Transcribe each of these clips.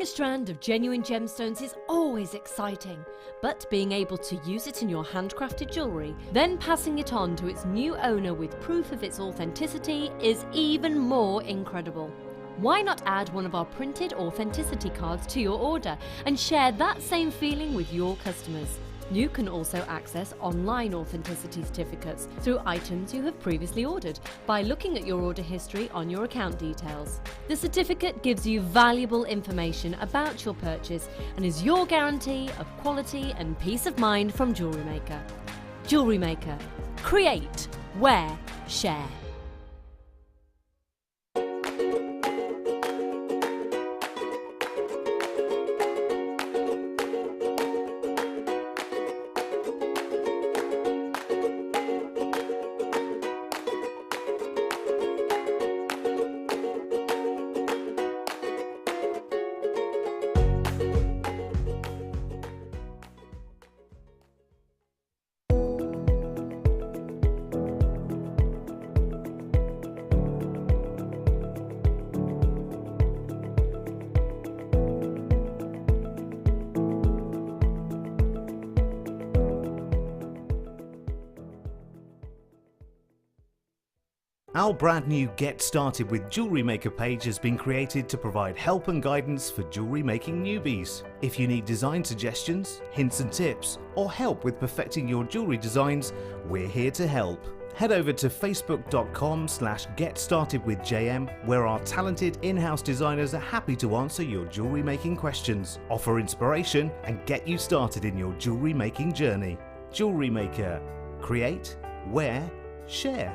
Buying a strand of genuine gemstones is always exciting, but being able to use it in your handcrafted jewellery, then passing it on to its new owner with proof of its authenticity is even more incredible. Why not add one of our printed authenticity cards to your order and share that same feeling with your customers? You can also access online authenticity certificates through items you have previously ordered by looking at your order history on your account details. The certificate gives you valuable information about your purchase and is your guarantee of quality and peace of mind from JewelleryMaker. JewelleryMaker. Create, wear, share. Our brand new Get Started with Jewellery Maker page has been created to provide help and guidance for jewellery making newbies. If you need design suggestions, hints and tips, or help with perfecting your jewellery designs, we're here to help. Head over to facebook.com/getstartedwithjm, where our talented in-house designers are happy to answer your jewellery making questions, offer inspiration, and get you started in your jewellery making journey. Jewellery Maker. Create, wear, share.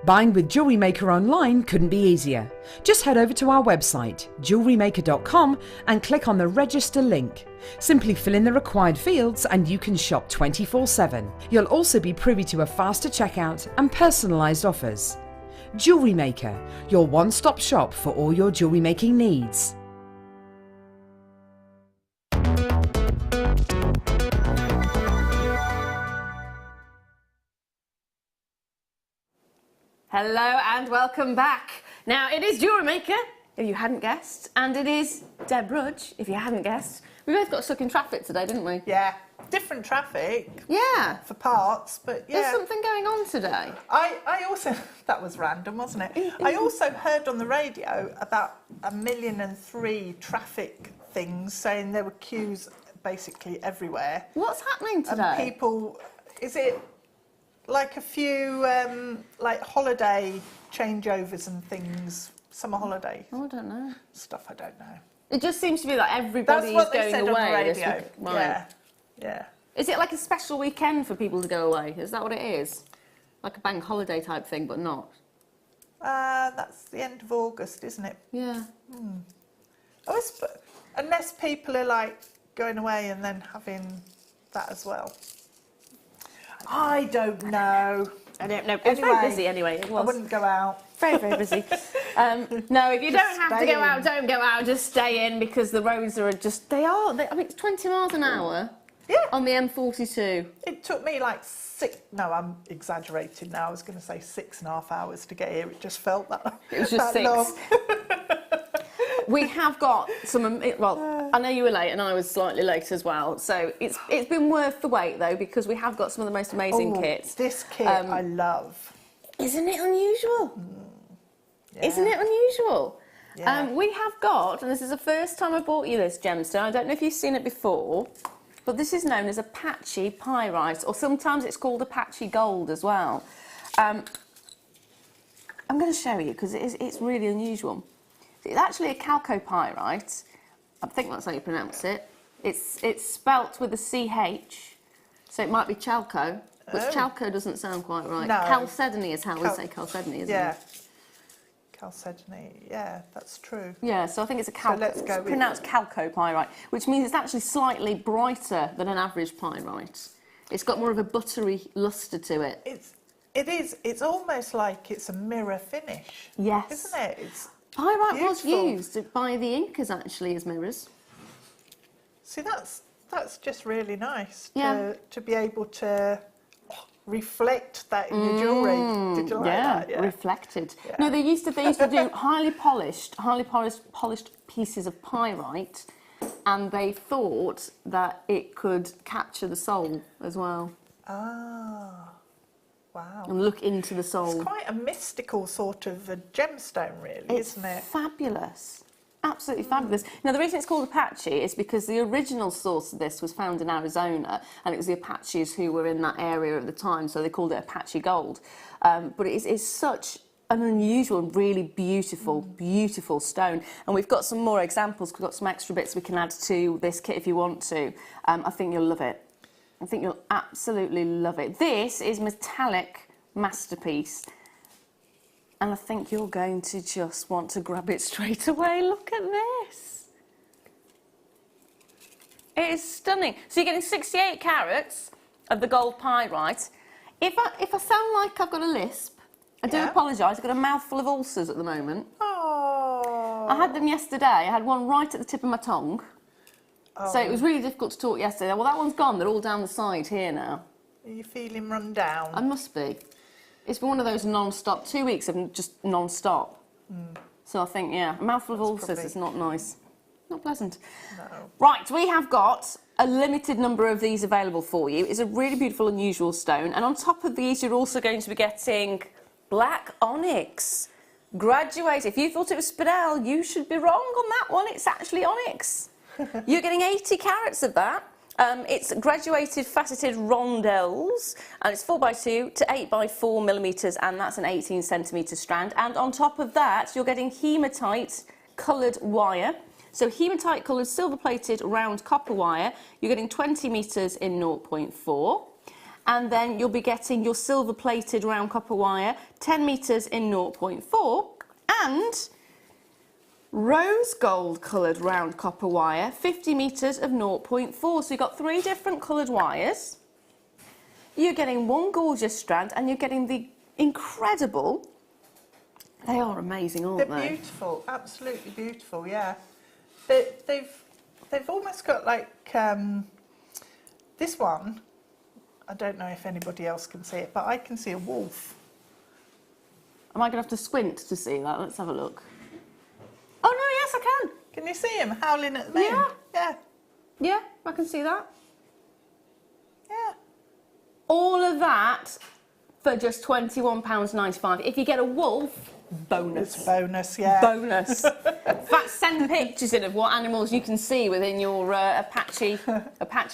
Buying with Jewellery Maker online couldn't be easier. Just head over to our website, JewelleryMaker.com, and click on the register link. Simply fill in the required fields and you can shop 24/7. You'll also be privy to a faster checkout and personalised offers. Jewellery Maker, your one-stop shop for all your jewellery making needs. Hello and welcome back. Now it is JewelleryMaker, if you hadn't guessed, and it is Deb Rudge, if you hadn't guessed. We both got stuck in traffic today, didn't we? Yeah, different traffic. Yeah. For parts, but yeah. There's something going on today. I also, that was random, wasn't it? I also heard on the radio about 1,000,003 traffic things saying there were queues basically everywhere. What's happening today? And people, is it like a few like holiday changeovers and things, summer holiday? Oh, I don't know. Stuff I don't know. It just seems to be like everybody is going away. On the radio. This week. Right. Yeah, yeah. Is it like a special weekend for people to go away? Is that what it is? Like a bank holiday type thing, but not? That's the end of August, isn't it? Yeah. Unless people are like going away and then having that as well. I don't know. I don't know. It was very busy anyway. It was. I wouldn't go out. Very, very busy. No, if you don't have to go out, don't go out. Just stay in because the roads are just, I mean, it's 20 miles an hour on the M42. It took me like I'm exaggerating now. I was going to say 6.5 hours to get here. It just felt that. It was just 6. Long. We have got some, well, I know you were late and I was slightly late as well. So it's been worth the wait though, because we have got some of the most amazing kits. This kit I love. Isn't it unusual? Yeah. Isn't it unusual? Yeah. We have got, and this is the first time I bought you this gemstone. I don't know if you've seen it before, but this is known as Apache Pyrite, or sometimes it's called Apache Gold as well. I'm going to show you because it's really unusual. It's actually a chalcopyrite. I think that's how you pronounce it. It's spelt with a CH, so it might be chalco, but chalco doesn't sound quite right. No. Chalcedony is how we say chalcedony, isn't it? Chalcedony, yeah, that's true. Yeah, so I think it's a let's go with- pronounced chalcopyrite, which means it's actually slightly brighter than an average pyrite. It's got more of a buttery lustre to it. It's almost like it's a mirror finish. Yes. Isn't it? It's Pyrite was beautiful. used by the Incas actually as mirrors. See, that's just really nice Yeah. to be able to reflect that in your jewellery. Did you like that? Yeah. Reflected. Yeah. No, they used to do highly polished pieces of pyrite, and they thought that it could capture the soul as well Ah, wow. and look into the soul. It's quite a mystical sort of a gemstone, really, It's isn't it? fabulous. Absolutely fabulous. Now, the reason it's called Apache is because the original source of this was found in Arizona, and it was the Apaches who were in that area at the time, so they called it Apache gold. But it is such an unusual and really beautiful, beautiful stone. And we've got some more examples. We've got some extra bits we can add to this kit if you want to. I think you'll love it. I think you'll absolutely love it. This is metallic masterpiece. And I think you're going to just want to grab it straight away. Look at this. It is stunning. So you're getting 68 carats of the gold pyrite. If I sound like I've got a lisp, I do apologise. I've got a mouthful of ulcers at the moment. Oh. I had them yesterday. I had one right at the tip of my tongue. So it was really difficult to talk yesterday. Well, that one's gone. They're all down the side here now. Are you feeling run down? I must be. It's been one of those non-stop, 2 weeks of just non-stop. So I think, yeah, a mouthful of ulcers probably- is not nice. Not pleasant. No. Right, we have got a limited number of these available for you. It's a really beautiful, unusual stone. And on top of these, you're also going to be getting black onyx. Graduate. If you thought it was Spadell, you should be wrong on that one. It's actually onyx. You're getting 80 carats of that. It's graduated faceted rondelles, and it's 4x2 to 8x4 millimetres, and that's an 18 centimetre strand. And on top of that, you're getting hematite coloured wire. So hematite coloured silver plated round copper wire. You're getting 20 metres in 0.4. And then you'll be getting your silver plated round copper wire, 10 metres in 0.4. And rose gold coloured round copper wire, 50 metres of 0.4. So you've got 3 different coloured wires. You're getting one gorgeous strand, and you're getting the incredible. They are amazing, aren't They're they? beautiful, absolutely beautiful. Yeah, they've almost got like this one. I don't know if anybody else can see it, but I can see a wolf. Am I going to have to squint to see that? Let's have a look. Oh, no, yes, I can. Can you see him howling at the moon? Yeah. Yeah. Yeah, I can see that. Yeah. All of that for just £21.95. If you get a wolf, bonus. It's a bonus, yeah. Bonus. In fact, send pictures in of what animals you can see within your Apache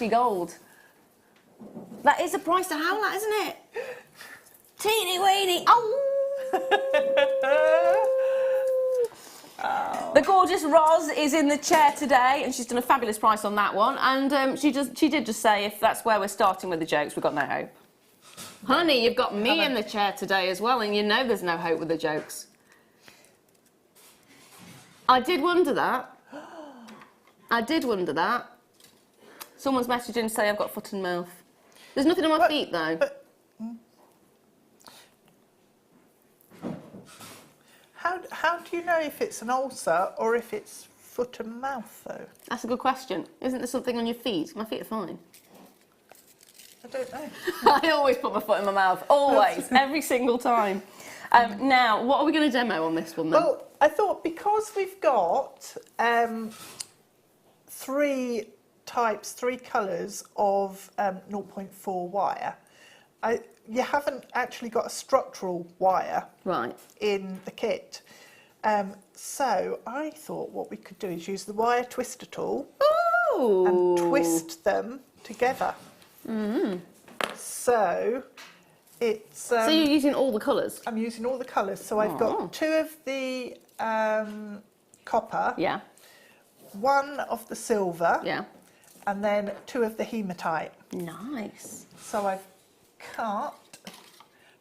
gold. That is a price to howl at, isn't it? Teeny weeny. Oh! The gorgeous Roz is in the chair today, and she's done a fabulous price on that one. And she did just say, if that's where we're starting with the jokes, we've got no hope. Honey, you've got me in the chair today as well, and you know there's no hope with the jokes. I did wonder that. I did wonder that. Someone's messaging to say I've got foot and mouth. There's nothing on my feet, though. How do you know if it's an ulcer or if it's foot and mouth, though? That's a good question. Isn't there something on your feet? My feet are fine. I don't know. I always put my foot in my mouth. Always. Every single time. Now, what are we going to demo on this one, then? Well, I thought because we've got 3 types, 3 colours of 0.4 wire, you haven't actually got a structural wire in the kit. So I thought what we could do is use the wire twister tool and twist them together. So it's... so you're using all the colours? I'm using all the colours. So I've got 2 of the copper, 1 of the silver, and then 2 of the hematite. Nice. So I've cut,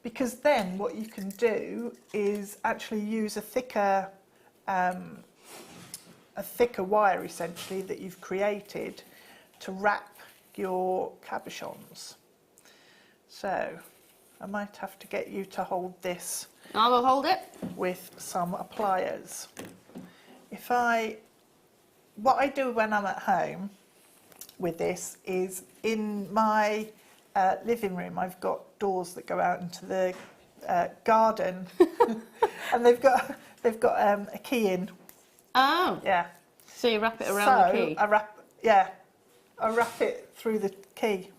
because then what you can do is actually use a thicker wire essentially that you've created to wrap your cabochons. So I might have to get you to hold this. I will hold it. With some pliers. What I do when I'm at home with this is in my living room, I've got doors that go out into the garden, and they've got a key in. Oh. Yeah. So you wrap it around the key. I wrap it through the key.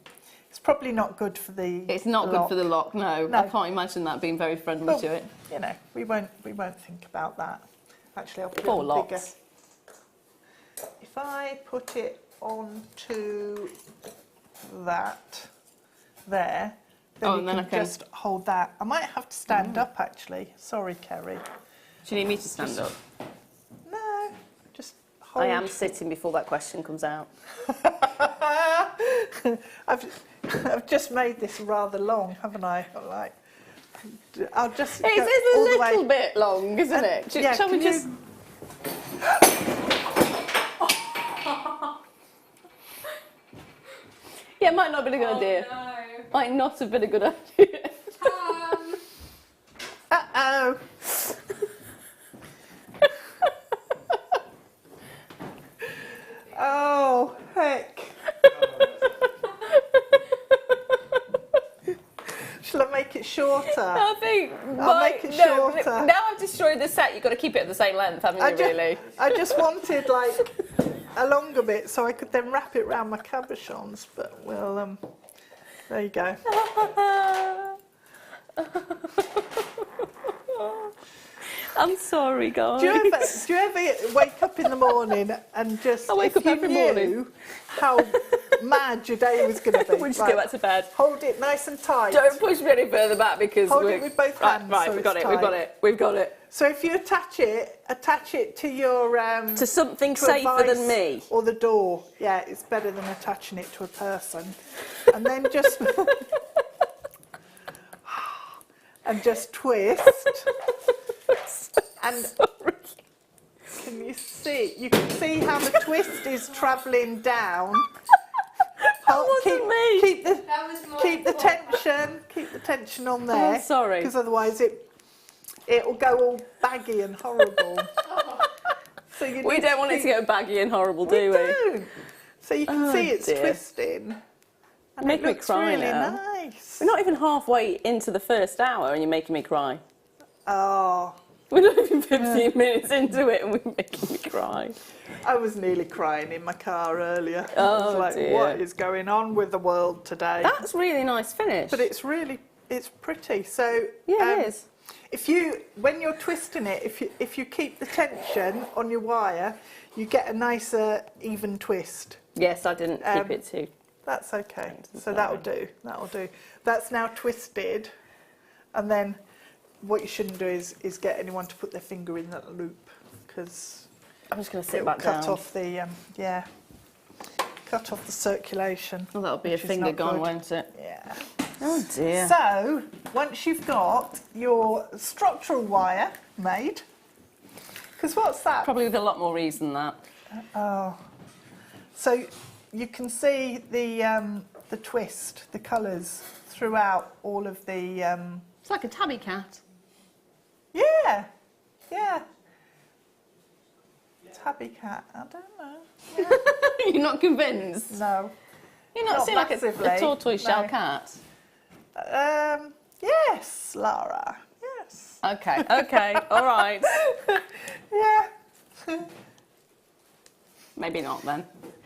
It's probably not good for the. It's not lock. good for the lock. No, I can't imagine that being very friendly to it. You know, we won't think about that. Actually, I'll put Four it on bigger. locks. If I put it onto that there, then you can just hold that. I might have to stand up actually. Sorry, Kerry. Do you need me to stand up? No, just hold. I am sitting before that question comes out. I've just made this rather long, haven't I? Like, I'll just. It's a little bit long, isn't it? Yeah, Shall we just? Yeah, it might not have been a good idea. No. Might not have been a good idea. Uh-oh. Oh, heck. Shall I make it shorter? I think I'll make it shorter. Now I've destroyed the set, you've got to keep it at the same length, haven't you, really? I just wanted like a longer bit so I could then wrap it around my cabochons, but well, there you go. I'm sorry, guys. Do you ever wake up in the morning and just, I wake up every morning. How mad your day was going to be? We'll just go back to bed. Hold it nice and tight. Don't push me any further back because hold it with both hands. Right, so we've got it. So if you attach it to your to something to safer than me, or the door. Yeah, it's better than attaching it to a person. And then just and just twist. And can you see? You can see how the twist is travelling down. Keep the tension. Keep the tension on there. I'm sorry. Because otherwise it'll go all baggy and horrible. So we don't want it to go baggy and horrible, do we? Do. So you can see it's twisting. And Make me looks cry really now. Nice. We're not even halfway into the first hour and you're making me cry. Oh. We're not even 15 minutes into it and we're making me cry. I was nearly crying in my car earlier. Oh, I was like, dear. what is going on with the world today? That's really nice finish. But it's pretty. So yeah, it is. When you're twisting it, if you keep the tension on your wire, you get a nicer even twist. Yes, I didn't keep it too. That's okay. So that'll do. That's now twisted, and then what you shouldn't do is get anyone to put their finger in that loop, because I'm just going to sit back down. Cut off the cut off the circulation. Well, that'll be a finger gone, won't it? Yeah. Oh dear. So once you've got your structural wire made, because what's that? Probably with a lot more ease than that. Oh, so you can see the twist, the colours throughout all of the. It's like a tabby cat. Yeah. Tabby cat. I don't know. Yeah. You're not convinced? No. You're not seeing like a tortoise shell no. cat? Yes, Lara. Yes. Okay, all right. Yeah. Maybe not then.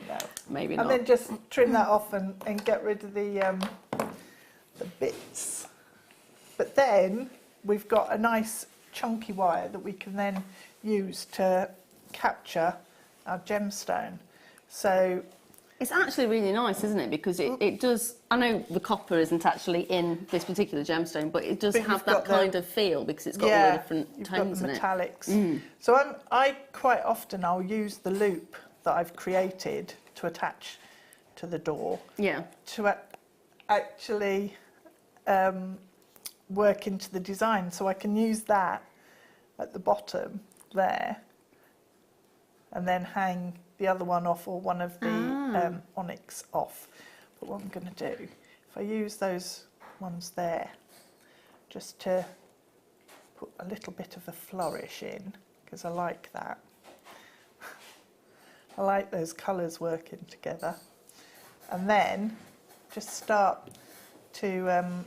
No. Maybe and not. then just trim that off and get rid of the bits. But then we've got a nice chunky wire that we can then use to capture our gemstone. So it's actually really nice, isn't it? Because it does, I know the copper isn't actually in this particular gemstone, but it does have that kind of feel because it's got all the different tones in it. You've got the metallics. So I quite often I'll use the loop that I've created to attach to the door. Yeah. To actually work into the design, so I can use that at the bottom there and then hang the other one off, or one of the onyx off. But what I'm going to do, if I use those ones there, just to put a little bit of a flourish in, because I like that. I like those colours working together. And then just start to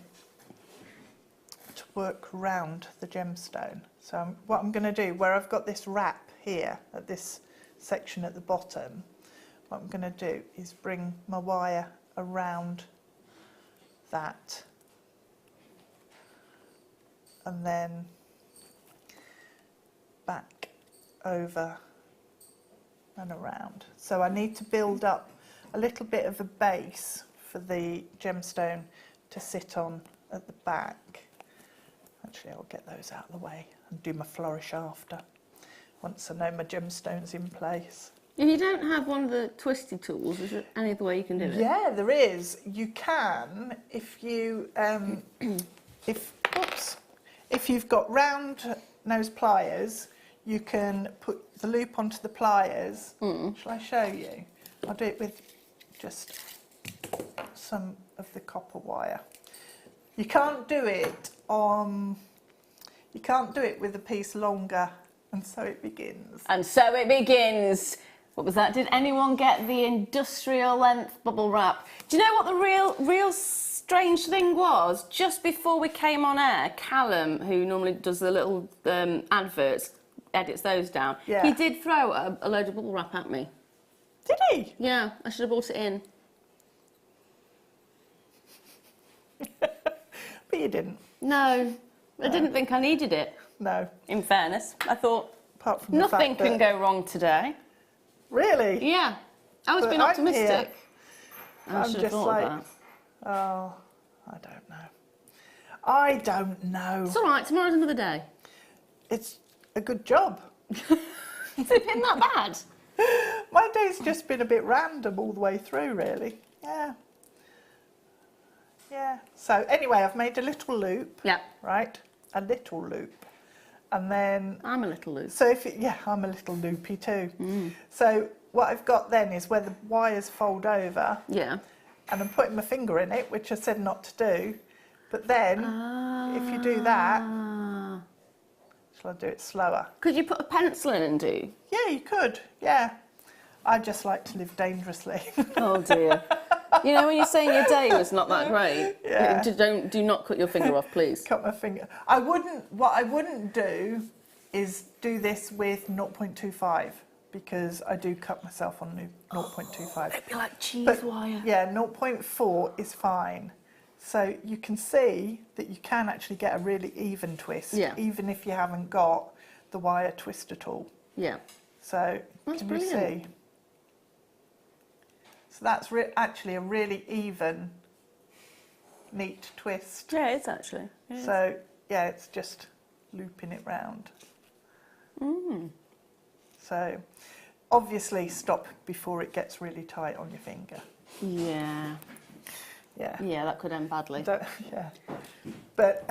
work around the gemstone. So what I'm going to do, where I've got this wrap here at this section at the bottom, what I'm going to do is bring my wire around that, and then back over and around. So I need to build up a little bit of a base for the gemstone to sit on at the back. Actually, I'll get those out of the way and do my flourish after, once I know my gemstone's in place. If you don't have one of the twisty tools, is there any other way you can do it? Yeah, there is. You can, if you, if you've got round nose pliers, you can put the loop onto the pliers. Shall I show you? I'll do it with just some of the copper wire. You can't do it on, you can't do it with a piece longer, and so it begins. And so it begins. What was that? Did anyone get the industrial length bubble wrap? Do you know what the real strange thing was? Just before we came on air, Callum, who normally does the little adverts, edits those down. Yeah. He did throw a load of bubble wrap at me. Did he? Yeah, I should have brought it in. But you didn't. No, I didn't think I needed it. No. In fairness, I thought Apart from nothing the fact can go wrong today. Really? Yeah, I was But being I'm optimistic. here. I I'm should have just thought like, of that. oh, I don't know. I don't know. It's all right. Tomorrow's another day. It's a good job. Has it been that bad? My day's just been a bit random all the way through, really. Yeah. Yeah. So anyway, I've made a little loop. Yeah. Right? A little loop. And then... I'm a little loose. So if yeah, I'm a little loopy too. So what I've got then is where the wires fold over. Yeah. And I'm putting my finger in it, which I said not to do. But then, if you do that... Shall I do it slower? Could you put a pencil in and do? Yeah, you could. Yeah. I just like to live dangerously. Oh dear. You know when you're saying your day was not that great? Yeah. Do not cut your finger off, please. Cut my finger. What I wouldn't do is do this with 0.25, because I do cut myself on 0.25. It'd be like cheese But, wire. yeah, 0.4 is fine. So you can see that you can actually get a really even twist, even if you haven't got the wire twister tool. Yeah. So That's can brilliant. you see? So that's actually a really even, neat twist. Yeah, it is actually. It is. So yeah, it's just looping it round. So obviously stop before it gets really tight on your finger. Yeah. Yeah. Yeah, that could end badly. Yeah. But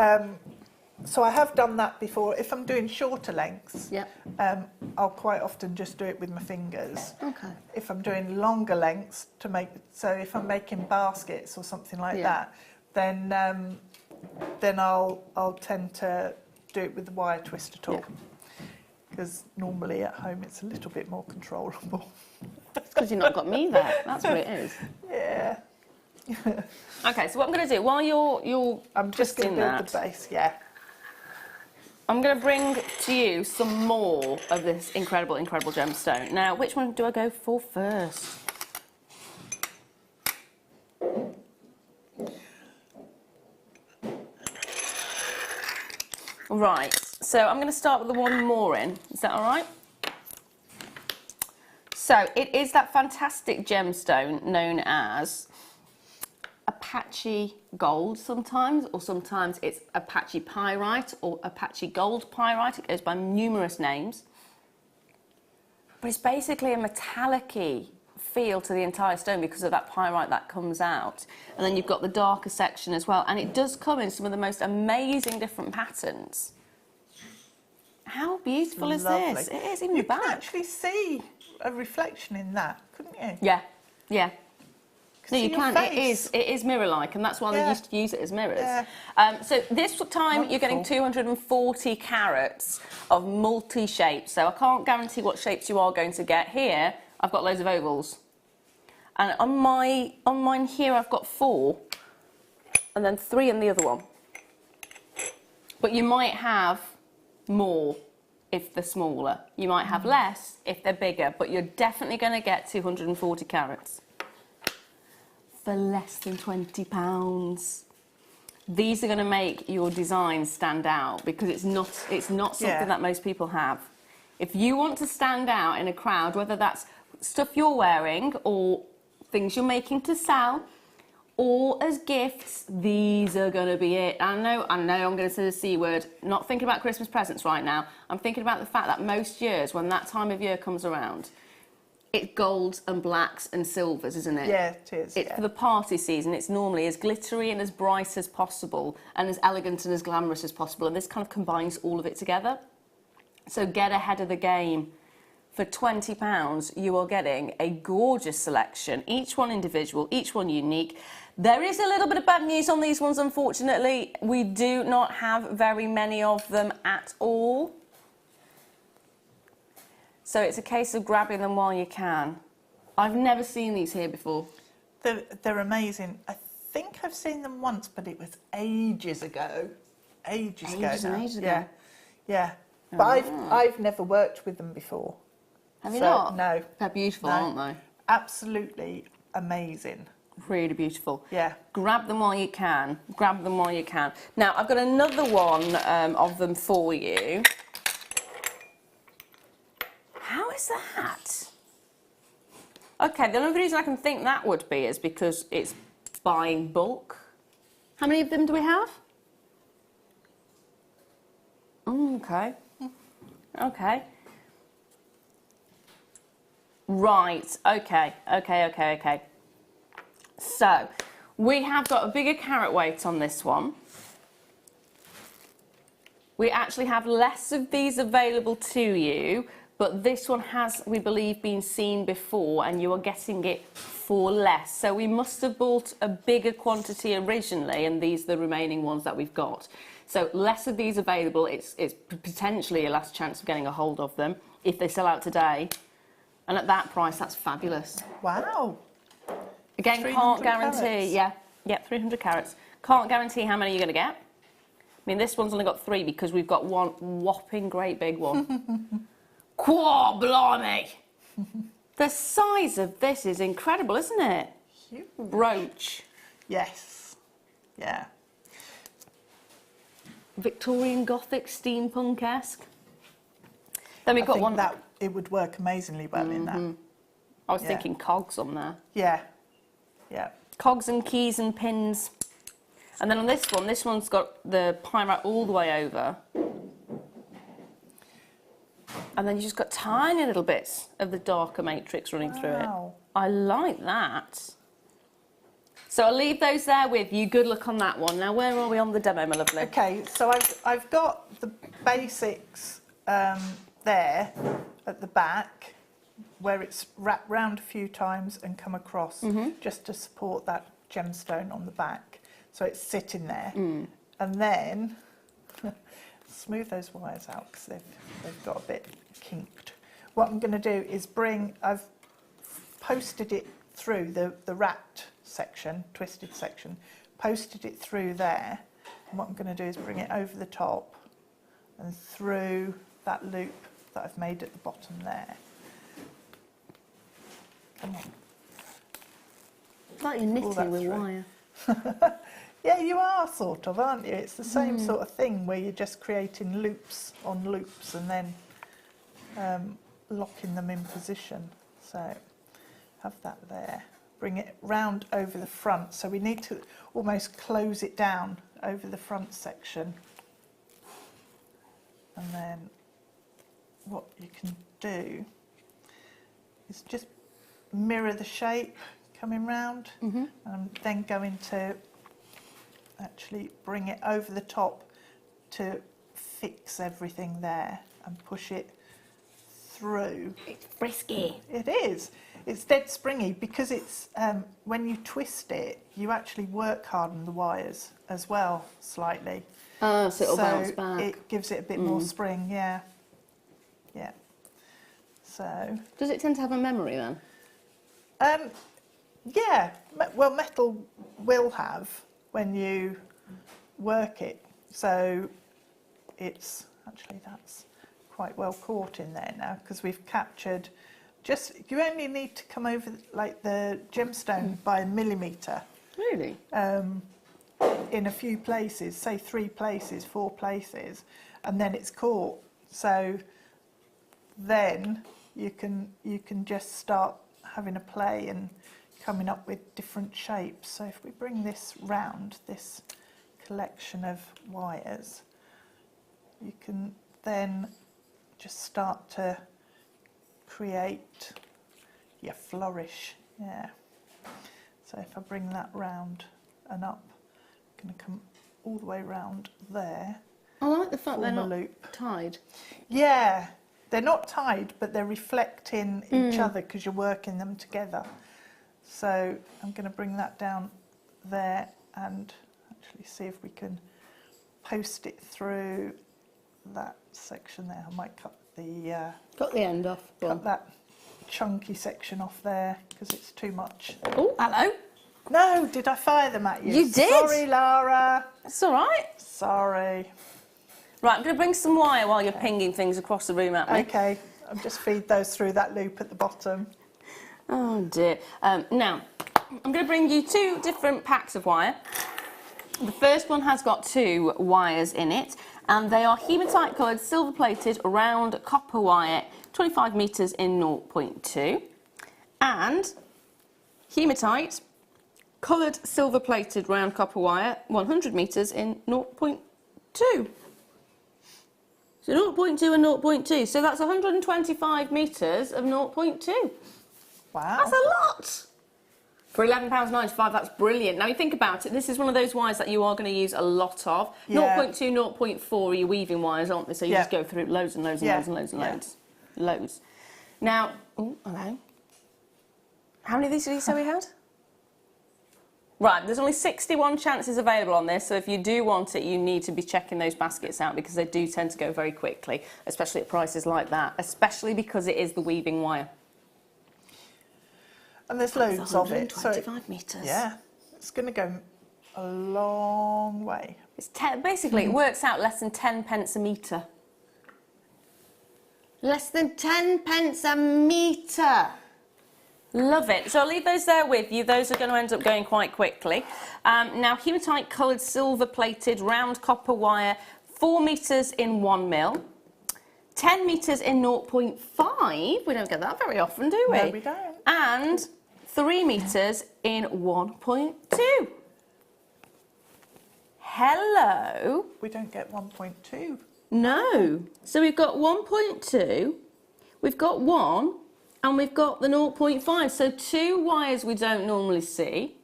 so I have done that before. If I'm doing shorter lengths, I'll quite often just do it with my fingers. Okay. If I'm doing longer lengths to make, so if I'm making baskets or something like that, then I'll tend to do it with the wire twister tool. Because normally at home it's a little bit more controllable. It's because you've not got me there. That's what it is. Yeah. Okay, so what I'm going to do while you're I'm just going to build the base. Yeah. I'm going to bring to you some more of this incredible gemstone. Now, which one do I go for first? Right, so I'm going to start with the one more in. Is that all right? So it is that fantastic gemstone known as Apache gold sometimes, or sometimes it's Apache pyrite or Apache gold pyrite. It goes by numerous names. But it's basically a metallic-y, feel to the entire stone because of that pyrite that comes out. And then you've got the darker section as well. And it does come in some of the most amazing different patterns. How beautiful is this? It is, even the back. You can actually see a reflection in that, couldn't you? Yeah, yeah. No, you can. Face. It is mirror-like, and that's why they used to use it as mirrors. Yeah. So this time you're getting 240 carats of multi-shapes. So I can't guarantee what shapes you are going to get. Here, I've got loads of ovals. And on mine here, I've got 4, and then 3 in the other one. But you might have more if they're smaller. You might have less if they're bigger, but you're definitely going to get 240 carats. For less than £20. These are going to make your design stand out because it's not something that most people have. If you want to stand out in a crowd, whether that's stuff you're wearing or things you're making to sell or as gifts, these are going to be it. I know I'm going to say the C word, not thinking about Christmas presents right now. I'm thinking about the fact that most years, when that time of year comes around, it's golds and blacks and silvers, isn't it? Yeah, it is. It's for the party season. It's normally as glittery and as bright as possible and as elegant and as glamorous as possible. And this kind of combines all of it together. So get ahead of the game. For £20, you are getting a gorgeous selection, each one individual, each one unique. There is a little bit of bad news on these ones, unfortunately. We do not have very many of them at all. So it's a case of grabbing them while you can. I've never seen these here before. They're amazing. I think I've seen them once, but it was ages ago. Ages ago. Ages ago. Yeah, yeah. But I've never worked with them before. Have you not? No. They're beautiful, No. aren't they? Absolutely amazing. Really beautiful. Yeah. Grab them while you can. Grab them while you can. Now, I've got another one of them for you. How is that? Okay, the only reason I can think that would be is because it's buying bulk. How many of them do we have? Okay. Okay. Right, okay. So, we have got a bigger carat weight on this one. We actually have less of these available to you, but this one has, we believe, been seen before and you are getting it for less. So we must have bought a bigger quantity originally and these are the remaining ones that we've got. So less of these available, it's potentially a last chance of getting a hold of them if they sell out today. And at that price, that's fabulous. Wow. Again, can't guarantee, carats. yeah, 300 carats. Can't guarantee how many you're going to get. I mean, this one's only got 3 because we've got one whopping great big one. Quah, blimey! The size of this is incredible, isn't it? Huge. Brooch. Yes. Yeah. Victorian Gothic, steampunk-esque. Then we've got one that it would work amazingly well in that. I was thinking cogs on there. Yeah. Yeah. Cogs and keys and pins. And then on this one's got the pyrite all the way over. And then you just got tiny little bits of the darker matrix running through it. I like that. So I'll leave those there with you. Good luck on that one. Now, where are we on the demo, my lovely? Okay, so I've got the basics there at the back, where it's wrapped round a few times and come across just to support that gemstone on the back. So it's sitting there. And then, smooth those wires out because they've got a bit kinked. What I'm going to do is I've posted it through the wrapped section, twisted section, posted it through there. And what I'm going to do is bring it over the top and through that loop that I've made at the bottom there. Come on. It's like you're knitting with wire. Yeah, you are sort of, aren't you? It's the same sort of thing where you're just creating loops on loops and then locking them in position. So have that there. Bring it round over the front. So we need to almost close it down over the front section. And then what you can do is just mirror the shape coming round. I'm then going to actually bring it over the top to fix everything there and push it through. It's frisky. It is. It's dead springy because it's when you twist it, you actually work harden the wires as well slightly. So it'll bounce back. It gives it a bit more spring. Yeah. Yeah. So. Does it tend to have a memory then? Yeah. Well, metal will have when you work it. So it's actually that's quite well caught in there now because we've captured. Just you only need to come over like the gemstone by a millimetre. Really? In a few places, say 3 places, 4 places, and then it's caught. So then you can just start having a play and coming up with different shapes. So if we bring this round, this collection of wires, you can then just start to create your flourish. Yeah. So if I bring that round and up, I'm going to come all the way round there. I like the fact they're not loop. tied. Yeah, they're not tied, but they're reflecting each other because you're working them together. So I'm going to bring that down there and actually see if we can post it through that section there. I might cut the got the end off. Cut that chunky section off there because it's too much. Oh, hello. No, did I fire them at you? You did. Sorry, Lara. It's all right. Sorry. Right, I'm going to bring some wire while you're pinging things across the room at me. Okay, I'll just feed those through that loop at the bottom. Oh dear. Now, I'm going to bring you 2 different packs of wire. The first one has got 2 wires in it, and they are hematite coloured, silver-plated, round copper wire, 25 metres in 0.2, and hematite coloured, silver-plated, round copper wire, 100 metres in 0.2. So 0.2 and 0.2, so that's 125 metres of 0.2. Wow. That's a lot! For £11.95, that's brilliant. Now, you think about it, this is one of those wires that you are going to use a lot of. Yeah. 0.2, 0.4 are your weaving wires, aren't they? So you just go through loads and loads and loads and loads and loads. Loads. Now, oh, hello. How many of these did you say we had? Right, there's only 61 chances available on this, so if you do want it, you need to be checking those baskets out because they do tend to go very quickly, especially at prices like that, especially because it is the weaving wire. And there's loads of it. So 125 metres. Yeah, it's going to go a long way. It's basically, it works out less than 10 pence a metre. Less than 10 pence a metre. Love it. So I'll leave those there with you. Those are going to end up going quite quickly. Now, hematite coloured, silver-plated, round copper wire, 4 metres in 1 mil. 10 metres in 0.5. We don't get that very often, do we? No, we don't. And 3 metres in 1.2. Hello. We don't get 1.2. No. So we've got 1.2, we've got 1, and we've got the 0.5. So 2 wires we don't normally see.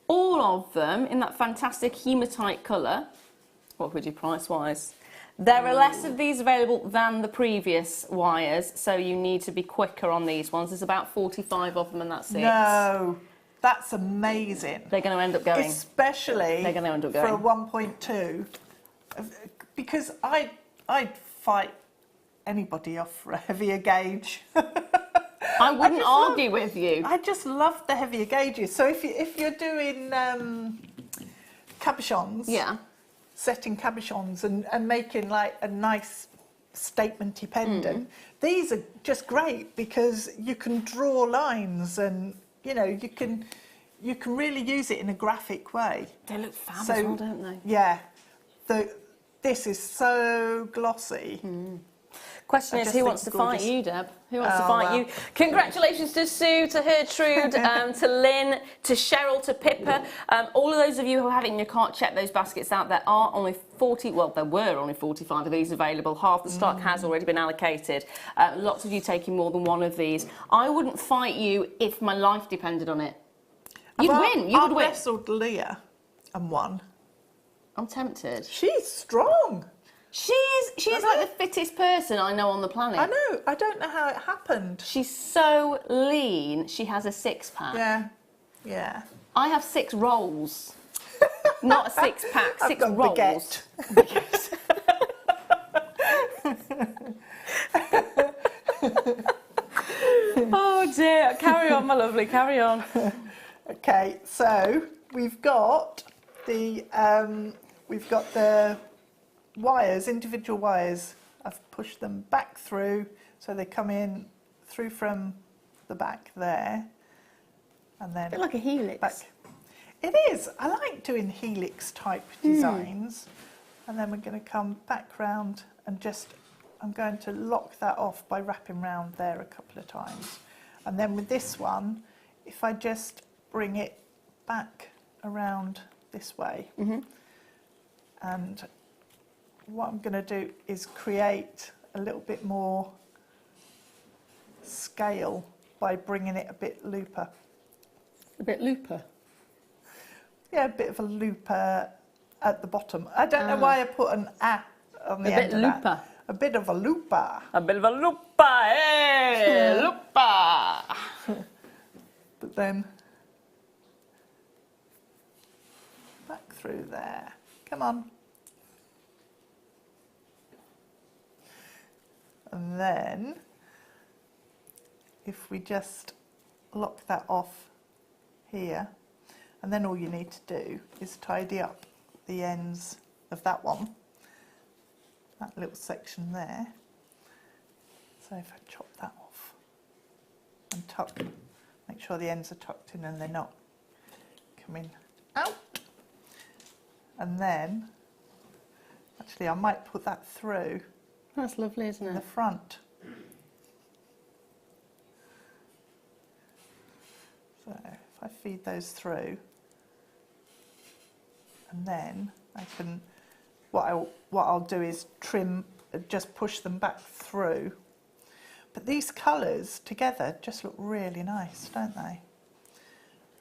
All of them in that fantastic hematite colour. What would you price-wise? There are less of these available than the previous wires, so you need to be quicker on these ones. There's about 45 of them, and that's it. No, that's amazing. They're going to end up going. Especially They're going to end up for a going. 1.2, because I'd fight anybody off for a heavier gauge. I wouldn't argue with you. I just love the heavier gauges. So if you're doing cabochons, Yeah. setting cabochons and making like a nice statementy pendant, these are just great because you can draw lines and you know you can really use it in a graphic way. They look fab as So, well, don't they? Yeah, this is so glossy. Question is, who wants to fight you, Deb? Who wants to fight you? Congratulations to Sue, to Gertrude, to Lynn, to Cheryl, to Pippa. All of those of you who are having your cart, check those baskets out. There are only 40, well, there were only 45 of these available. Half the stock has already been allocated. Lots of you taking more than one of these. I wouldn't fight you if my life depended on it. You'd win. You would win. I wrestled Leah and won. I'm tempted. She's strong. She is like the fittest person I know on the planet. I know. I don't know how it happened. She's so lean. She has a six-pack. Yeah. Yeah. I have 6 rolls. Not a 6-pack, 6 got rolls. Oh dear. Carry on, my lovely. Carry on. Okay, so we've got the wires, individual wires. I've pushed them back through so they come in through from the back there, and then a bit like a helix. Back. It is. I like doing helix type designs, and then we're going to come back round and I'm going to lock that off by wrapping round there a couple of times, and then with this one, if I just bring it back around this way, and what I'm going to do is create a little bit more scale by bringing it a bit looper. A bit looper? Yeah, a bit of a looper at the bottom. I don't know why I put an A on the end of that. Looper. A bit of a looper. A bit of a looper, hey! Looper! But then back through there. Come on. And then if we just lock that off here, and then all you need to do is tidy up the ends of that one, that little section there. So if I chop that off and tuck, make sure the ends are tucked in and they're not coming out. And then, actually I might put that through. That's lovely, isn't it? The front. So if I feed those through, and then I can, what I'll do is trim, just push them back through. But these colours together just look really nice, don't they?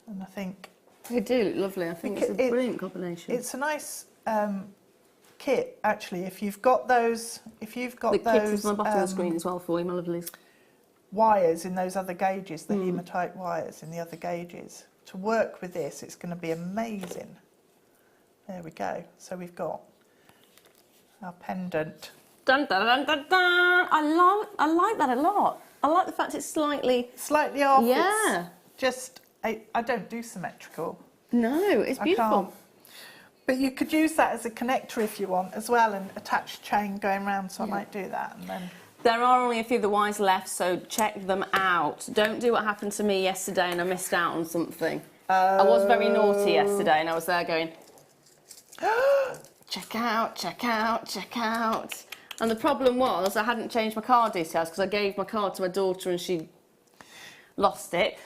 And I think they do look lovely. I think it's a brilliant combination. It's a nice kit, actually. If you've got those, the kit is on the bottom of the screen as well for you, my lovelies. Wires in those other gauges, the hematite wires in the other gauges. To work with this, it's going to be amazing. There we go. So we've got our pendant. Dun, dun, dun, dun, dun. I like that a lot. I like the fact it's slightly off. Yeah. It's just I don't do symmetrical. No, it's beautiful. But you could use that as a connector if you want as well, and attach a chain going round. So I might do that, and then. There are only a few of the wires left, so check them out. Don't do what happened to me yesterday and I missed out on something. I was very naughty yesterday and I was there going, check out, check out, check out. And the problem was I hadn't changed my card details because I gave my card to my daughter and she lost it.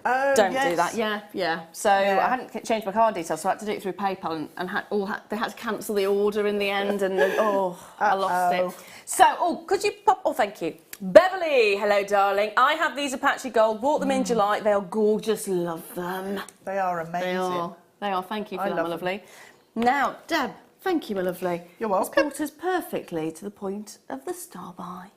Oh, Don't do that. Yeah. So I hadn't changed my card details, so I had to do it through PayPal, and they had to cancel the order in the end, and I lost it. So, could you pop? Oh, thank you, Beverly. Hello, darling. I have these Apache Gold. Bought them in July. They are gorgeous. Love them. They are amazing. They are. Thank you for that, my lovely. Now, Deb. Thank you, my lovely. You're welcome. It's brought us perfectly to the point of the star buy.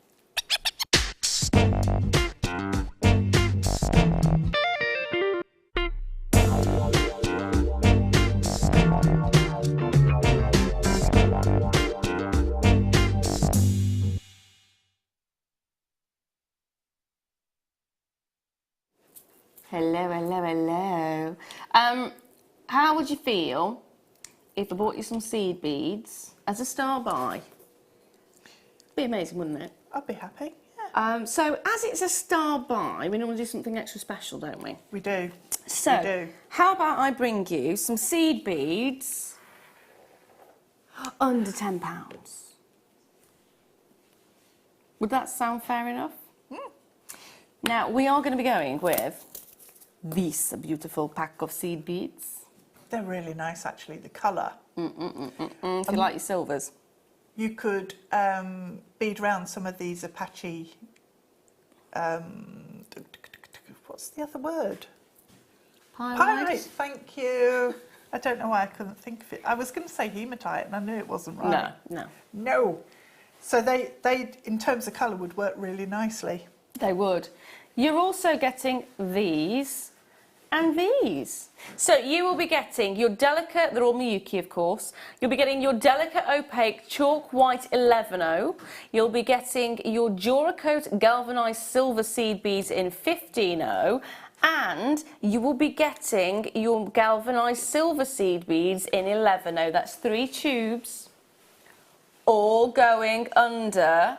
Hello, hello, hello. How would you feel if I bought you some seed beads as a star buy? Be amazing, wouldn't it? I'd be happy, yeah. So, as it's a star buy, we normally do something extra special, don't we? We do. So, we do. How about I bring you some seed beads under £10? Would that sound fair enough? Now, we are going to be going with this beautiful pack of seed beads. They're really nice, actually, the colour. If you like your silvers. You could bead around some of these Apache... what's the other word? Pyrite, thank you. I don't know why I couldn't think of it. I was going to say hematite, and I knew it wasn't right. No. So they in terms of colour, would work really nicely. They would. You're also getting these and these. So you will be getting your delicate, they're all Miyuki of course, you'll be getting your delicate opaque chalk white 11.0, you'll be getting your Duracoat galvanised silver seed beads in 15.0, and you will be getting your galvanised silver seed beads in 11.0. That's 3 tubes, all going under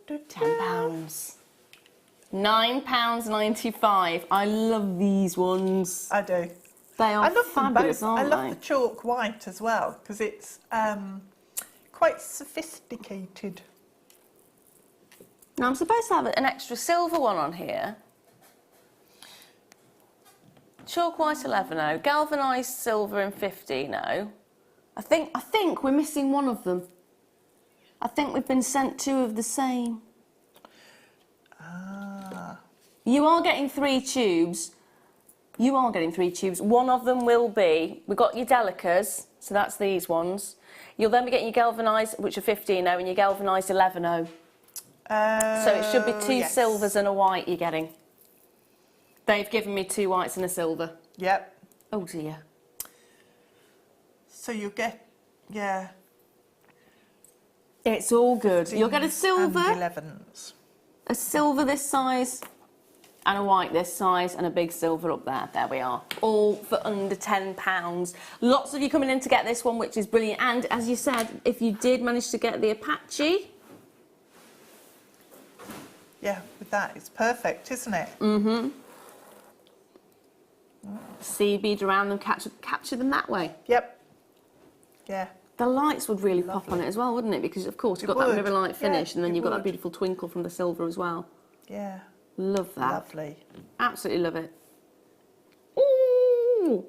£10. £9.95. I love these ones. I do. They are fabulous, aren't they? I love the chalk white as well, because it's quite sophisticated. Now I'm supposed to have an extra silver one on here. Chalk white 11.0, galvanised silver in 15.0. I think we're missing one of them. I think we've been sent 2 of the same. You are getting 3 tubes. You are getting 3 tubes. One of them will be, we've got your delicas, so that's these ones. You'll then be getting your galvanised, which are 15.0, and your galvanised 11.0. So it should be 2 silvers and a white you're getting. They've given me 2 whites and a silver. Yep. Oh dear. So you'll get, yeah. It's all good. You'll get a silver, and 11s. A silver this size, and a white this size, and a big silver up there. There we are. All for under £10. Lots of you coming in to get this one, which is brilliant. And as you said, if you did manage to get the Apache... Yeah, with that, it's perfect, isn't it? Mm-hmm. Seed bead around them, capture them that way. Yep. Yeah. The lights would really pop on it as well, wouldn't it? Because, of course, you've got that river light finish, and then you've got that beautiful twinkle from the silver as well. Yeah. Love that. Lovely. Absolutely love it. Ooh!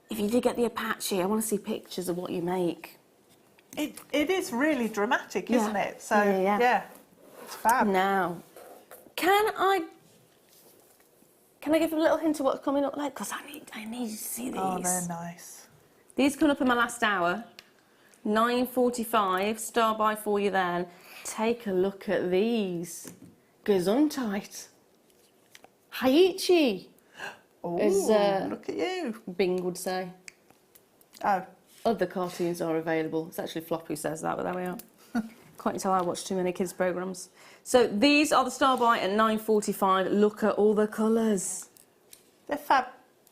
If you did get the Apache, I want to see pictures of what you make. It is really dramatic, isn't it? So, yeah. It's fab. Now, can I give you a little hint of what's coming up like? Because I need to see these. Oh, they're nice. These come up in my last hour. 9:45, star by for you then. Take a look at these. Gesundheit. Haiichi. Oh, as look at you. Bing would say. Oh. Other cartoons are available. It's actually Flop who says that, but there we are. Can't tell I watch too many kids' programmes. So these are the star by at 9:45. Look at all the colours. They're fab.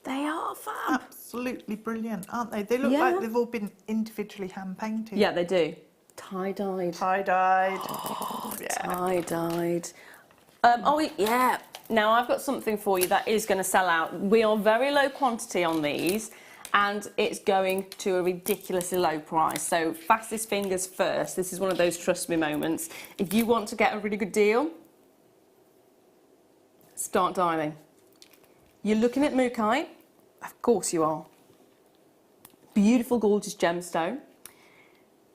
They are fab. Absolutely brilliant, aren't they? They look like they've all been individually hand-painted. Yeah, they do. Tie-dyed. Tie-dyed. Oh, yeah. Tie-dyed. Yeah. Now, I've got something for you that is going to sell out. We are very low quantity on these, and it's going to a ridiculously low price. So, fastest fingers first. This is one of those trust me moments. If you want to get a really good deal, start dialing. You're looking at Mookai. Of course you are. Beautiful, gorgeous gemstone.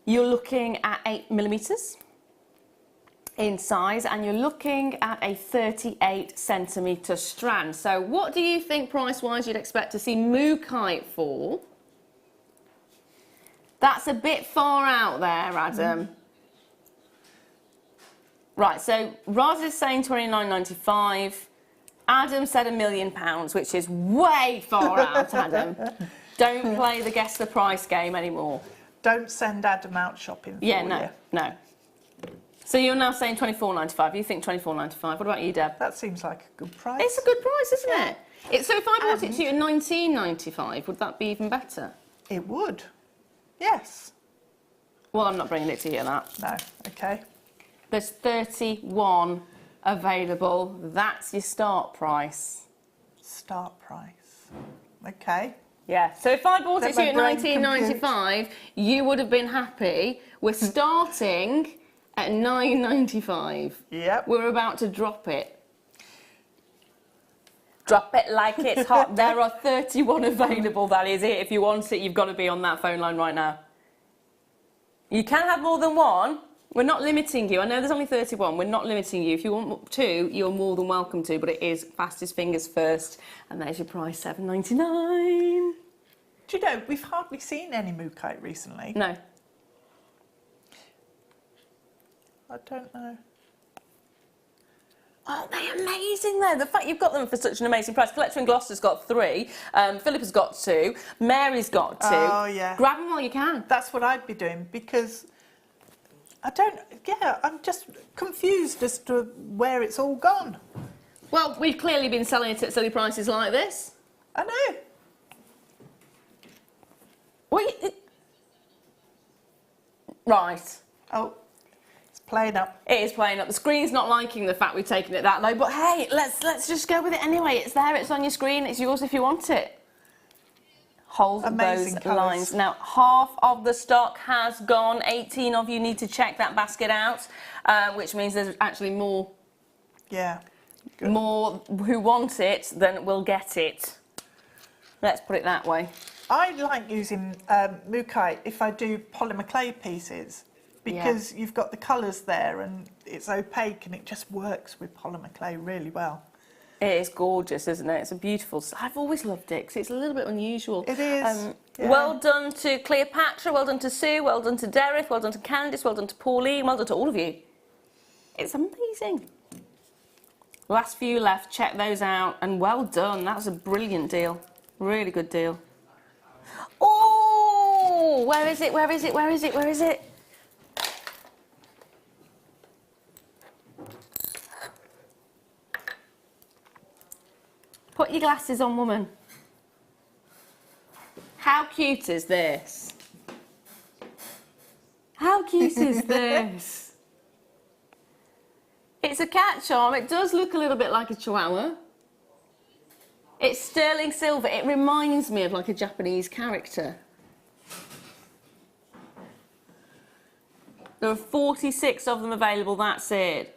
You're looking at 8mm in size, and you're looking at a 38cm strand. So what do you think price-wise you'd expect to see Mookai for? That's a bit far out there, Adam. Right, so Raz is saying £29.95. Adam said £1 million, which is way far out, Adam. Don't play the guess the price game anymore. Don't send Adam out shopping for you. No. So you're now saying £24.95. You think £24.95. What about you, Deb? That seems like a good price. It's a good price, isn't it? So if I bought it to you at £19.95, would that be even better? It would. Yes. Well, I'm not bringing it to you at that. No. Okay. There's 31 available. That's your start price. Start price. Okay. Yeah, so if I bought it to you at Let my brain $19.95, you would have been happy. We're starting at $9.95. Yep. We're about to drop it. Drop it like it's hot. There are 31 available. That is it. If you want it, you've got to be on that phone line right now. You can have more than one. We're not limiting you. I know there's only 31. We're not limiting you. If you want two, you're more than welcome to, but it is fastest fingers first. And there's your price, $7.99. Do you know, we've hardly seen any mookaite recently. No. I don't know. Aren't they amazing though? The fact you've got them for such an amazing price. Collector in Gloucester's got 3, Philippa's got 2, Mary's got 2. Oh, yeah. Grab them while you can. That's what I'd be doing because I'm just confused as to where it's all gone. Well, we've clearly been selling it at silly prices like this. I know. Right. Oh, it's playing up. It is playing up. The screen's not liking the fact we've taken it that low, but hey, let's just go with it anyway. It's there, it's on your screen, it's yours if you want it. Hold Amazing those colours. lines. Now, half of the stock has gone. 18 of you need to check that basket out, which means there's actually more. Yeah. Good. More who want it than will get it. Let's put it that way. I like using mookaite if I do polymer clay pieces because you've got the colours there and it's opaque and it just works with polymer clay really well. It is gorgeous, isn't it? It's a beautiful... I've always loved it because it's a little bit unusual. It is. Yeah. Well done to Cleopatra, well done to Sue, well done to Derek, well done to Candice, well done to Pauline, well done to all of you. It's amazing. Last few left, check those out and well done. That was a brilliant deal. Really good deal. Oh, where is it? Where is it? Where is it? Where is it? Put your glasses on, woman. How cute is this? How cute is this? It's a cat charm. It does look a little bit like a chihuahua. It's sterling silver. It reminds me of like a Japanese character. There are 46 of them available, that's it.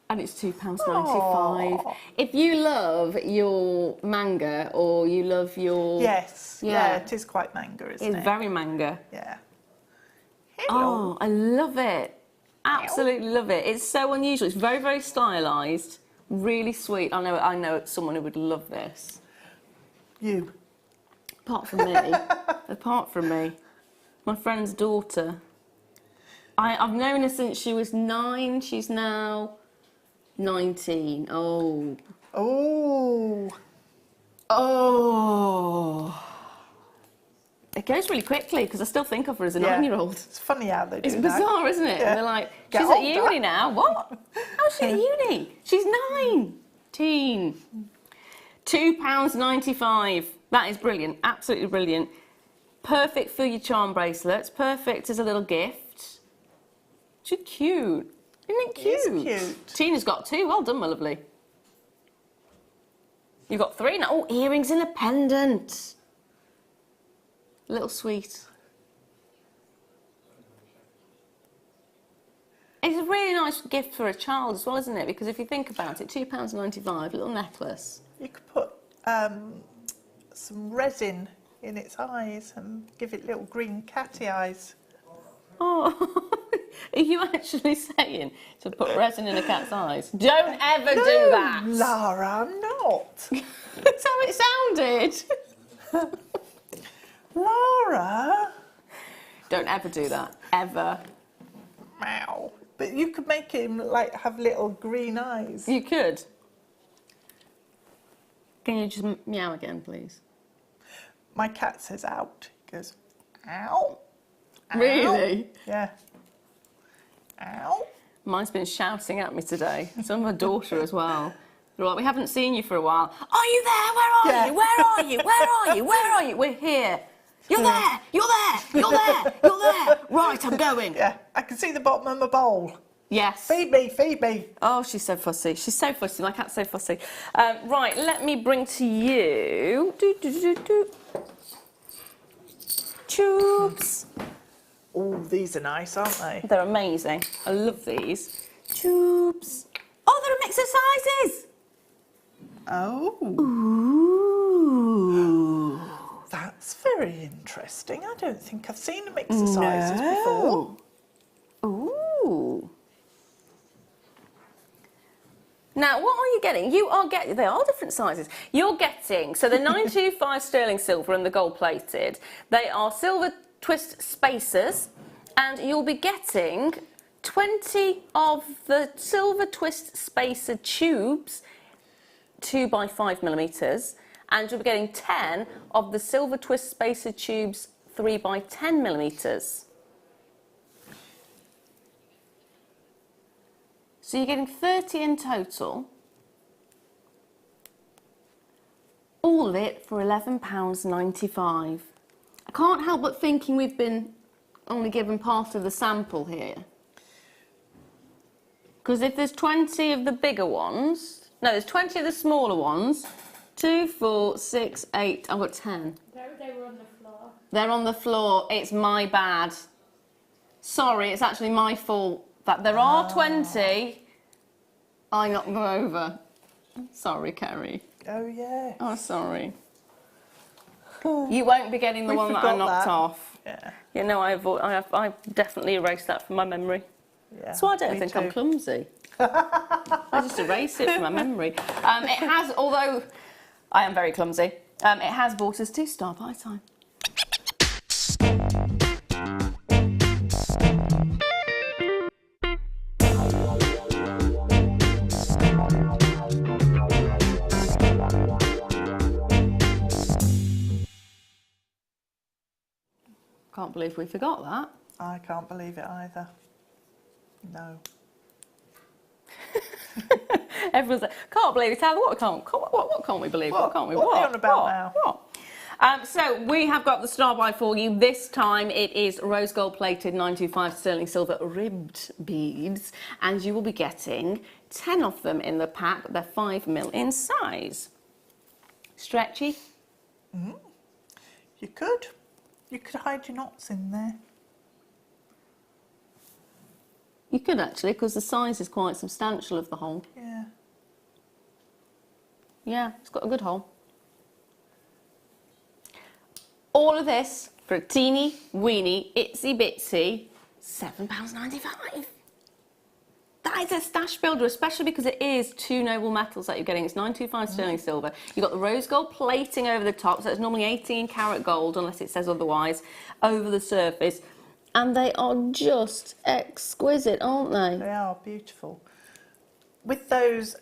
And it's £2.95. Aww. If you love your manga or you love your... Yes, yeah, it is quite manga, isn't it? It's very manga. Yeah. Oh, I love it. Absolutely love it. It's so unusual. It's very, very stylised. Really sweet. I know someone who would love this. You. Apart from me. Apart from me. My friend's daughter. I've known her since she was 9. She's now 19. Oh. Oh. Oh. It goes really quickly because I still think of her as a 9-year-old. It's funny how they do It's that. bizarre, isn't it? Yeah. They're like, Get she's at older. uni now. What? How's she at uni? She's 19. £2.95. That is brilliant. Absolutely brilliant. Perfect for your charm bracelets. Perfect as a little gift. She's cute. Isn't it cute? It is cute. Tina's got 2. Well done, my lovely. You've got 3 now. Oh, earrings and a pendant. Little sweet. It's a really nice gift for a child as well, isn't it? Because if you think about it, £2.95, little necklace. You could put some resin in its eyes and give it little green catty eyes. Oh, are you actually saying to put resin in a cat's eyes? Don't ever do that. Lara, I'm not. That's how it sounded. Lara. Don't ever do that. Ever. Meow. But you could make him like have little green eyes. You could. Can you just meow again, please? My cat says out. He goes, ow. Ow. Really? Yeah. Ow. Mine's been shouting at me today. So my daughter as well. They're like, we haven't seen you for a while. Are you there? Where are Yeah. you? Where are you? Where are you? Where are you? We're here. You're there. You're there. You're there. You're there. Right, I'm going. Yeah, I can see the bottom of my bowl. Yes. Feed me, feed me. Oh, she's so fussy. She's so fussy. My cat's so fussy. Right, let me bring to you... tubes. Oh, these are nice, aren't they? They're amazing. I love these. Tubes. Oh, they're a mix of sizes. Oh. Ooh. That's very interesting. I don't think I've seen a mix of sizes before. Ooh. Now, what are you getting? You are getting, they are different sizes. You're getting, so the 925 sterling silver and the gold plated, they are silver twist spacers, and you'll be getting 20 of the silver twist spacer tubes, 2 by 5 millimeters, and you'll be getting 10 of the silver twist spacer tubes, 3 by 10 millimeters. So you're getting 30 in total. All of it for £11.95. I can't help but thinking we've been only given part of the sample here. Because if there's 20 of the bigger ones, no, there's 20 of the smaller ones, 2, 4, 6, 8, I've got 10. They were on the floor. They're on the floor, it's my bad. Sorry, it's actually my fault that there are 20. I knocked them over. Sorry, Kerry. Oh, yeah. Oh, sorry. You won't be getting the one that I knocked off. Yeah. You know, I definitely erased that from my memory. Yeah. That's why I don't think I'm clumsy. I just erase it from my memory. It has, although I am very clumsy, it has brought us to Star Pie time. Can't believe we forgot that. I can't believe it either. No. Everyone's like, can't believe it, Tyler. What can't we believe? What can't we? What are you on about now? What? So we have got the star by for you. This time it is rose gold plated 925 sterling silver ribbed beads, and you will be getting 10 of them in the pack. They're 5mm in size. Stretchy. Mm. You could hide your knots in there. You could actually, because the size is quite substantial of the hole. Yeah. Yeah, it's got a good hole. All of this for a teeny, weeny, itsy bitsy £7.95. That is a stash builder, especially because it is 2 noble metals that you're getting. It's 925 sterling silver. You've got the rose gold plating over the top, so it's normally 18 karat gold, unless it says otherwise, over the surface. And they are just exquisite, aren't they? They are beautiful. With those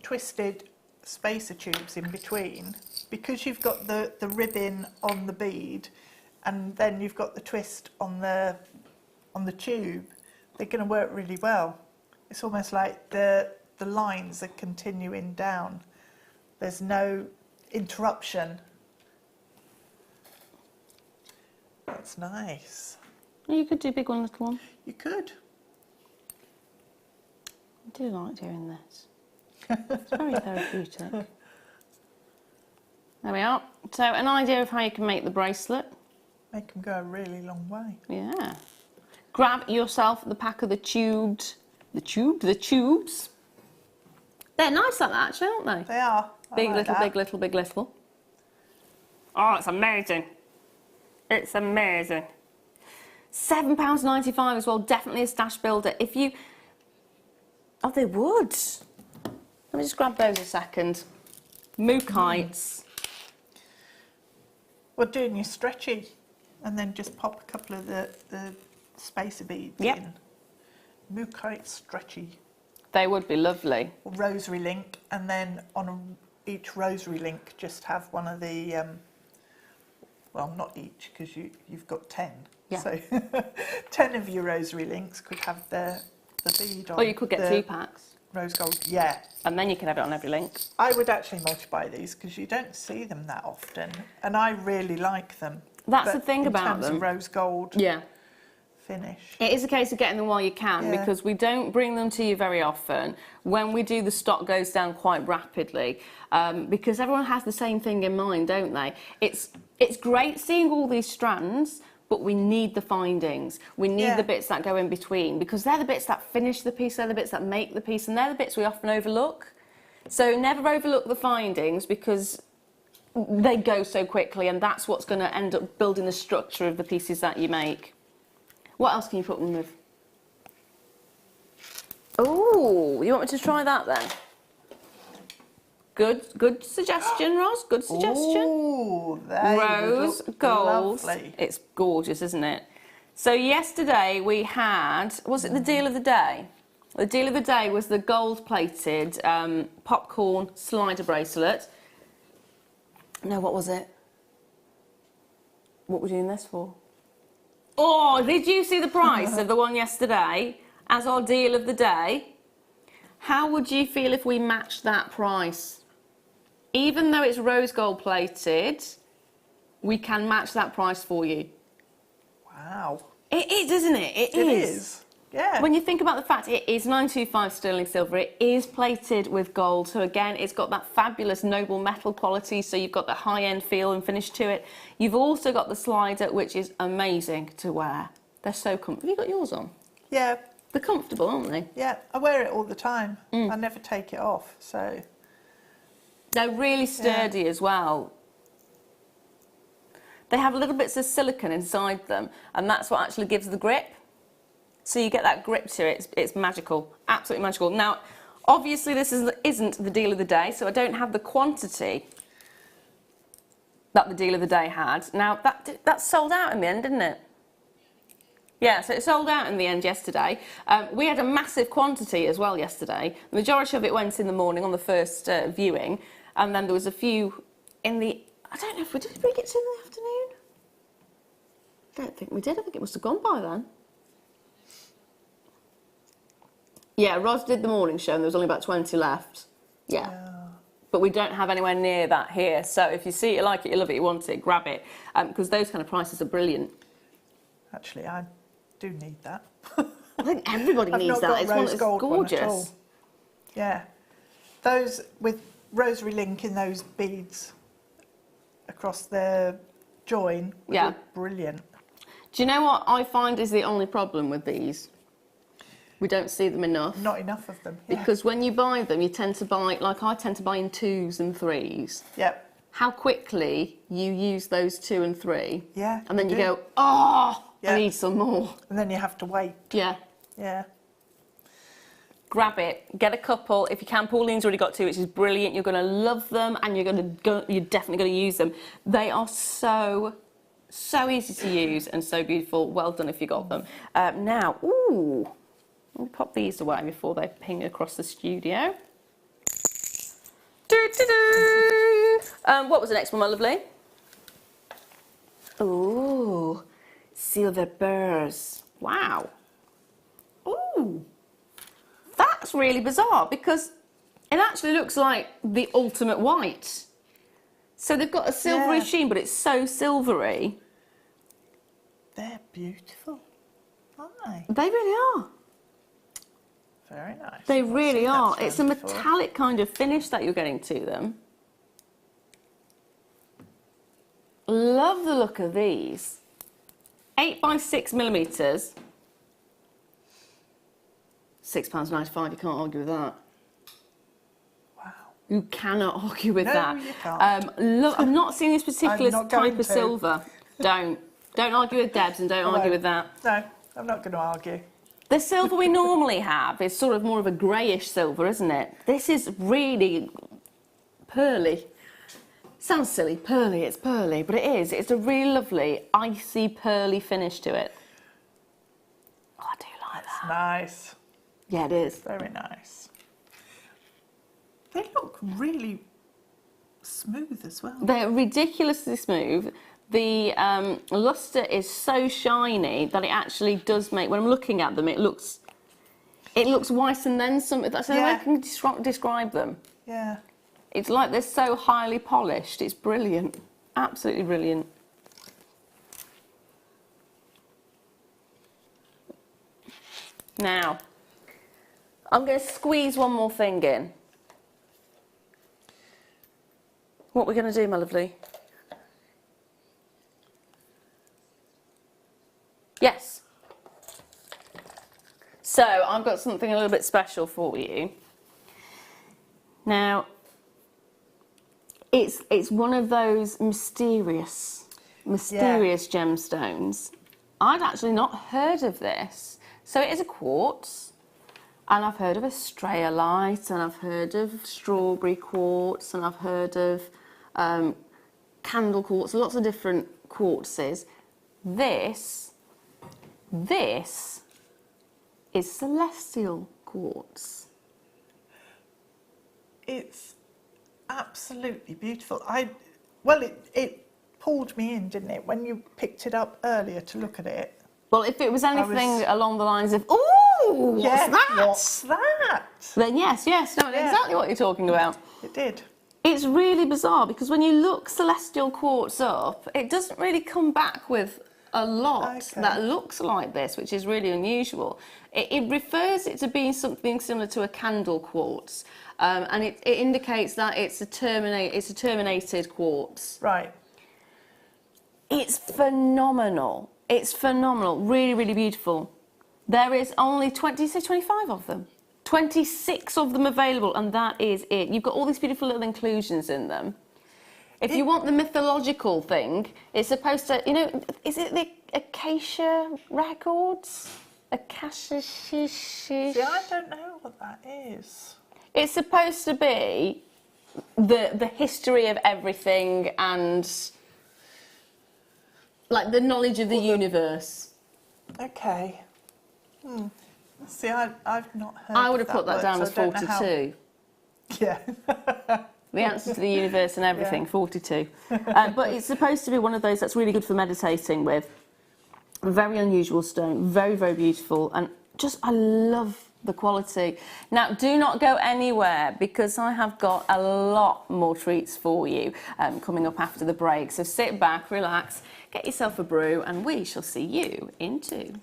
twisted spacer tubes in between, because you've got the ribbon on the bead, and then you've got the twist on the tube, they're going to work really well. It's almost like the lines are continuing down. There's no interruption. That's nice. You could do big one, little one. You could. I do like doing this. It's very therapeutic. There we are. So an idea of how you can make the bracelet. Make them go a really long way. Yeah. Grab yourself the pack of the tubes. They're nice like that, actually, aren't they? They are. Big little, big little, big little. Oh, it's amazing. It's amazing. £7.95 as well. Definitely a stash builder. If you... Oh, they would. Let me just grab those a second. Mook heights. Well, doing your stretchy, and then just pop a couple of the spacer beads in. Mook heights stretchy. They would be lovely. Or rosary link, and then on each rosary link, just have one of the... well, not each, because you've got 10. Yeah. So 10 of your rosary links could have the bead on. Or you could get 2 packs. Rose gold, yeah. And then you can have it on every link. I would actually multiply these because you don't see them that often, and I really like them. That's the thing about them. In terms of rose gold. Yeah. finish. It is a case of getting them while you can, because we don't bring them to you very often. When we do, the stock goes down quite rapidly, because everyone has the same thing in mind, don't they? It's great seeing all these strands, but we need the findings. We need the bits that go in between, because they're the bits that finish the piece, they're the bits that make the piece, and they're the bits we often overlook. So never overlook the findings, because they go so quickly, and that's what's going to end up building the structure of the pieces that you make. What else can you put them with? Oh, you want me to try that then? Good suggestion, Ros. Good suggestion. Ooh, Rose gold. Lovely. It's gorgeous, isn't it? So yesterday we had, was it the deal of the day? The deal of the day was the gold-plated popcorn slider bracelet. No, what was it? What were we doing this for? Oh, did you see the price of the one yesterday as our deal of the day? How would you feel if we matched that price? Even though it's rose gold plated, we can match that price for you. Wow. It is, isn't it? It is. Yeah. When you think about the fact it is 925 sterling silver, it is plated with gold. So again, it's got that fabulous noble metal quality. So you've got the high-end feel and finish to it. You've also got the slider, which is amazing to wear. They're so comfortable. Have you got yours on? Yeah. They're comfortable, aren't they? Yeah, I wear it all the time. I never take it off, so... They're really sturdy as well. They have little bits of silicone inside them, and that's what actually gives the grip. So you get that grip to it. It's magical, absolutely magical. Now, obviously this isn't the deal of the day, so I don't have the quantity that the deal of the day had. Now, that sold out in the end, didn't it? Yeah, so it sold out in the end yesterday. We had a massive quantity as well yesterday. The majority of it went in the morning on the first viewing, and then there was a few in the... I don't know if we did bring it to in the afternoon? I don't think we did. I think it must have gone by then. Yeah, Ros did the morning show and there was only about 20 left. Yeah. But we don't have anywhere near that here. So if you see it, you like it, you love it, you want it, grab it. Because those kind of prices are brilliant. Actually, I do need that. I think everybody needs that. It's one that's gorgeous. Yeah. Those with rosary link in those beads across the join would look brilliant. Do you know what I find is the only problem with these? We don't see them enough. Not enough of them. Because when you buy them, you tend to buy, like I tend to buy in 2s and 3s. Yep. How quickly you use those 2 and 3. Yeah. And then you go, oh, Yeah. I need some more. And then you have to wait. Yeah. Yeah. Grab it, get a couple. If you can, Pauline's already got 2, which is brilliant. You're going to love them, and you're definitely going to use them. They are so easy to use and so beautiful. Well done if you got them. Now, ooh, let me pop these away before they ping across the studio. What was the next one, my lovely? Ooh, silver burrs. Wow. Ooh. That's really bizarre because it actually looks like the ultimate white. So they've got a silvery sheen, but it's so silvery. They're beautiful, aren't they? They really are. Very nice. They really are. It's a metallic kind of finish that you're getting to them. Love the look of these. 8 by 6 millimeters. £6.95, you can't argue with that. Wow. You cannot argue with that. You can't. Look, I'm not seeing this particular not type going of to. silver. Don't argue with Debs and don't argue with that. No, I'm not going to argue. The silver we normally have is sort of more of a greyish silver, isn't it? This is really pearly. Sounds silly, pearly, it's pearly, but it is. It's a really lovely, icy, pearly finish to it. Oh, I do like that. It's nice. Yeah, it is. Very nice. They look really smooth as well. They're ridiculously smooth. The lustre is so shiny that it actually does make, when I'm looking at them, it looks white and then something. That's the way I can describe them. Yeah. It's like they're so highly polished. It's brilliant. Absolutely brilliant. Now, I'm going to squeeze one more thing in. What we're going to do, my lovely? Yes. So, I've got something a little bit special for you. Now, it's one of those mysterious gemstones. I'd actually not heard of this. So it is a quartz, and I've heard of australite, and I've heard of strawberry quartz, and I've heard of candle quartz, lots of different quartzes. This is celestial quartz. It's absolutely beautiful. Well, it pulled me in, didn't it, when you picked it up earlier to look at it? Well, if it was anything along the lines of, ooh, what's that? Then yes, no, exactly what you're talking about. It did. It's really bizarre because when you look celestial quartz up, it doesn't really come back with a lot that looks like this, which is really unusual. It refers it to being something similar to a candle quartz, and it indicates that it's a terminated quartz. Right. It's phenomenal. It's phenomenal. Really, really beautiful. There is only 25 of them. 26 of them available, and that is it. You've got all these beautiful little inclusions in them. If you want the mythological thing, it's supposed to, you know, is it the Acacia Records? Acacia. See, I don't know what that is. It's supposed to be the history of everything and like the knowledge of the universe. Okay. See, I've not heard. I would have put that word, down so as 42. Yeah. The answer to the universe and everything, 42. But it's supposed to be one of those that's really good for meditating with. A very unusual stone, very, very beautiful, and just, I love the quality. Now, do not go anywhere because I have got a lot more treats for you coming up after the break. So sit back, relax, get yourself a brew, and we shall see you in 2.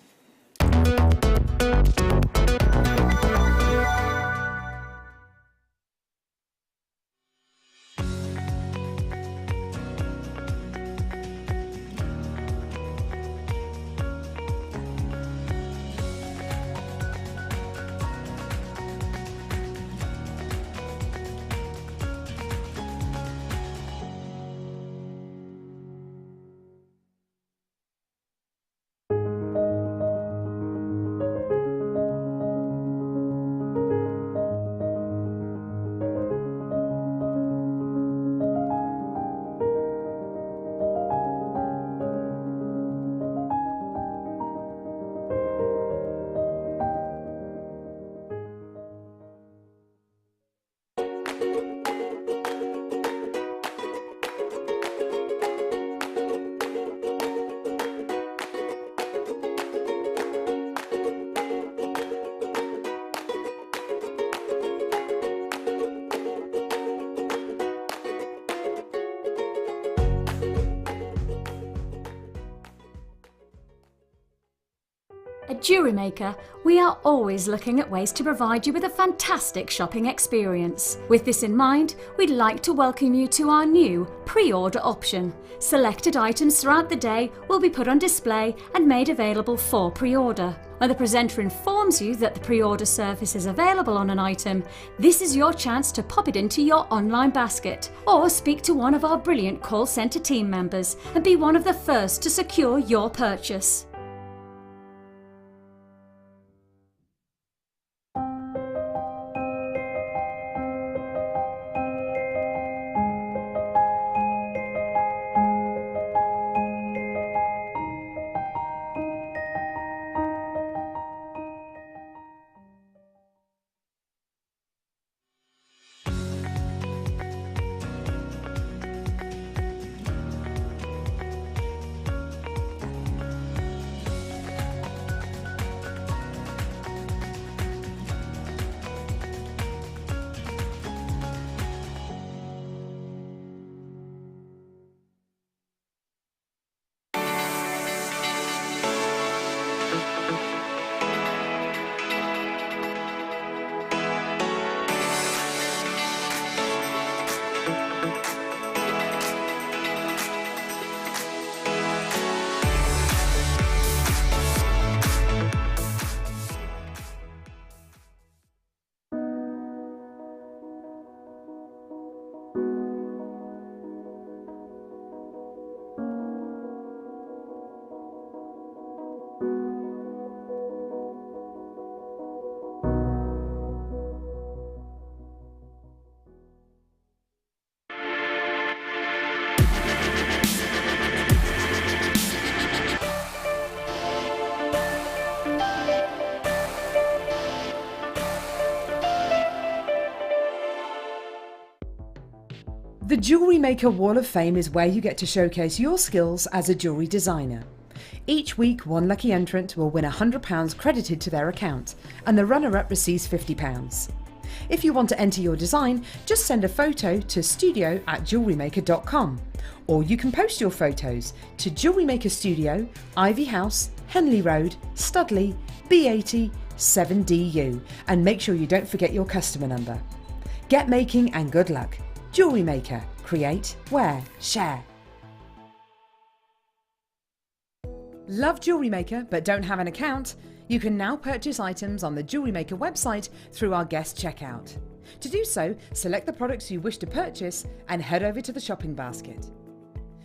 At JewelleryMaker, we are always looking at ways to provide you with a fantastic shopping experience. With this in mind, we'd like to welcome you to our new pre-order option. Selected items throughout the day will be put on display and made available for pre-order. When the presenter informs you that the pre-order service is available on an item, this is your chance to pop it into your online basket or speak to one of our brilliant call centre team members and be one of the first to secure your purchase. The Jewellery Maker Wall of Fame is where you get to showcase your skills as a jewellery designer. Each week, one lucky entrant will win £100 credited to their account, and the runner-up receives £50. If you want to enter your design, just send a photo to studio@jewellerymaker.com, or you can post your photos to Jewellery Maker Studio, Ivy House, Henley Road, Studley, B80 7DU, and make sure you don't forget your customer number. Get making and good luck. Jewellery Maker. Create, wear, share. Love Jewellery Maker but don't have an account? You can now purchase items on the Jewellery Maker website through our guest checkout. To do so, select the products you wish to purchase and head over to the shopping basket.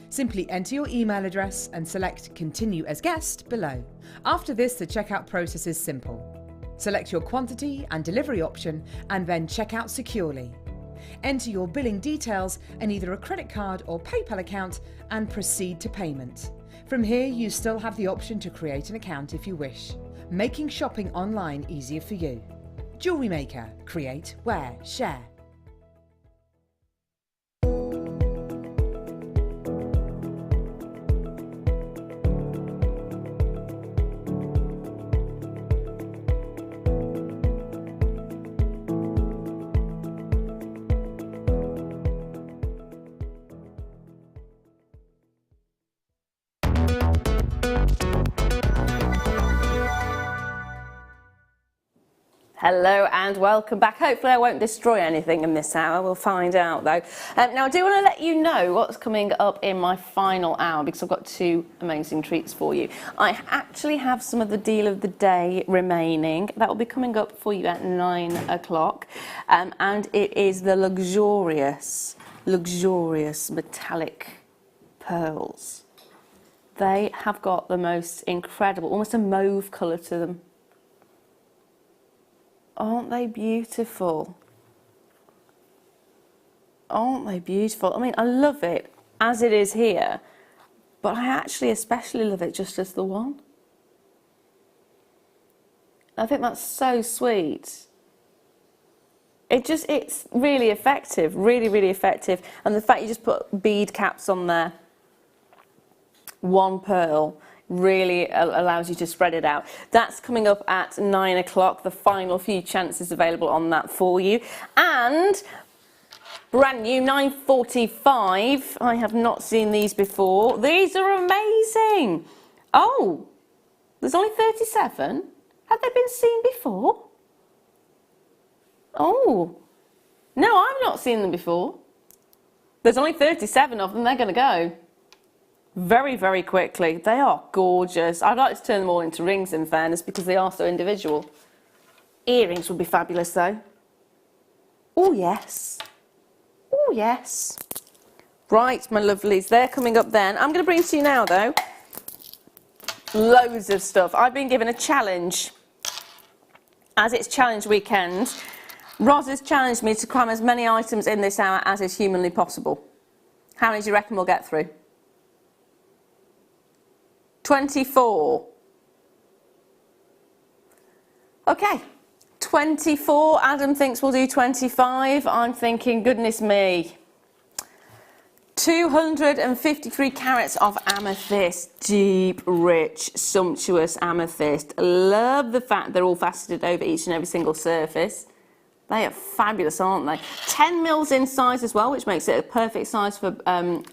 Simply enter your email address and select Continue as Guest below. After this, the checkout process is simple. Select your quantity and delivery option and then check out securely. Enter your billing details and either a credit card or PayPal account and proceed to payment. From here, you still have the option to create an account if you wish, making shopping online easier for you. Jewellery Maker. Create, wear, share. Hello and welcome back. Hopefully I won't destroy anything in this hour. We'll find out though. Now I do want to let you know what's coming up in my final hour because I've got two amazing treats for you. I actually have some of the deal of the day remaining. That will be coming up for you at 9 o'clock. And it is the luxurious metallic pearls. They have got the most incredible, almost a mauve colour to them. Aren't they beautiful? Aren't they beautiful? I mean, I love it as it is here, but I actually especially love it just as the one. I think that's so sweet. It's really effective, really effective. And the fact you just put bead caps on there, one pearl, really allows you to spread it out. That's coming up at 9 o'clock, the final few chances available on that for you. And brand new 9:45. I have not seen these before. These are amazing. Oh, there's only 37. Have they been seen before? Oh, no, I've not seen them before. There's only 37 of them. They're going to go very quickly. They are gorgeous. I'd like to turn them all into rings in fairness because they are so individual. Earrings would be fabulous though. Oh yes. Oh yes. Right, my lovelies, they're coming up then. I'm going to bring to you now though loads of stuff. I've been given a challenge. As it's challenge weekend, Roz has challenged me to cram as many items in this hour as is humanly possible. How many do you reckon we'll get through? 24. Okay, 24. Adam thinks we'll do 25. I'm thinking, goodness me. 253 carats of amethyst, deep, rich, sumptuous amethyst. Love the fact they're all faceted over each and every single surface. They are fabulous, aren't they? 10 mils in size as well, which makes it a perfect size for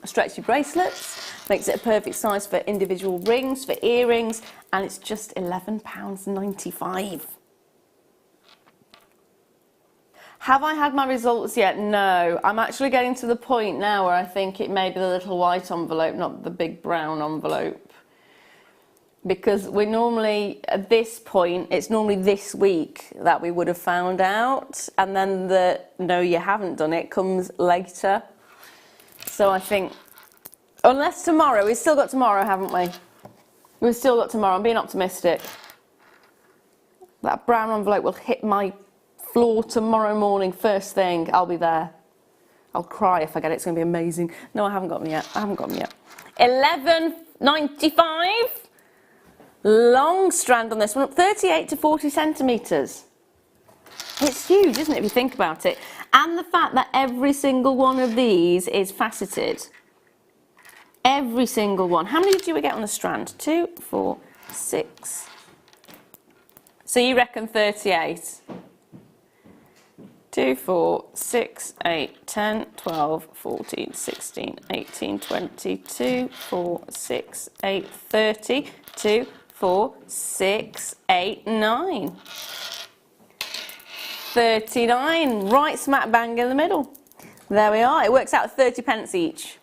stretchy bracelets. Makes it a perfect size for individual rings, for earrings, and it's just £11.95. Have I had my results yet? No. I'm actually getting to the point now where I think it may be the little white envelope, not the big brown envelope. Because we're normally, at this point, it's normally this week that we would have found out. And then the, no, you haven't done it, comes later. So I think, unless tomorrow, we've still got tomorrow, haven't we? We've still got tomorrow, I'm being optimistic. That brown envelope will hit my floor tomorrow morning, first thing, I'll be there. I'll cry if I get it, it's going to be amazing. No, I haven't got them yet, £11.95. Long strand on this one, 38 to 40 centimetres. It's huge, isn't it, if you think about it? And the fact that every single one of these is faceted. Every single one. How many do we get on the strand? 2, 4, 6. So you reckon 38? 2, 4, 6, 8, 10, 12, 14, 16, 18, 20, 2, 4, 6, 8, 30, 2, 4, 6, 8, 9. 39, right smack bang in the middle. There we are. It works out at 30 pence each.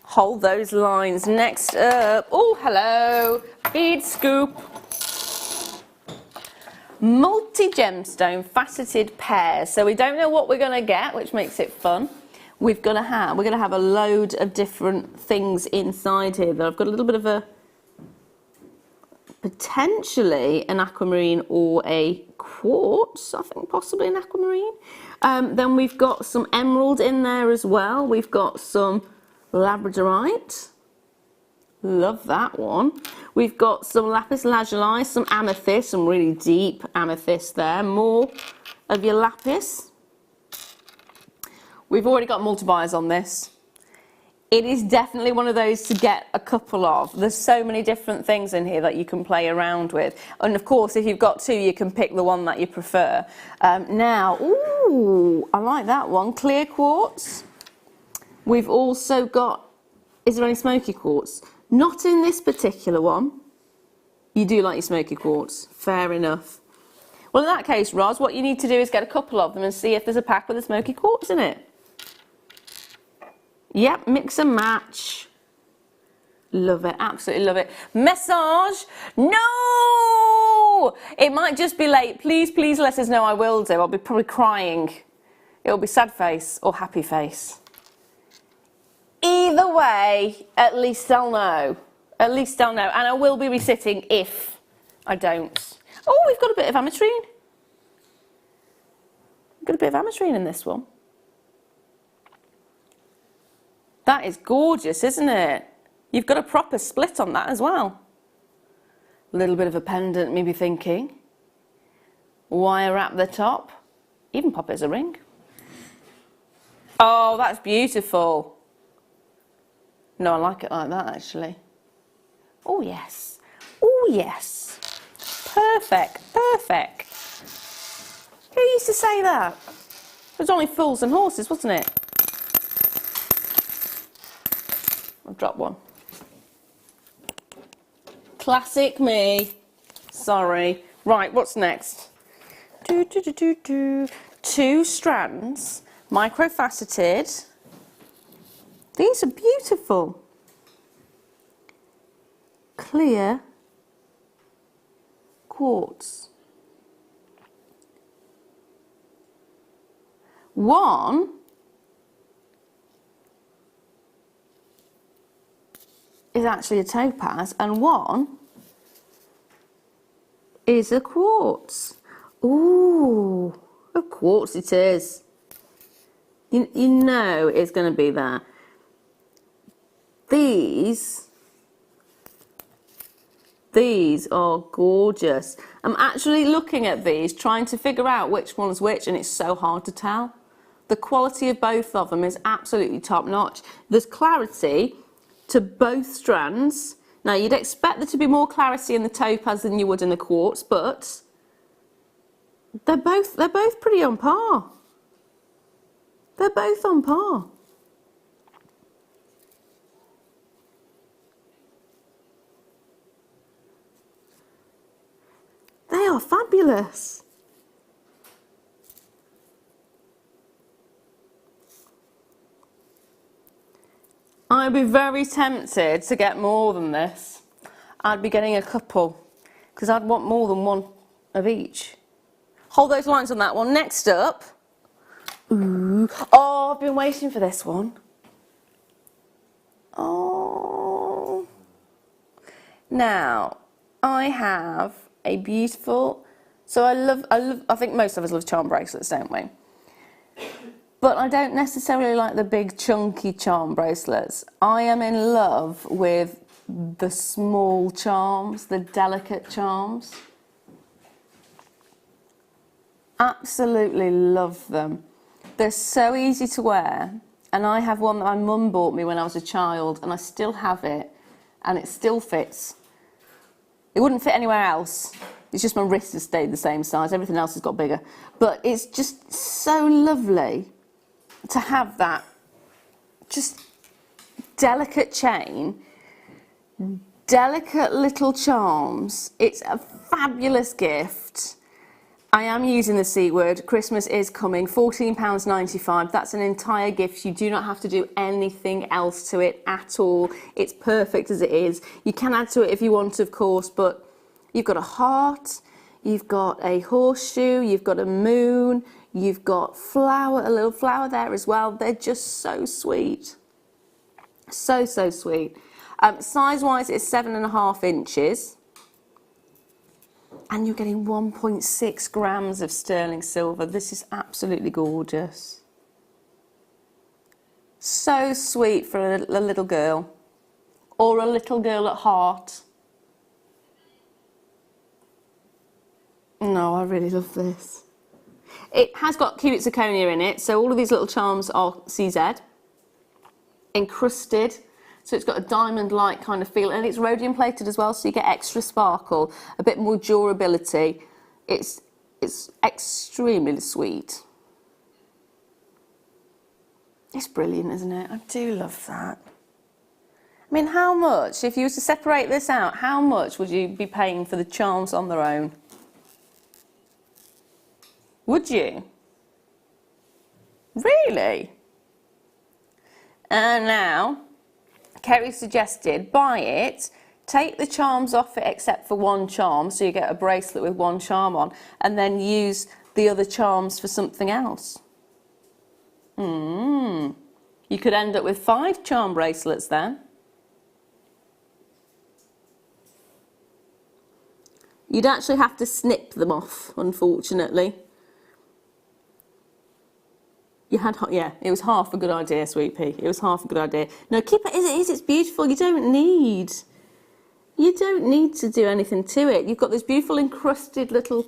Hold those lines. Next up, oh, hello, bead scoop. Multi-gemstone faceted pairs. So we don't know what we're going to get, which makes it fun. We're going to have a load of different things inside here. I've got a little bit of a, potentially an aquamarine or a quartz, I think possibly an aquamarine. Then we've got some emerald in there as well. We've got some labradorite. Love that one. We've got some lapis lazuli, some amethyst, some really deep amethyst there. More of your lapis. We've already got multi-buyers on this. It is definitely one of those to get a couple of. There's so many different things in here that you can play around with. And of course, if you've got two, you can pick the one that you prefer. Now, ooh, I like that one. Clear quartz. We've also got, is there any smoky quartz? Not in this particular one. You do like your smoky quartz. Fair enough. Well, in that case, Roz, what you need to do is get a couple of them and see if there's a pack with a smoky quartz in it. Yep, mix and match. Love it, absolutely love it. Message, no! It might just be late. Please, please let us know. I will do. I'll be probably crying. It'll be sad face or happy face. Either way, at least I'll know. At least I'll know. And I will be resitting if I don't. Oh, we've got a bit of ametrine. We've got a bit of ametrine in this one. That is gorgeous, isn't it? You've got a proper split on that as well. A little bit of a pendant, maybe thinking. Wire at the top. Even pop it as a ring. Oh, that's beautiful. No, I like it like that, actually. Oh, yes. Oh, yes. Perfect, perfect. Who used to say that? It was only fools and horses, wasn't it? I've dropped one. Classic me. Sorry. Right, what's next? Two strands, microfaceted. These are beautiful. Clear quartz. One is actually a topaz and one is a quartz. Ooh, a quartz it is. You know it's going to be there. These are gorgeous. I'm actually looking at these, trying to figure out which one's which, and it's so hard to tell. The quality of both of them is absolutely top notch. There's clarity to both strands. Now you'd expect there to be more clarity in the topaz than you would in the quartz, but they're both pretty on par. They're both on par. They are fabulous. I'd be very tempted to get more than this. I'd be getting a couple because I'd want more than one of each. Hold those lines on that one. Next up. Ooh. Oh, I've been waiting for this one. Oh. Now, I have a beautiful, so I think most of us love charm bracelets, don't we? But I don't necessarily like the big chunky charm bracelets. I am in love with the small charms, the delicate charms. Absolutely love them. They're so easy to wear, and I have one that my mum bought me when I was a child, and I still have it, and it still fits. It wouldn't fit anywhere else. It's just my wrist has stayed the same size. Everything else has got bigger. But it's just so lovely to have that just delicate chain, delicate little charms. It's a fabulous gift. I am using the C word. Christmas is coming. £14.95. That's an entire gift. You do not have to do anything else to it at all. It's perfect as it is. You can add to it if you want, of course, but you've got a heart, you've got a horseshoe, you've got a moon, you've got flower, a little flower there as well. They're just so sweet. So, so sweet. Size-wise, it's 7.5 inches. And you're getting 1.6 grams of sterling silver. This is absolutely gorgeous. So sweet for a little girl. Or a little girl at heart. No, I really love this. It has got cubic zirconia in it, so all of these little charms are CZ. Encrusted. So it's got a diamond-like kind of feel, and it's rhodium plated as well, so you get extra sparkle, a bit more durability. It's extremely sweet. It's brilliant, isn't it? I do love that. I mean, how much, if you were to separate this out, how much would you be paying for the charms on their own? Would you? Really? And now, Kerry suggested buy it, take the charms off it except for one charm, so you get a bracelet with one charm on, and then use the other charms for something else. You could end up with 5 charm bracelets then. You'd actually have to snip them off, unfortunately. Yeah, it was half a good idea, Sweet Pea. It was half a good idea. No, keep it as it is. It's beautiful. You don't need to do anything to it. You've got this beautiful encrusted little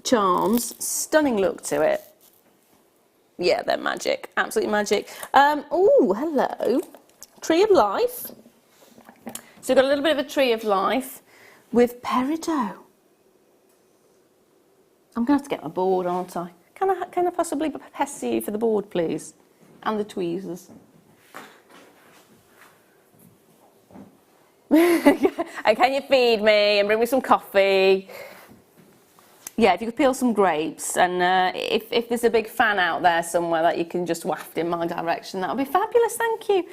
charms. Stunning look to it. Yeah, they're magic. Absolutely magic. Oh, hello. Tree of Life. So we've got a little bit of a Tree of Life with peridot. I'm going to have to get my board, aren't I? Can I possibly pester you for the board, please? And the tweezers. And can you feed me and bring me some coffee? Yeah, if you could peel some grapes, and if there's a big fan out there somewhere that you can just waft in my direction, that would be fabulous, thank you.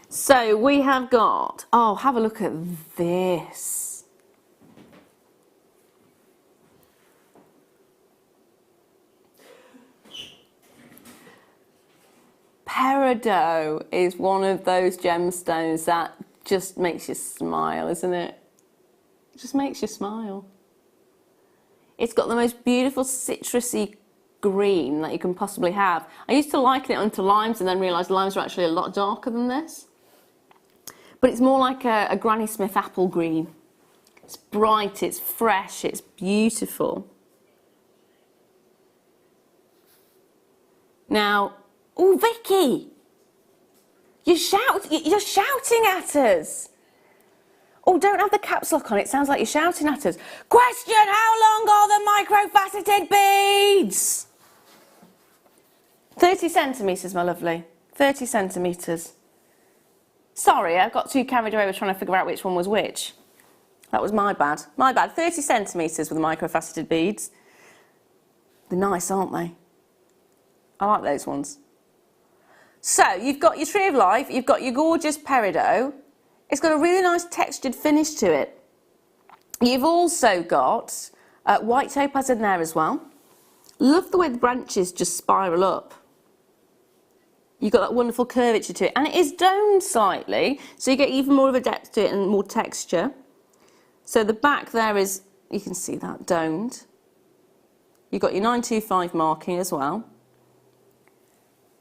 So we have got, oh, have a look at this. Peridot is one of those gemstones that just makes you smile, isn't it? It just makes you smile. It's got the most beautiful citrusy green that you can possibly have. I used to liken it onto limes and then realised limes are actually a lot darker than this. But it's more like a Granny Smith apple green. It's bright, it's fresh, it's beautiful. Now, oh, Vicky, you're shouting at us. Oh, don't have the caps lock on. It sounds like you're shouting at us. Question, how long are the microfaceted beads? 30 centimetres, my lovely. 30 centimetres. Sorry, I got too carried away with trying to figure out which one was which. That was my bad. My bad. 30 centimetres with the microfaceted beads. They're nice, aren't they? I like those ones. So, you've got your Tree of Life, you've got your gorgeous peridot. It's got a really nice textured finish to it. You've also got white topaz in there as well. Love the way the branches just spiral up. You've got that wonderful curvature to it. And it is domed slightly, so you get even more of a depth to it and more texture. So the back there is, you can see that, domed. You've got your 925 marking as well.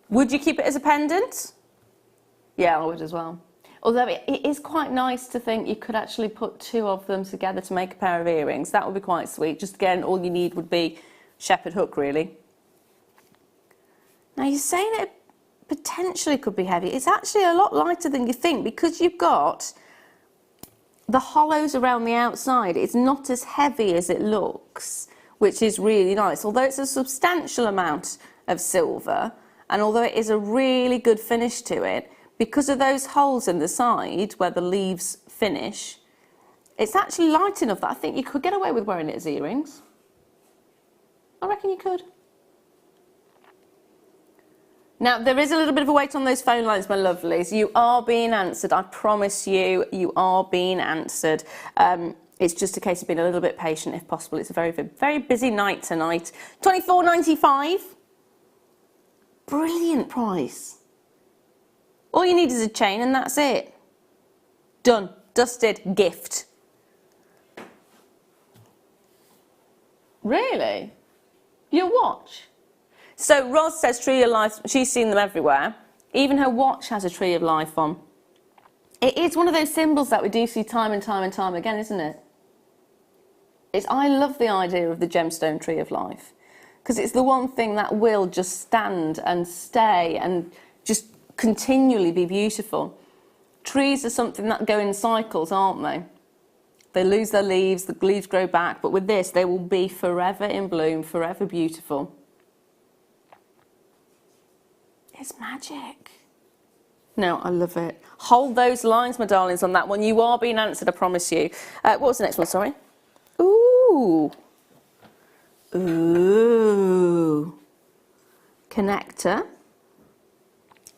Would you keep it as a pendant? Yeah, I would as well. Although it is quite nice to think you could actually put 2 of them together to make a pair of earrings. That would be quite sweet. Just again, all you need would be shepherd hook, really. Now, you're saying it potentially could be heavy. It's actually a lot lighter than you think because you've got the hollows around the outside. It's not as heavy as it looks, which is really nice. Although it's a substantial amount of silver, and although it is a really good finish to it, because of those holes in the side where the leaves finish, it's actually light enough that I think you could get away with wearing it as earrings. I reckon you could. Now, there is a little bit of a weight on those phone lines, my lovelies. You are being answered. I promise you, you are being answered. It's just a case of being a little bit patient, if possible. It's a very, very busy night tonight. $24.95. Brilliant price. All you need is a chain and that's it. Done. Dusted. Gift. Really? Your watch? So Roz says Tree of Life, she's seen them everywhere. Even her watch has a Tree of Life on. It is one of those symbols that we do see time and time and time again, isn't it? I love the idea of the gemstone Tree of Life because it's the one thing that will just stand and stay and just continually be beautiful. Trees are something that go in cycles, aren't they? They lose their leaves, the leaves grow back, but with this they will be forever in bloom, forever beautiful. It's magic. No, I love it. Hold those lines, my darlings, on that one. You are being answered, I promise you. What was the next one, sorry? Ooh. Ooh. Connector.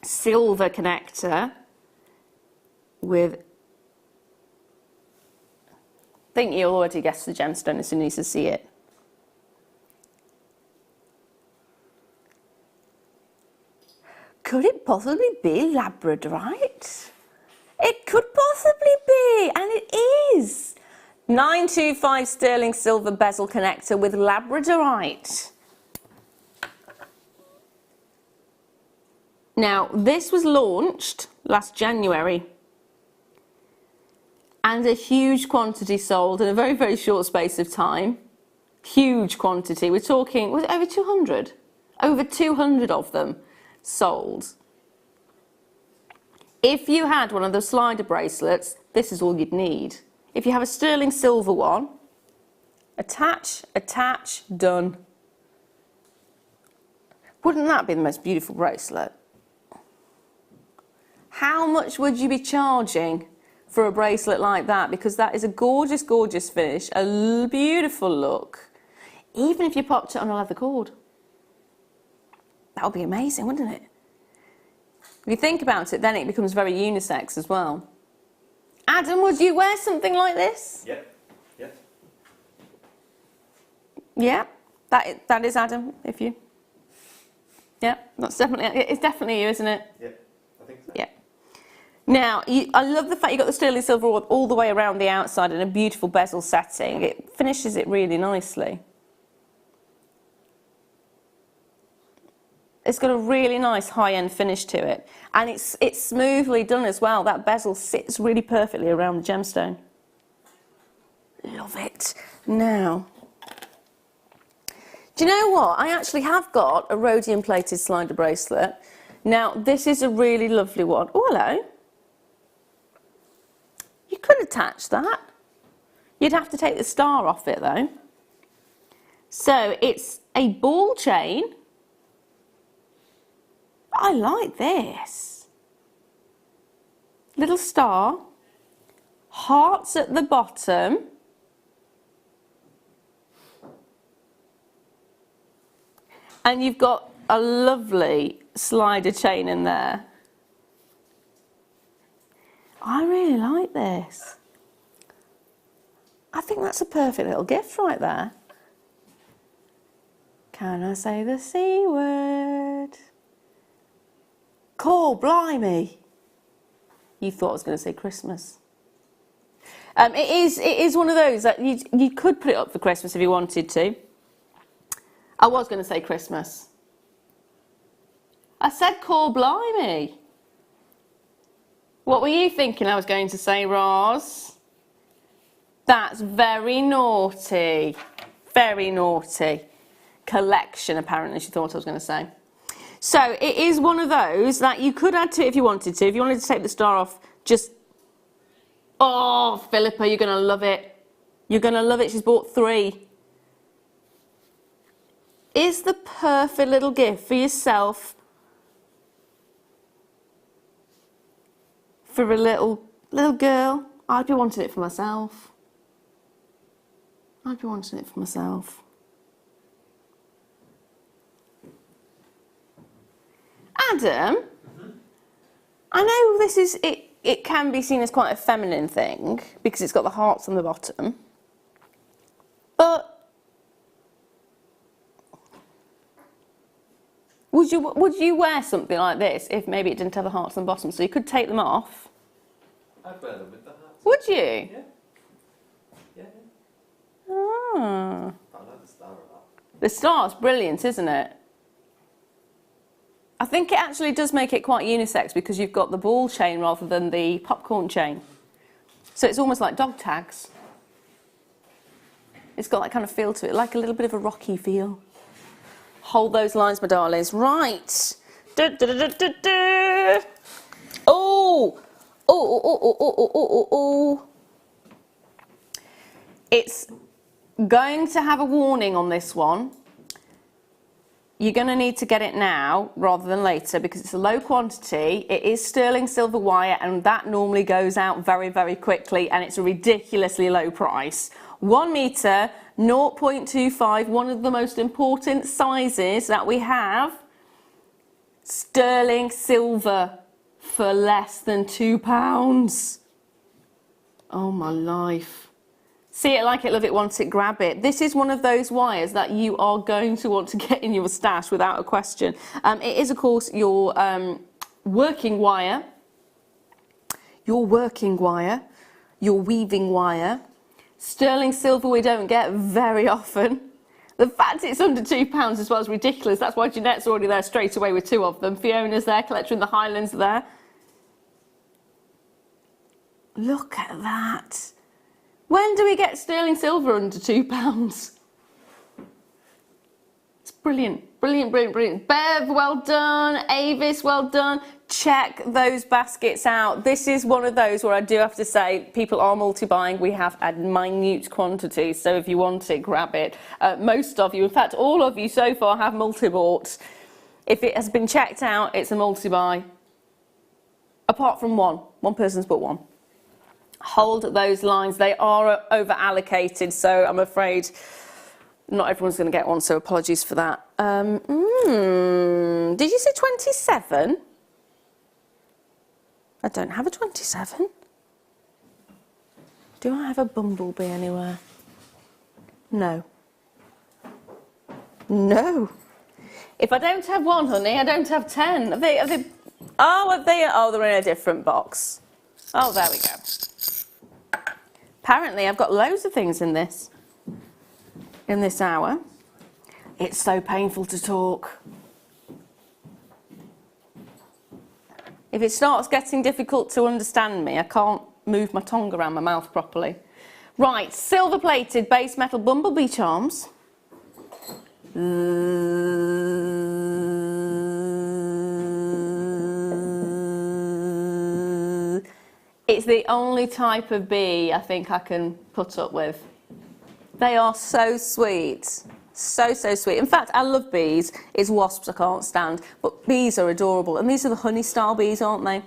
Silver connector with... I think you'll already guess the gemstone as soon as you see it. Could it possibly be labradorite? It could possibly be, and it is. 925 sterling silver bezel connector with labradorite. Now, this was launched last January, and a huge quantity sold in a very, very short space of time. Huge quantity. We're talking, was it over 200? Over 200 of them sold. If you had one of the slider bracelets, this is all you'd need. If you have a sterling silver one, attach, done. Wouldn't that be the most beautiful bracelet? How much would you be charging for a bracelet like that? Because that is a gorgeous, gorgeous finish, a beautiful look. Even if you popped it on a leather cord. That would be amazing, wouldn't it? If you think about it, then it becomes very unisex as well. Adam, would you wear something like this? Yeah. Yeah, that is Adam, if you... Yeah, that's definitely... It's definitely you, isn't it? Yeah, I think so. Yeah. Now, I love the fact you got the sterling silver all the way around the outside in a beautiful bezel setting. It finishes it really nicely. It's got a really nice high-end finish to it. And it's smoothly done as well. That bezel sits really perfectly around the gemstone. Love it. Now, do you know what? I actually have got a rhodium-plated slider bracelet. Now, this is a really lovely one. Oh, hello. You could attach that. You'd have to take the star off it, though. So, it's a ball chain. I like this. Little star, hearts at the bottom. And you've got a lovely slider chain in there. I really like this. I think that's a perfect little gift right there. Can I say the C word? Cool, blimey. You thought I was going to say Christmas. It is one of those that you could put it up for Christmas if you wanted to. I was going to say Christmas. I said cool, blimey. What were you thinking I was going to say, Roz? That's very naughty. Very naughty. collection, apparently she thought I was going to say. So it is one of those that you could add to it if you wanted to. If you wanted to take the star off, just... Oh, Philippa, you're going to love it. You're going to love it. She's bought 3. Is the perfect little gift for yourself, for a little girl. I'd be wanting it for myself. I'd be wanting it for myself. Adam, I know this is, it can be seen as quite a feminine thing because it's got the hearts on the bottom, but would you wear something like this if maybe it didn't have the hearts on the bottom? So you could take them off. I'd wear them with the hearts. Would you? Yeah. Yeah. Ah. I like the star a lot. The star's brilliant, isn't it? I think it actually does make it quite unisex because you've got the ball chain rather than the popcorn chain. So it's almost like dog tags. It's got that kind of feel to it, like a little bit of a rocky feel. Hold those lines, my darlings. Right. Oh! Oh. It's going to have a warning on this one. You're going to need to get it now rather than later because it's a low quantity. It is sterling silver wire and that normally goes out very, very quickly and it's a ridiculously low price. 1 metre, 0.25, one of the most important sizes that we have. Sterling silver for less than £2. Oh my life. See it, like it, love it, want it, grab it. This is one of those wires that you are going to want to get in your stash without a question. It is, of course, your working wire, your weaving wire. Sterling silver we don't get very often. The fact it's under £2 as well is ridiculous. That's why Jeanette's already there straight away with 2 of them. Fiona's there, collector in the Highlands there. Look at that. When do we get sterling silver under £2? It's brilliant, brilliant, brilliant, brilliant. Bev, well done. Avis, well done. Check those baskets out. This is one of those where I do have to say people are multi-buying. We have a minute quantity, so if you want it, grab it. Most of you, in fact, all of you so far have multi-bought. If it has been checked out, it's a multi-buy. Apart from one. One person's bought one. Hold those lines. They are over allocated, so I'm afraid not everyone's going to get one, so apologies for that. Did you say 27? I don't have a 27. Do I have a bumblebee anywhere? No. No. If I don't have one, honey, I don't have 10. Are they, oh, they're in a different box. Oh, there we go. Apparently, I've got loads of things in this hour. It's so painful to talk. If it starts getting difficult to understand me, I can't move my tongue around my mouth properly. Right, silver-plated base metal bumblebee charms. It's the only type of bee I think I can put up with. They are so sweet. So, so sweet. In fact, I love bees. It's wasps I can't stand. But bees are adorable. And these are the honey style bees, aren't they?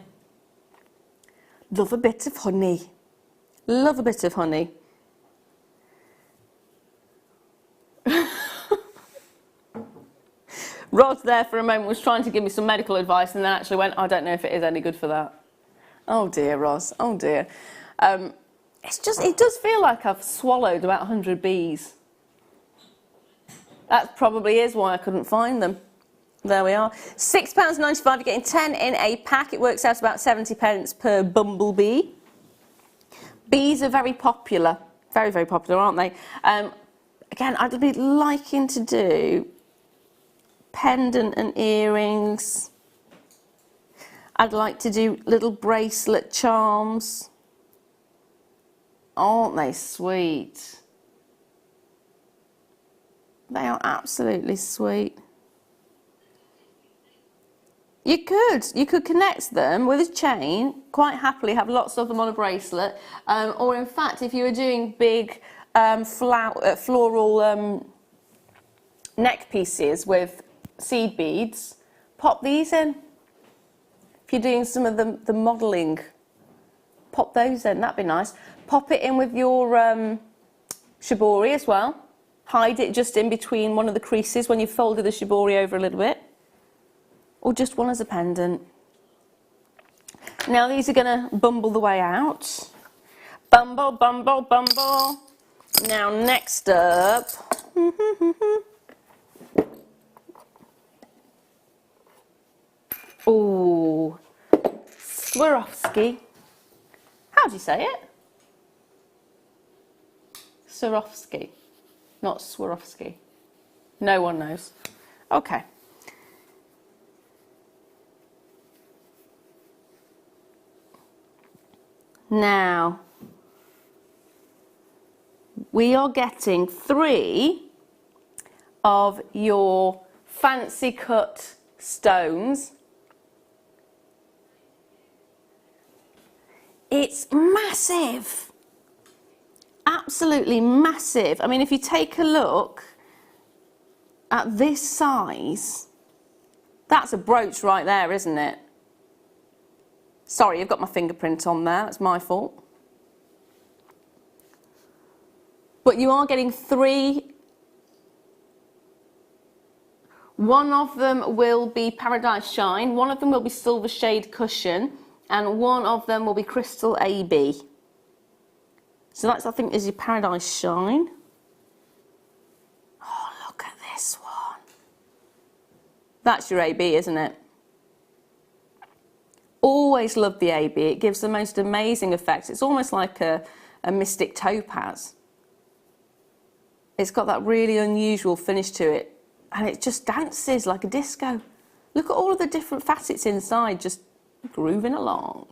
Love a bit of honey. Love a bit of honey. Rod there for a moment was trying to give me some medical advice and then actually went, I don't know if it is any good for that. Oh dear, Roz. Oh dear. It does feel like I've swallowed about 100 bees. That probably is why I couldn't find them. There we are. £6.95, you're getting 10 in a pack. It works out about 70p per bumblebee. Bees are very popular. Very, very popular, aren't they? Again, I'd be liking to do pendant and earrings. I'd like to do little bracelet charms. Aren't they sweet? They are absolutely sweet. You could connect them with a chain, quite happily have lots of them on a bracelet, or in fact, if you were doing big floral neck pieces with seed beads, pop these in. If you're doing some of the modelling, pop those in, that'd be nice. Pop it in with your shibori as well. Hide it just in between one of the creases when you've folded the shibori over a little bit. Or just one as a pendant. Now these are going to bumble the way out. Bumble, bumble, bumble. Now next up. Ooh, Swarovski. How do you say it? Swarovski, not Swarovski. No one knows. Okay. Now, we are getting 3 of your fancy cut stones. It's massive, absolutely massive. I mean, if you take a look at this size, that's a brooch right there, isn't it? Sorry, you've got my fingerprint on there, that's my fault. But you are getting 3. One of them will be Paradise Shine, one of them will be Silver Shade Cushion, and one of them will be Crystal AB. So that's, I think, is your Paradise Shine. Oh, look at this one. That's your AB, isn't it? Always loved the AB. It gives the most amazing effects. It's almost like a mystic topaz. It's got that really unusual finish to it, and it just dances like a disco. Look at all of the different facets inside, just grooving along.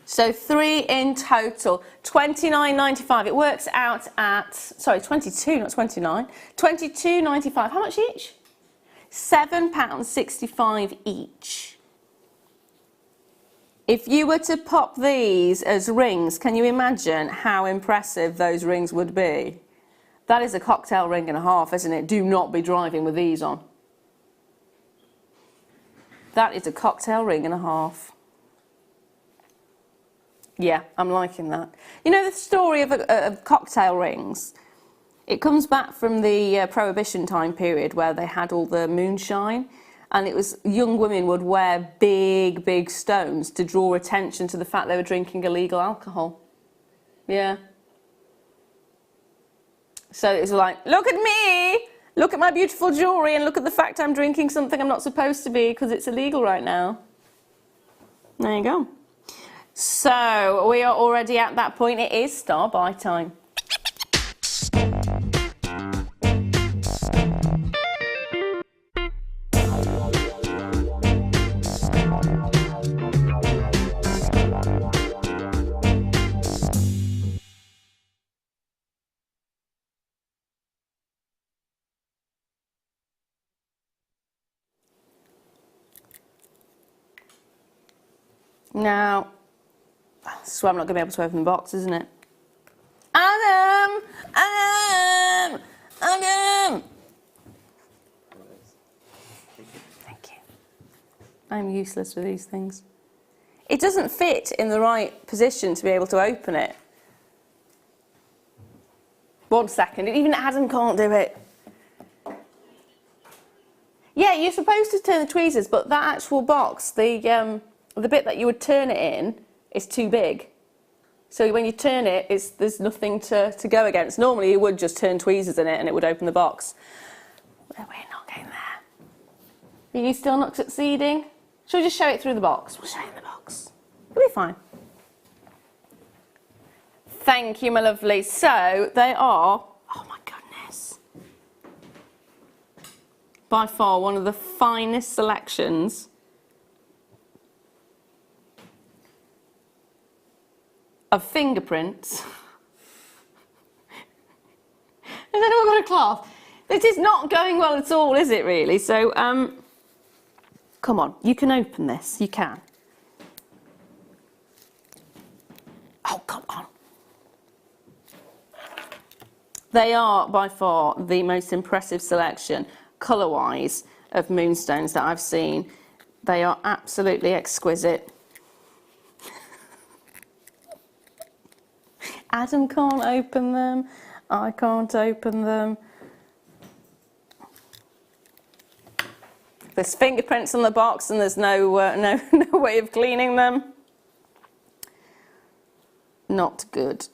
So 3 in total, $29.95. It works out at, sorry, 22, not 29. $22.95. How much each? £7.65 each. If you were to pop these as rings, can you imagine how impressive those rings would be? That is a cocktail ring and a half, isn't it? Do not be driving with these on. That is a cocktail ring and a half. Yeah, I'm liking that. You know the story of cocktail rings? It comes back from the Prohibition time period where they had all the moonshine, and it was young women would wear big, big stones to draw attention to the fact they were drinking illegal alcohol. Yeah. So it was like, look at me! Look at my beautiful jewellery and look at the fact I'm drinking something I'm not supposed to be because it's illegal right now. There you go. So, we are already at that point. It is star buy time. Now, so I'm not going to be able to open the box, isn't it? Adam! Adam! Adam! Thank you. I'm useless with these things. It doesn't fit in the right position to be able to open it. 1 second. Even Adam can't do it. Yeah, you're supposed to turn the tweezers, but that actual box, the bit that you would turn it in, is too big. So when you turn it, there's nothing to go against. Normally you would just turn tweezers in it and it would open the box. But we're not getting there. Are you still not succeeding? Shall we just show it through the box? We'll show it in the box. It'll be fine. Thank you, my lovely. So they are, oh my goodness, by far one of the finest selections of fingerprints. Has anyone got a cloth? This is not going well at all, is it really? So, come on, you can open this, you can. Oh, come on. They are by far the most impressive selection, colour-wise, of moonstones that I've seen. They are absolutely exquisite. Adam can't open them. I can't open them. There's fingerprints on the box and there's no way of cleaning them. Not good.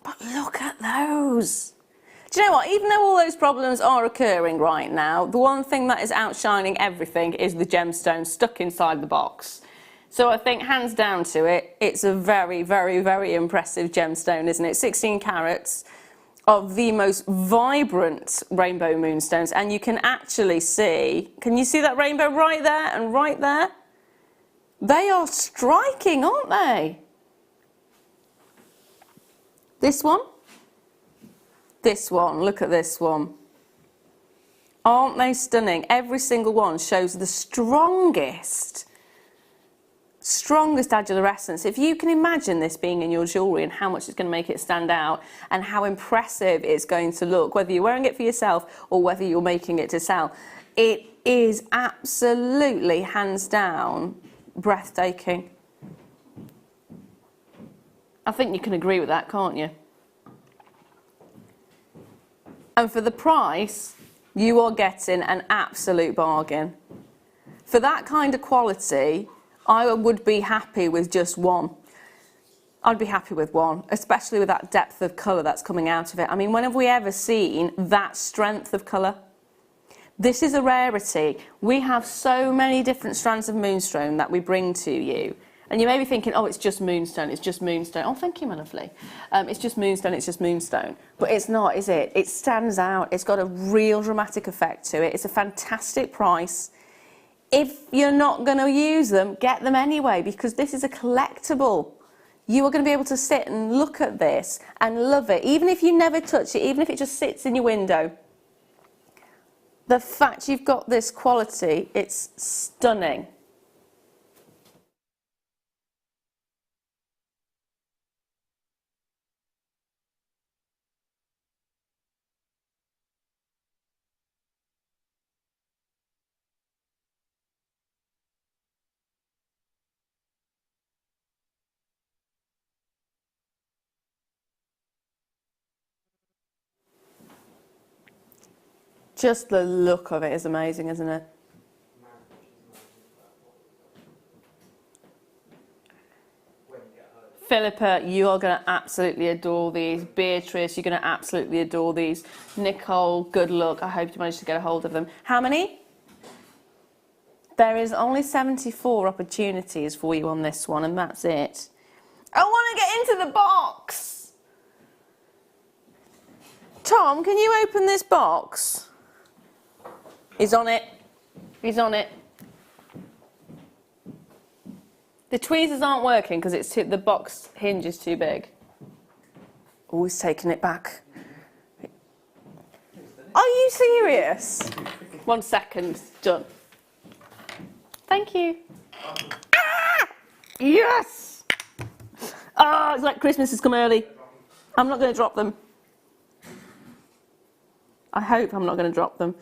But look at those. Do you know what? Even though all those problems are occurring right now, the one thing that is outshining everything is the gemstone stuck inside the box. So I think, hands down to it, it's a very, very, very impressive gemstone, isn't it? 16 carats of the most vibrant rainbow moonstones. And you can actually see, can you see that rainbow right there and right there? They are striking, aren't they? This one, look at this one. Aren't they stunning? Every single one shows the strongest adolescence. If you can imagine this being in your jewellery and how much it's going to make it stand out and how impressive it's going to look, whether you're wearing it for yourself or whether you're making it to sell, it is absolutely, hands down, breathtaking. I think you can agree with that, can't you? And for the price, you are getting an absolute bargain. For that kind of quality, I would be happy with just one. I'd be happy with one, especially with that depth of colour that's coming out of it. I mean, when have we ever seen that strength of colour? This is a rarity. We have so many different strands of moonstone that we bring to you. And you may be thinking, oh, it's just moonstone, it's just moonstone. Oh, thank you, my lovely. It's just moonstone, it's just moonstone. But it's not, is it? It stands out. It's got a real dramatic effect to it. It's a fantastic price. If you're not going to use them, get them anyway, because this is a collectible. You are going to be able to sit and look at this and love it, even if you never touch it, even if it just sits in your window. The fact you've got this quality, it's stunning. Just the look of it is amazing, isn't it? Philippa, you are going to absolutely adore these. Beatrice, you're going to absolutely adore these. Nicole, good luck. I hope you managed to get a hold of them. How many? There is only 74 opportunities for you on this one, and that's it. I want to get into the box. Tom, can you open this box? He's on it. He's on it. The tweezers aren't working because it's the box hinge is too big. Oh, he's taking it back. Are you serious? 1 second. Done. Thank you. Ah! Yes! Ah, it's like Christmas has come early. I'm not going to drop them. I hope I'm not going to drop them.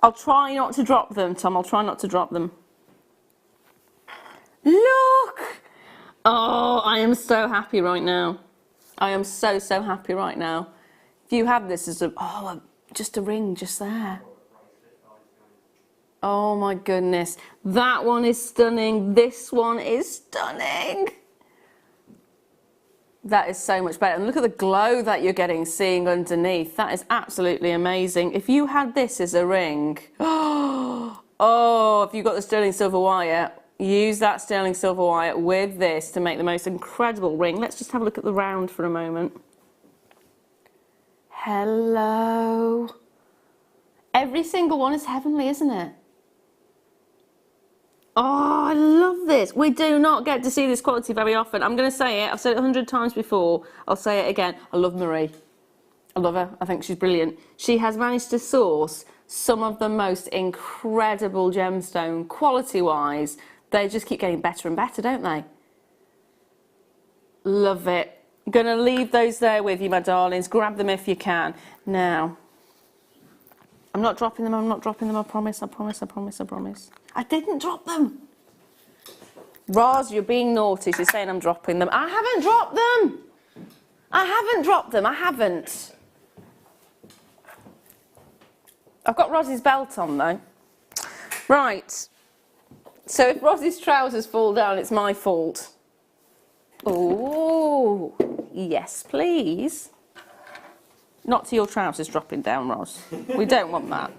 I'll try not to drop them, Tom. I'll try not to drop them. Look! Oh, I am so happy right now. I am so, so happy right now. If you have this as just a ring just there. Oh my goodness. That one is stunning. This one is stunning. That is so much better. And look at the glow that you're getting seeing underneath. That is absolutely amazing. If you had this as a ring, oh, if you've got the sterling silver wire, use that sterling silver wire with this to make the most incredible ring. Let's just have a look at the round for a moment. Hello. Every single one is heavenly, isn't it? Oh, I love this. We do not get to see this quality very often. I'm going to say it. I've said it 100 times before. I'll say it again. I love Marie. I love her. I think she's brilliant. She has managed to source some of the most incredible gemstone quality-wise. They just keep getting better and better, don't they? Love it. Gonna leave those there with you, my darlings. Grab them if you can. Now, I'm not dropping them, I'm not dropping them, I promise, I promise, I promise, I promise. I didn't drop them. Roz, you're being naughty. She's saying I'm dropping them. I haven't dropped them. I haven't dropped them. I haven't. I've got Roz's belt on, though. Right. So if Roz's trousers fall down, it's my fault. Oh, yes, please. Not to your trousers dropping down, Roz. We don't want that.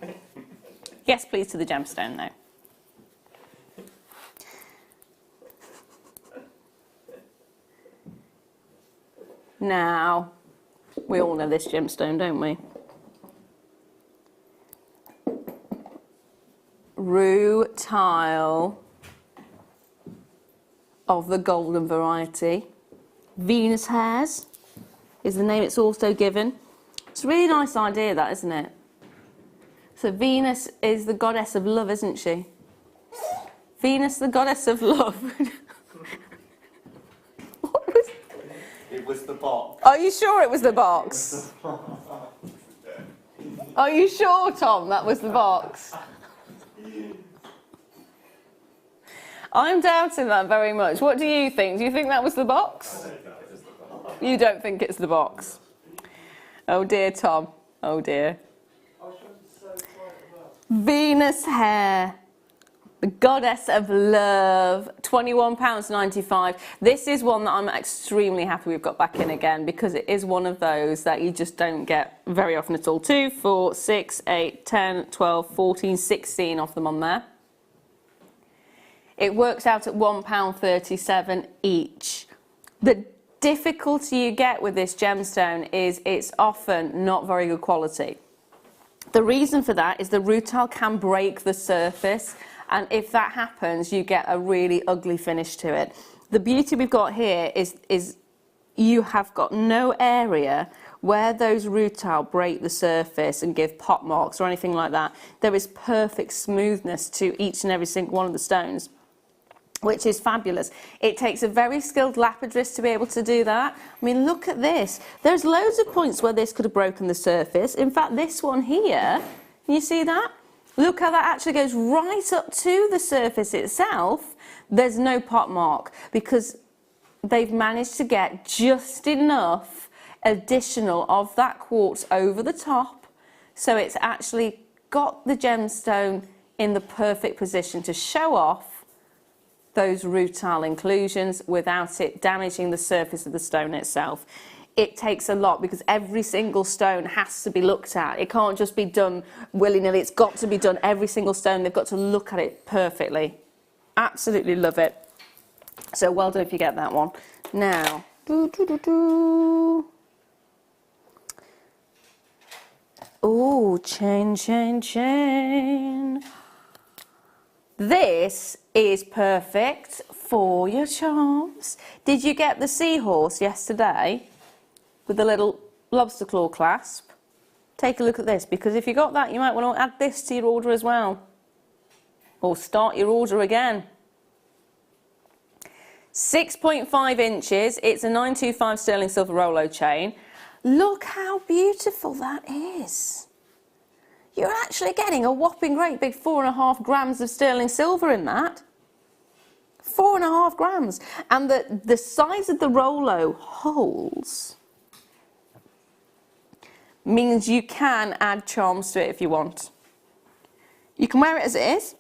Yes, please, to the gemstone, though. Now, we all know this gemstone, don't we? Rutile of the golden variety. Venus hairs is the name it's also given. It's a really nice idea, that, isn't it? So Venus is the goddess of love, isn't she? Venus, the goddess of love. What was... It was the box. Are you sure it was the box? Are you sure, Tom, that was the box? I'm doubting that very much. What do you think? Do you think that was the box? I don't know it was the box. You don't think it's the box? Oh dear, Tom. Oh dear. Venus hair. The goddess of love. £21.95. This is one that I'm extremely happy we've got back in again, because it is one of those that you just don't get very often at all. 2, 4, 6, 8, 10, 12, 14, 16 of them on there. It works out at £1.37 each. The difficulty you get with this gemstone is it's often not very good quality. The reason for that is the rutile can break the surface, and if that happens, you get a really ugly finish to it. The beauty we've got here is you have got no area where those rutile break the surface and give pot marks or anything like that. There is perfect smoothness to each and every single one of the stones, which is fabulous. It takes a very skilled lapidrist to be able to do that. I mean, look at this. There's loads of points where this could have broken the surface. In fact, this one here, can you see that? Look how that actually goes right up to the surface itself. There's no pot mark because they've managed to get just enough additional of that quartz over the top, so it's actually got the gemstone in the perfect position to show off those rutile inclusions without it damaging the surface of the stone itself. It takes a lot because every single stone has to be looked at. It can't just be done willy-nilly. It's got to be done. Every single stone, they've got to look at it perfectly. Absolutely love it. So well done if you get that one. Now, oh, chain, chain, chain. This is perfect for your charms. Did you get the seahorse yesterday with the little lobster claw clasp? Take a look at this, because if you got that, you might want to add this to your order as well. Or start your order again. 6.5 inches. It's a 925 sterling silver Rolo chain. Look how beautiful that is. You're actually getting a whopping great big 4.5 grams of sterling silver in that. 4.5 grams. And the size of the Rolo holes means you can add charms to it if you want. You can wear it as it is,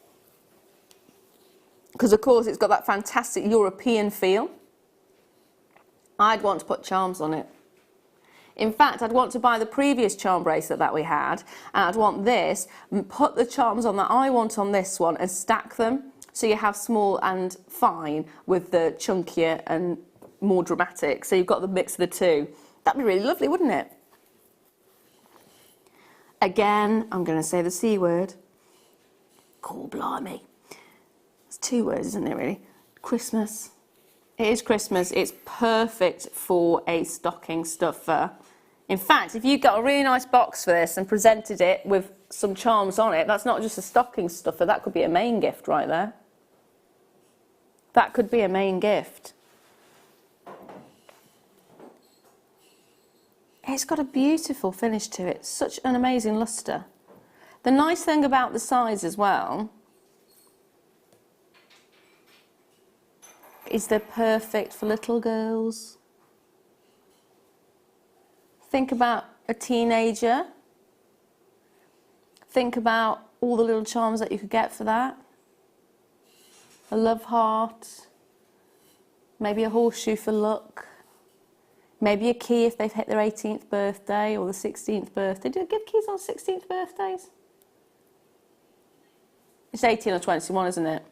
because of course it's got that fantastic European feel. I'd want to put charms on it. In fact, I'd want to buy the previous charm bracelet that we had, and I'd want this, and put the charms on that I want on this one and stack them, so you have small and fine with the chunkier and more dramatic, so you've got the mix of the two. That'd be really lovely, wouldn't it? Again, I'm going to say the C word. Cool, blimey. It's 2 words, isn't it, really? Christmas. It is Christmas. It's perfect for a stocking stuffer. In fact, if you got a really nice box for this and presented it with some charms on it, that's not just a stocking stuffer, that could be a main gift right there. That could be a main gift. It's got a beautiful finish to it, such an amazing lustre. The nice thing about the size as well is they're perfect for little girls. Think about a teenager. Think about all the little charms that you could get for that. A love heart, maybe a horseshoe for luck, maybe a key if they've hit their 18th birthday or the 16th birthday. Do they give keys on 16th birthdays? It's 18 or 21, isn't it?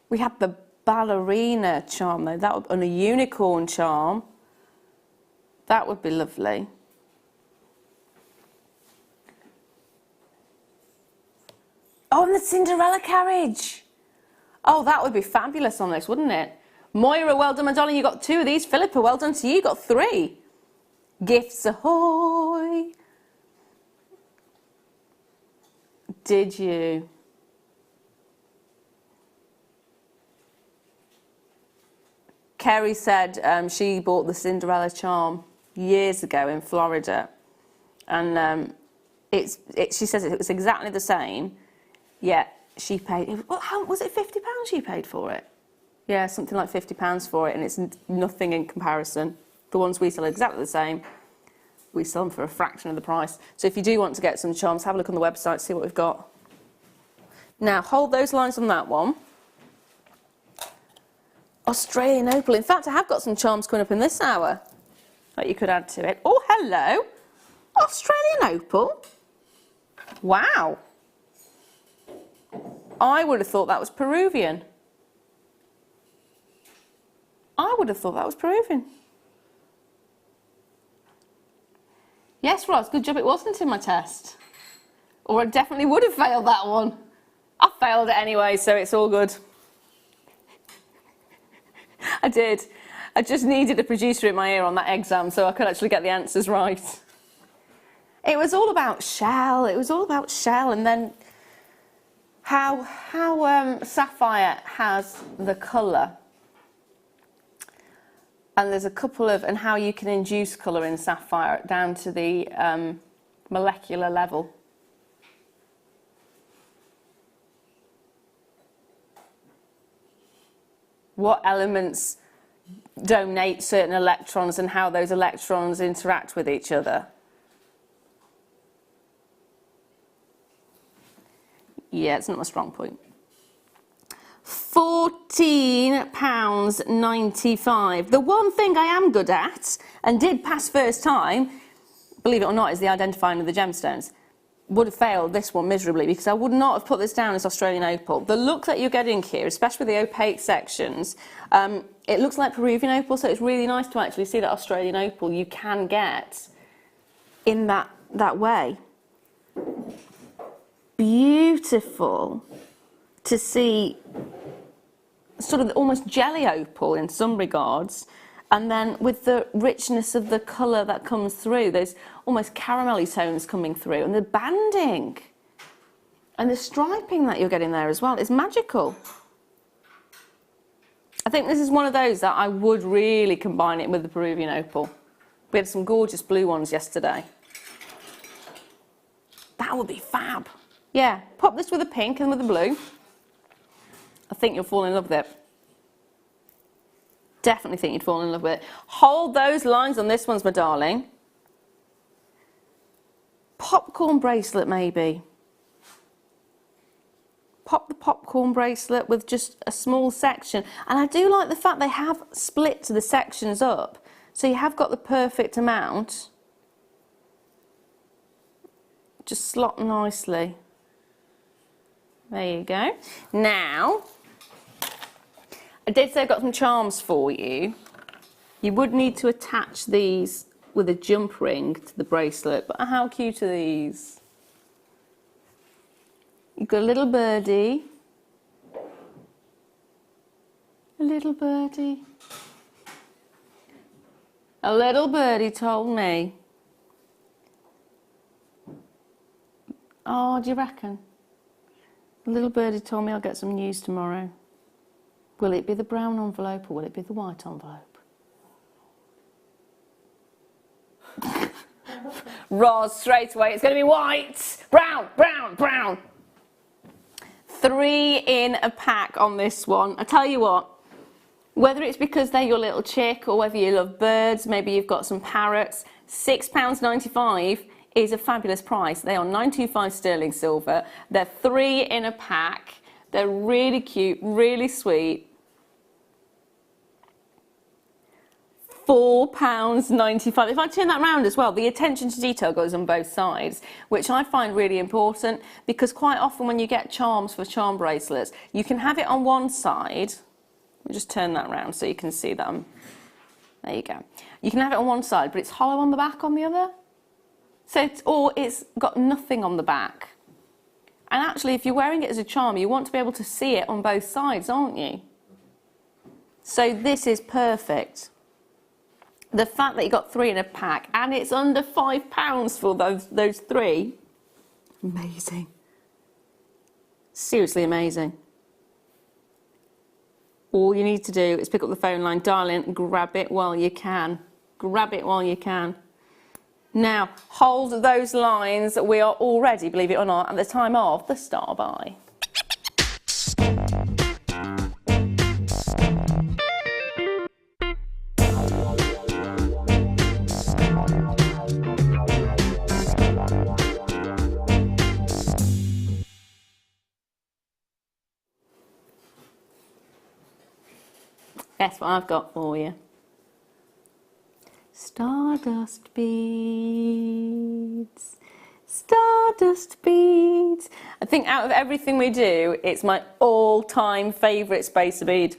We have the ballerina charm though, that would, and a unicorn charm. That would be lovely. Oh, and the Cinderella carriage. Oh, that would be fabulous on this, wouldn't it? Moira, well done, my darling. You got 2 of these. Philippa, well done to you. You got 3. Gifts ahoy. Did you? Kerry said she bought the Cinderella charm years ago in Florida. And she says it was exactly the same. Yeah, she paid, how, was it £50 she paid for it? Yeah, something like £50 for it, and it's nothing in comparison. The ones we sell are exactly the same. We sell them for a fraction of the price. So if you do want to get some charms, have a look on the website, see what we've got. Now, hold those lines on that one. Australian opal. In fact, I have got some charms coming up in this hour that you could add to it. Oh, hello. Australian opal. Wow. I would have thought that was Peruvian. I would have thought that was Peruvian. Yes, Ross, good job it wasn't in my test. Or I definitely would have failed that one. I failed it anyway, so it's all good. I did. I just needed a producer in my ear on that exam so I could actually get the answers right. It was all about shell. It was all about shell, and then how sapphire has the colour. And there's a couple of, and how you can induce colour in sapphire down to the molecular level. What elements donate certain electrons and how those electrons interact with each other. Yeah, it's not my strong point. £14.95. The one thing I am good at, and did pass first time, believe it or not, is the identifying of the gemstones. Would have failed this one miserably because I would not have put this down as Australian opal. The look that you're getting here, especially with the opaque sections, it looks like Peruvian opal, so it's really nice to actually see that Australian opal you can get in that way. Beautiful to see, sort of almost jelly opal in some regards, and then with the richness of the colour that comes through, there's almost caramelly tones coming through, and the banding and the striping that you're getting there as well is magical. I think this is one of those that I would really combine it with the Peruvian opal. We had some gorgeous blue ones yesterday. That would be fab. Yeah, pop this with a pink and with a blue. I think you'll fall in love with it. Definitely think you'd fall in love with it. Hold those lines on this one's my darling. Popcorn bracelet maybe. Pop the popcorn bracelet with just a small section. And I do like the fact they have split the sections up. So you have got the perfect amount. Just slot nicely. There you go. Now, I did say I've got some charms for you. You would need to attach these with a jump ring to the bracelet, but how cute are these? You've got a little birdie. A little birdie. A little birdie told me. Oh, do you reckon? A little birdie told me I'll get some news tomorrow. Will it be the brown envelope or will it be the white envelope? Roz, straight away, it's going to be white. Brown, brown, brown. 3 in a pack on this one. I tell you what, whether it's because they're your little chick or whether you love birds, maybe you've got some parrots, £6.95 is a fabulous price. They are 925 sterling silver. They're 3 in a pack. They're really cute, really sweet. £4.95. If I turn that round as well, the attention to detail goes on both sides, which I find really important because quite often when you get charms for charm bracelets, you can have it on one side. Let me just turn that round so you can see them. There you go. You can have it on one side, but it's hollow on the back on the other. So it's got nothing on the back. And actually, if you're wearing it as a charm, you want to be able to see it on both sides, aren't you? So this is perfect. The fact that you got 3 in a pack and it's under £5 for those 3, amazing. Seriously amazing. All you need to do is pick up the phone line, dial in, and grab it while you can. Grab it while you can. Now, hold those lines. We are already, believe it or not, at the time of the star buy. Guess what I've got for you? Stardust beads. Stardust beads. I think out of everything we do, it's my all-time favourite spacer bead.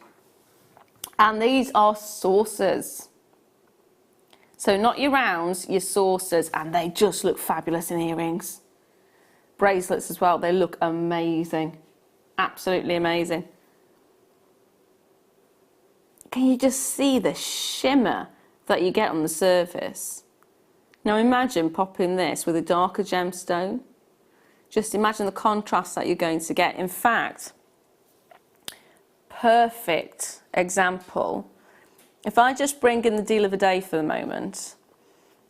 And these are saucers. So not your rounds, your saucers, and they just look fabulous in earrings. Bracelets as well, they look amazing. Absolutely amazing. Can you just see the shimmer that you get on the surface? Now imagine popping this with a darker gemstone. Just imagine the contrast that you're going to get. In fact, perfect example. If I just bring in the deal of the day for the moment,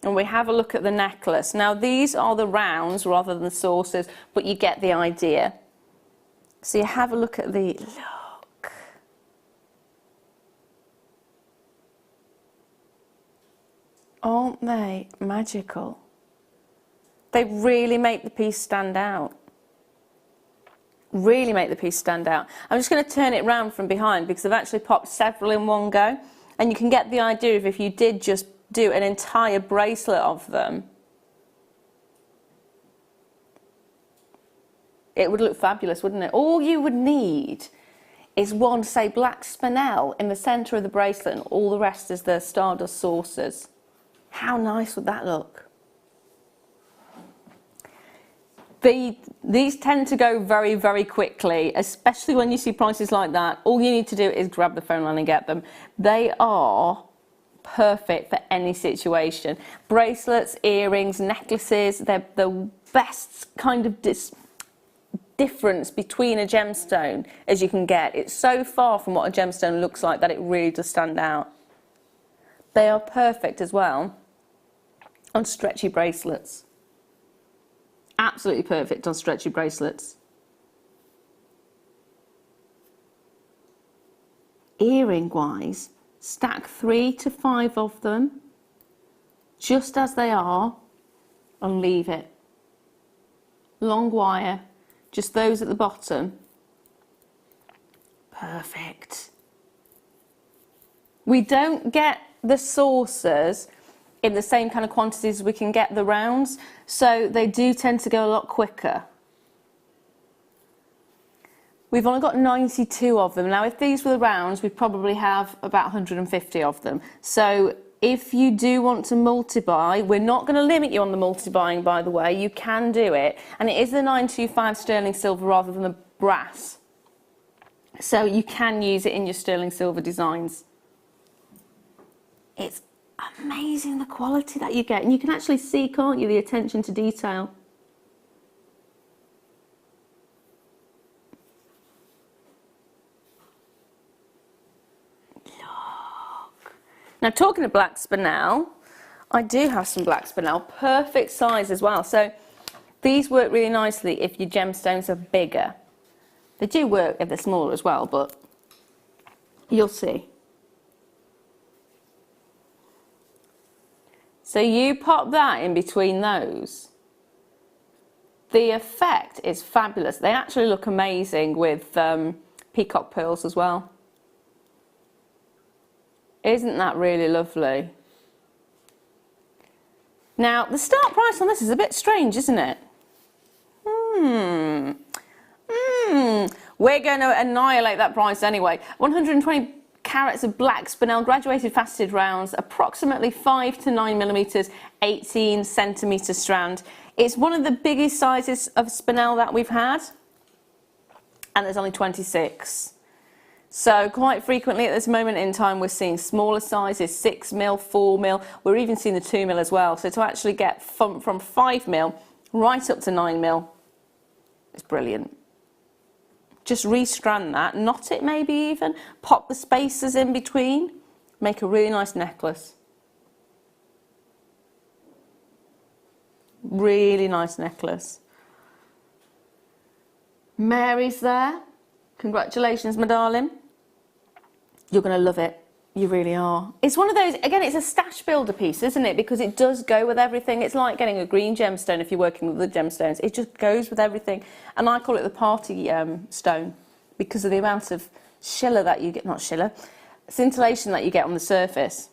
and we have a look at the necklace. Now these are the rounds rather than the saucers, but you get the idea. So you have a look at the, look. Aren't they magical? They really make the piece stand out. Really make the piece stand out. I'm just going to turn it round from behind because I've actually popped several in one go. And you can get the idea of if you did just do an entire bracelet of them, it would look fabulous, wouldn't it? All you would need is one, say, black spinel in the centre of the bracelet and all the rest is the stardust saucers. How nice would that look? These tend to go very, very quickly, especially when you see prices like that. All you need to do is grab the phone line and get them. They are perfect for any situation. Bracelets, earrings, necklaces, they're the best kind of difference between a gemstone as you can get. It's so far from what a gemstone looks like that it really does stand out. They are perfect as well on stretchy bracelets. Absolutely perfect on stretchy bracelets. Earring wise, stack 3 to 5 of them just as they are and leave it. Long wire, just those at the bottom. Perfect. We don't get the saucers in the same kind of quantities as we can get the rounds, so they do tend to go a lot quicker. We've only got 92 of them. Now, if these were the rounds, we'd probably have about 150 of them. So if you do want to multi-buy, we're not going to limit you on the multi-buying, by the way, you can do it. And it is the 925 sterling silver rather than the brass. So you can use it in your sterling silver designs. It's amazing the quality that you get. And you can actually see, can't you, the attention to detail. Now, talking of black spinel, I do have some black spinel, perfect size as well. So these work really nicely if your gemstones are bigger. They do work if they're smaller as well, but you'll see. So you pop that in between those. The effect is fabulous. They actually look amazing with peacock pearls as well. Isn't that really lovely? Now, the start price on this is a bit strange, isn't it? We're going to annihilate that price anyway. 120 carats of black spinel, graduated faceted rounds, approximately 5 to 9 millimeters, 18 centimeter strand. It's one of the biggest sizes of spinel that we've had, and there's only 26. So quite frequently at this moment in time we're seeing smaller sizes, 6mm, 4mm, we're even seeing the 2mm as well. So to actually get from 5mm right up to 9mm is brilliant. Just restrand that, knot it maybe even, pop the spacers in between, make a really nice necklace. Really nice necklace. Mary's there. Congratulations, my darling. You're going to love it. You really are. It's one of those, again, it's a stash builder piece, isn't it? Because it does go with everything. It's like getting a green gemstone if you're working with the gemstones. It just goes with everything. And I call it the party stone because of the amount of schiller that you get, not schiller, scintillation that you get on the surface.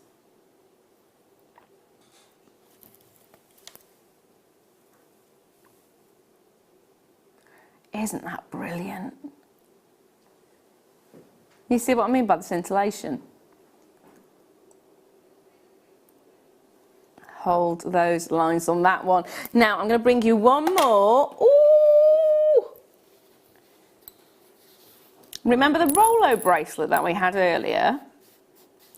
Isn't that brilliant? You see what I mean by the scintillation? Hold those lines on that one. Now I'm going to bring you one more. Ooh! Remember the Rolo bracelet that we had earlier?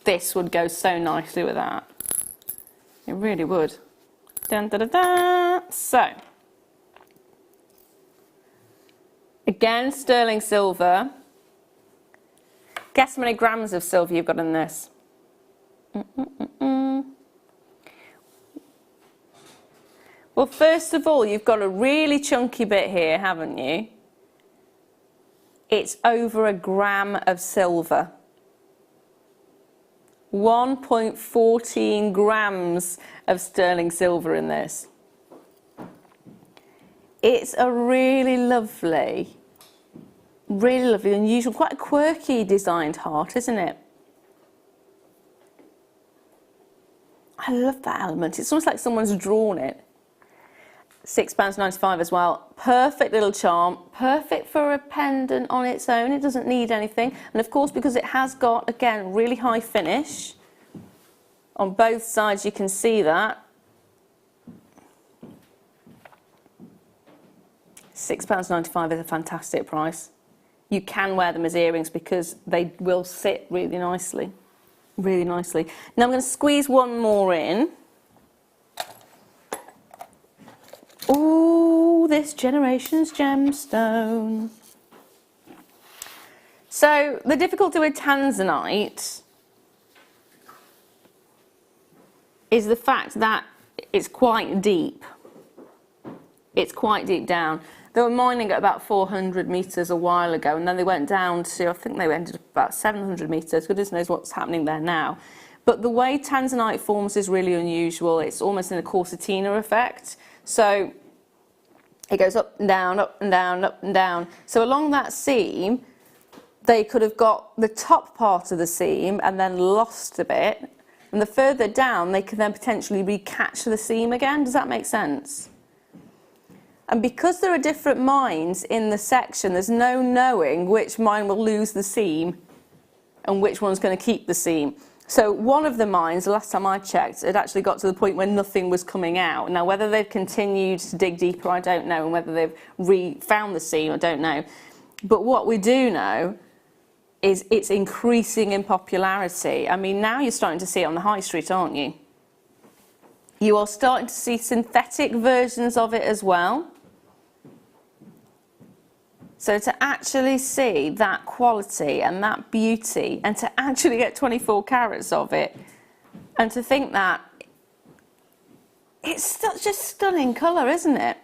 This would go so nicely with that. It really would. Dun, da, da, da. So, again, sterling silver. Guess how many grams of silver you've got in this? Well, first of all, you've got a really chunky bit here, haven't you? It's over a gram of silver. 1.14 grams of sterling silver in this. It's a really lovely, unusual, quite a quirky designed heart, isn't it? I love that element. It's almost like someone's drawn it. £6.95 as well. Perfect little charm. Perfect for a pendant on its own. It doesn't need anything. And of course, because it has got, again, really high finish on both sides, you can see that. £6.95 is a fantastic price. You can wear them as earrings because they will sit really nicely. Really nicely. Now I'm going to squeeze one more in. Ooh, this generation's gemstone. So the difficulty with tanzanite is the fact that it's quite deep. It's quite deep down. They were mining at about 400 metres a while ago, and then they went down to, I think they ended up about 700 metres. Goodness knows what's happening there now. But the way tanzanite forms is really unusual. It's almost in a corsetina effect. So it goes up and down, up and down, up and down. So along that seam, they could have got the top part of the seam and then lost a bit. And the further down, they could then potentially recatch the seam again. Does that make sense? And because there are different mines in the section, there's no knowing which mine will lose the seam and which one's going to keep the seam. So one of the mines, the last time I checked, it actually got to the point where nothing was coming out. Now, whether they've continued to dig deeper, I don't know, and whether they've found the seam, I don't know. But what we do know is it's increasing in popularity. I mean, now you're starting to see it on the high street, aren't you? You are starting to see synthetic versions of it as well. So to actually see that quality and that beauty, and to actually get 24 carats of it, and to think that it's just stunning colour, isn't it?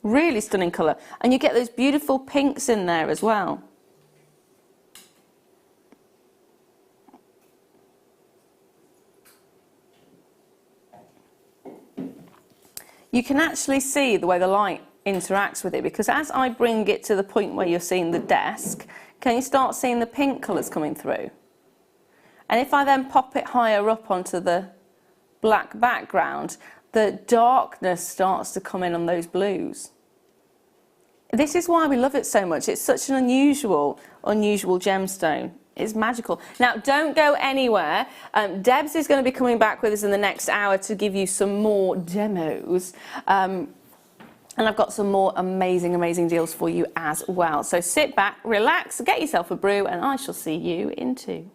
Really stunning colour. And you get those beautiful pinks in there as well. You can actually see the way the light interacts with it, because as I bring it to the point where you're seeing the desk, can you start seeing the pink colours coming through? And if I then pop it higher up onto the black background, the darkness starts to come in on those blues. This is why we love it so much. It's such an unusual gemstone. It's magical. Now, don't go anywhere. Debs is going to be coming back with us in the next hour to give you some more demos. And I've got some more amazing, amazing deals for you as well. So sit back, relax, get yourself a brew, and I shall see you in 2.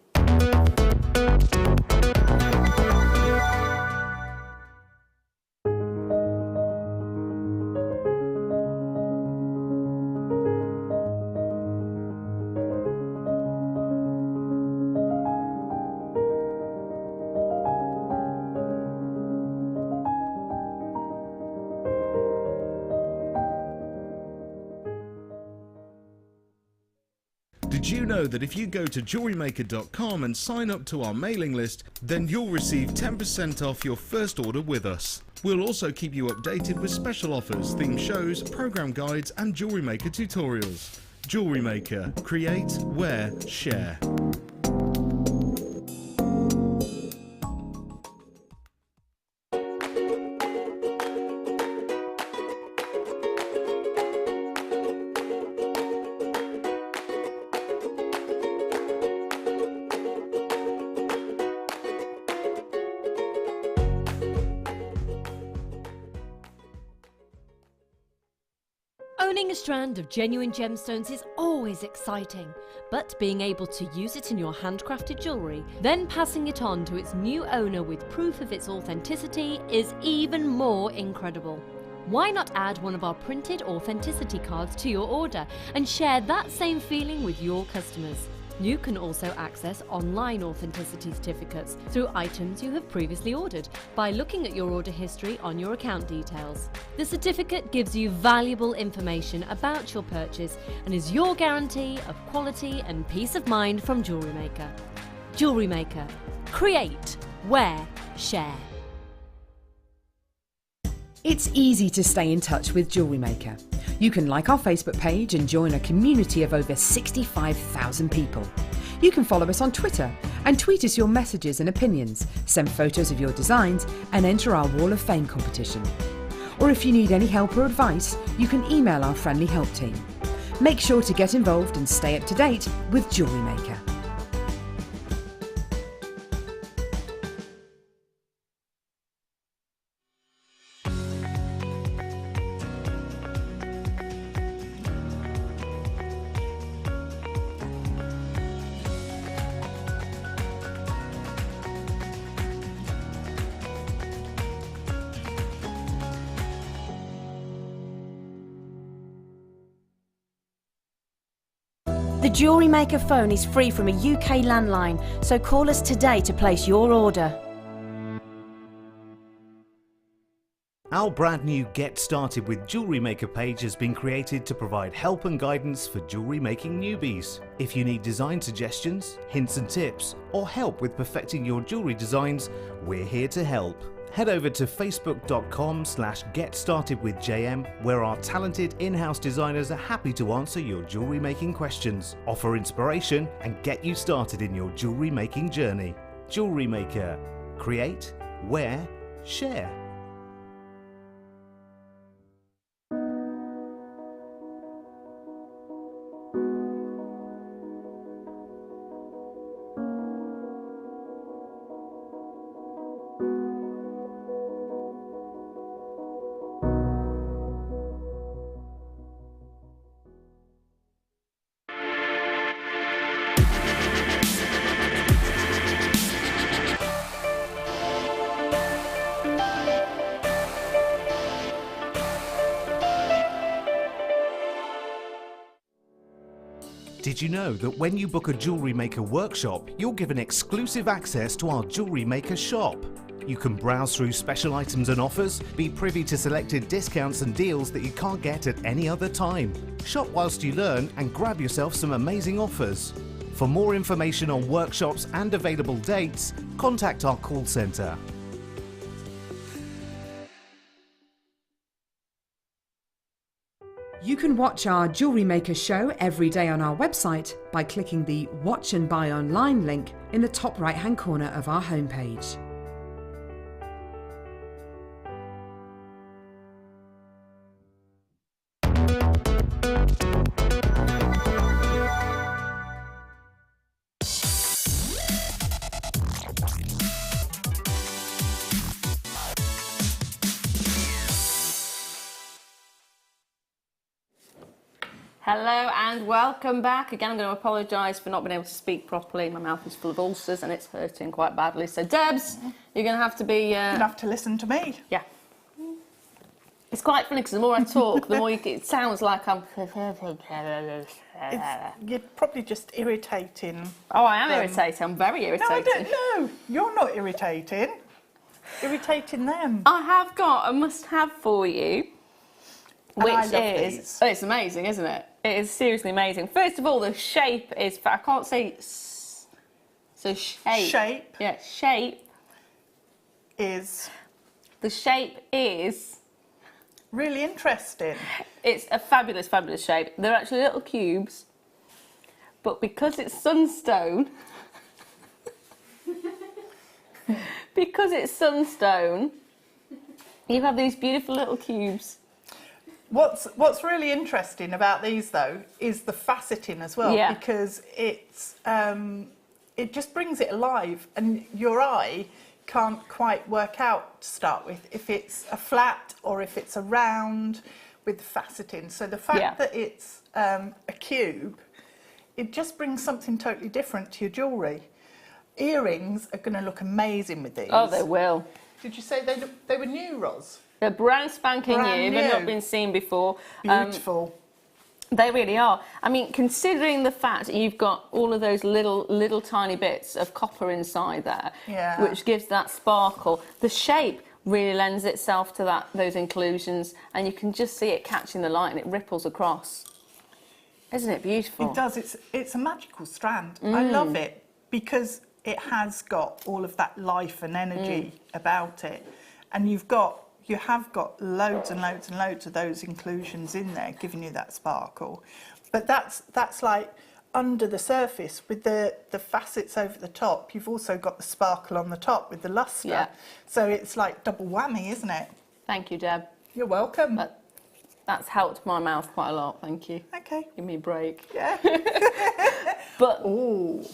Did you know that if you go to JewelleryMaker.com and sign up to our mailing list, then you'll receive 10% off your first order with us. We'll also keep you updated with special offers, themed shows, program guides and Jewellery Maker tutorials. Jewellery Maker. Create, wear, share. Owning a strand of genuine gemstones is always exciting, but being able to use it in your handcrafted jewellery, then passing it on to its new owner with proof of its authenticity is even more incredible. Why not add one of our printed authenticity cards to your order and share that same feeling with your customers? You can also access online authenticity certificates through items you have previously ordered by looking at your order history on your account details. The certificate gives you valuable information about your purchase and is your guarantee of quality and peace of mind from Jewellery Maker. Jewellery Maker. Create, wear, share. It's easy to stay in touch with Jewellery Maker. You can like our Facebook page and join a community of over 65,000 people. You can follow us on Twitter and tweet us your messages and opinions, send photos of your designs and enter our Wall of Fame competition. Or if you need any help or advice, you can email our friendly help team. Make sure to get involved and stay up to date with Jewellery Maker. The Jewellery Maker phone is free from a UK landline, so call us today to place your order. Our brand new Get Started with Jewellery Maker page has been created to provide help and guidance for jewellery making newbies. If you need design suggestions, hints and tips, or help with perfecting your jewellery designs, we're here to help. Head over to facebook.com/GetStartedWithJM, where our talented in-house designers are happy to answer your jewellery making questions, offer inspiration and get you started in your jewellery making journey. Jewellery Maker. Create, wear, share. Did you know that when you book a Jewellery Maker workshop, you're given exclusive access to our Jewellery Maker shop? You can browse through special items and offers, be privy to selected discounts and deals that you can't get at any other time. Shop whilst you learn and grab yourself some amazing offers. For more information on workshops and available dates, contact our call centre. You can watch our Jewellery Maker show every day on our website by clicking the Watch and Buy Online link in the top right-hand corner of our homepage. Hello and welcome back. Again, I'm going to apologise for not being able to speak properly. My mouth is full of ulcers and it's hurting quite badly. So, Debs, you're going to have to be... You're going to have to listen to me. Yeah. It's quite funny because the more I talk, the more it sounds like I'm... You're probably just irritating. Oh, I am irritating. I'm very irritating. No, I don't know. You're not irritating. Irritating them. I have got a must-have for you. Which is, oh, it's amazing, isn't it? It is seriously amazing. First of all, the shape is, I can't say, so shape. Shape. Yeah, shape. Is. The shape is. Really interesting. It's a fabulous, fabulous shape. They're actually little cubes, but because it's sunstone, you have these beautiful little cubes. What's really interesting about these though is the faceting as well, because it's it just brings it alive, and your eye can't quite work out to start with if it's a flat or if it's a round with the faceting. So the fact that it's a cube, it just brings something totally different to your jewellery. Earrings are going to look amazing with these. Oh, they will. Did you say they were new, Roz? They're brand spanking new. They've not been seen before. Beautiful. They really are. I mean, considering the fact that you've got all of those little tiny bits of copper inside there, which gives that sparkle, the shape really lends itself to those inclusions, and you can just see it catching the light and it ripples across. Isn't it beautiful? It does. It's a magical strand. I love it because it has got all of that life and energy about it, and you have got loads and loads and loads of those inclusions in there, giving you that sparkle. But that's like under the surface with the facets over the top. You've also got the sparkle on the top with the lustre. Yeah. So it's like double whammy, isn't it? Thank you, Deb. You're welcome. That's helped my mouth quite a lot. Thank you. Okay. Give me a break. Yeah. But ooh.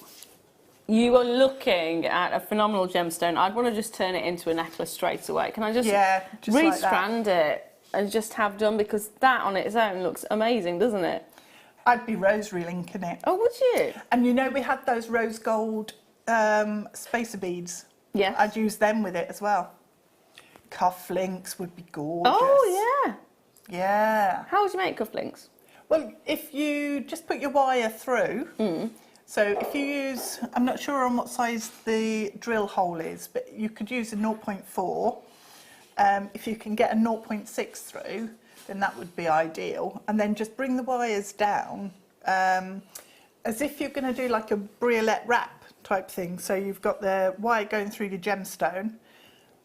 You are looking at a phenomenal gemstone. I'd want to just turn it into a necklace straight away. Can I just restrand it and just have done, because that on its own looks amazing, doesn't it? I'd be rosary linking it. Oh, would you? And you know we had those rose gold spacer beads. Yes. I'd use them with it as well. Cufflinks would be gorgeous. Oh, yeah. Yeah. How would you make cufflinks? Well, if you just put your wire through... So if you use, I'm not sure on what size the drill hole is, but you could use a 0.4. If you can get a 0.6 through, then that would be ideal. And then just bring the wires down as if you're going to do like a briolette wrap type thing. So you've got the wire going through your gemstone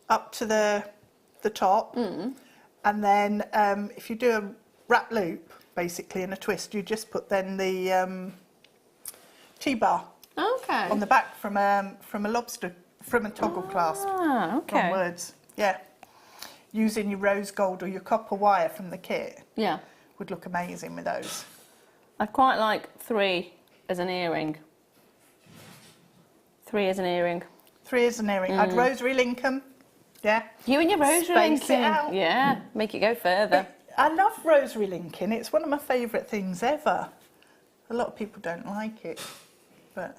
up to the top. And then if you do a wrap loop, basically, in a twist, you just put then the... T-bar on the back from a toggle clasp onwards. Yeah, using your rose gold or your copper wire from the kit. Yeah, would look amazing with those. I'd quite like 3 as an earring. 3 as an earring. 3 as an earring. I'd rosary link them. Yeah. You and your rosary linking. It out. Yeah, make it go further. I love rosary linking. It's one of my favourite things ever. A lot of people don't like it. But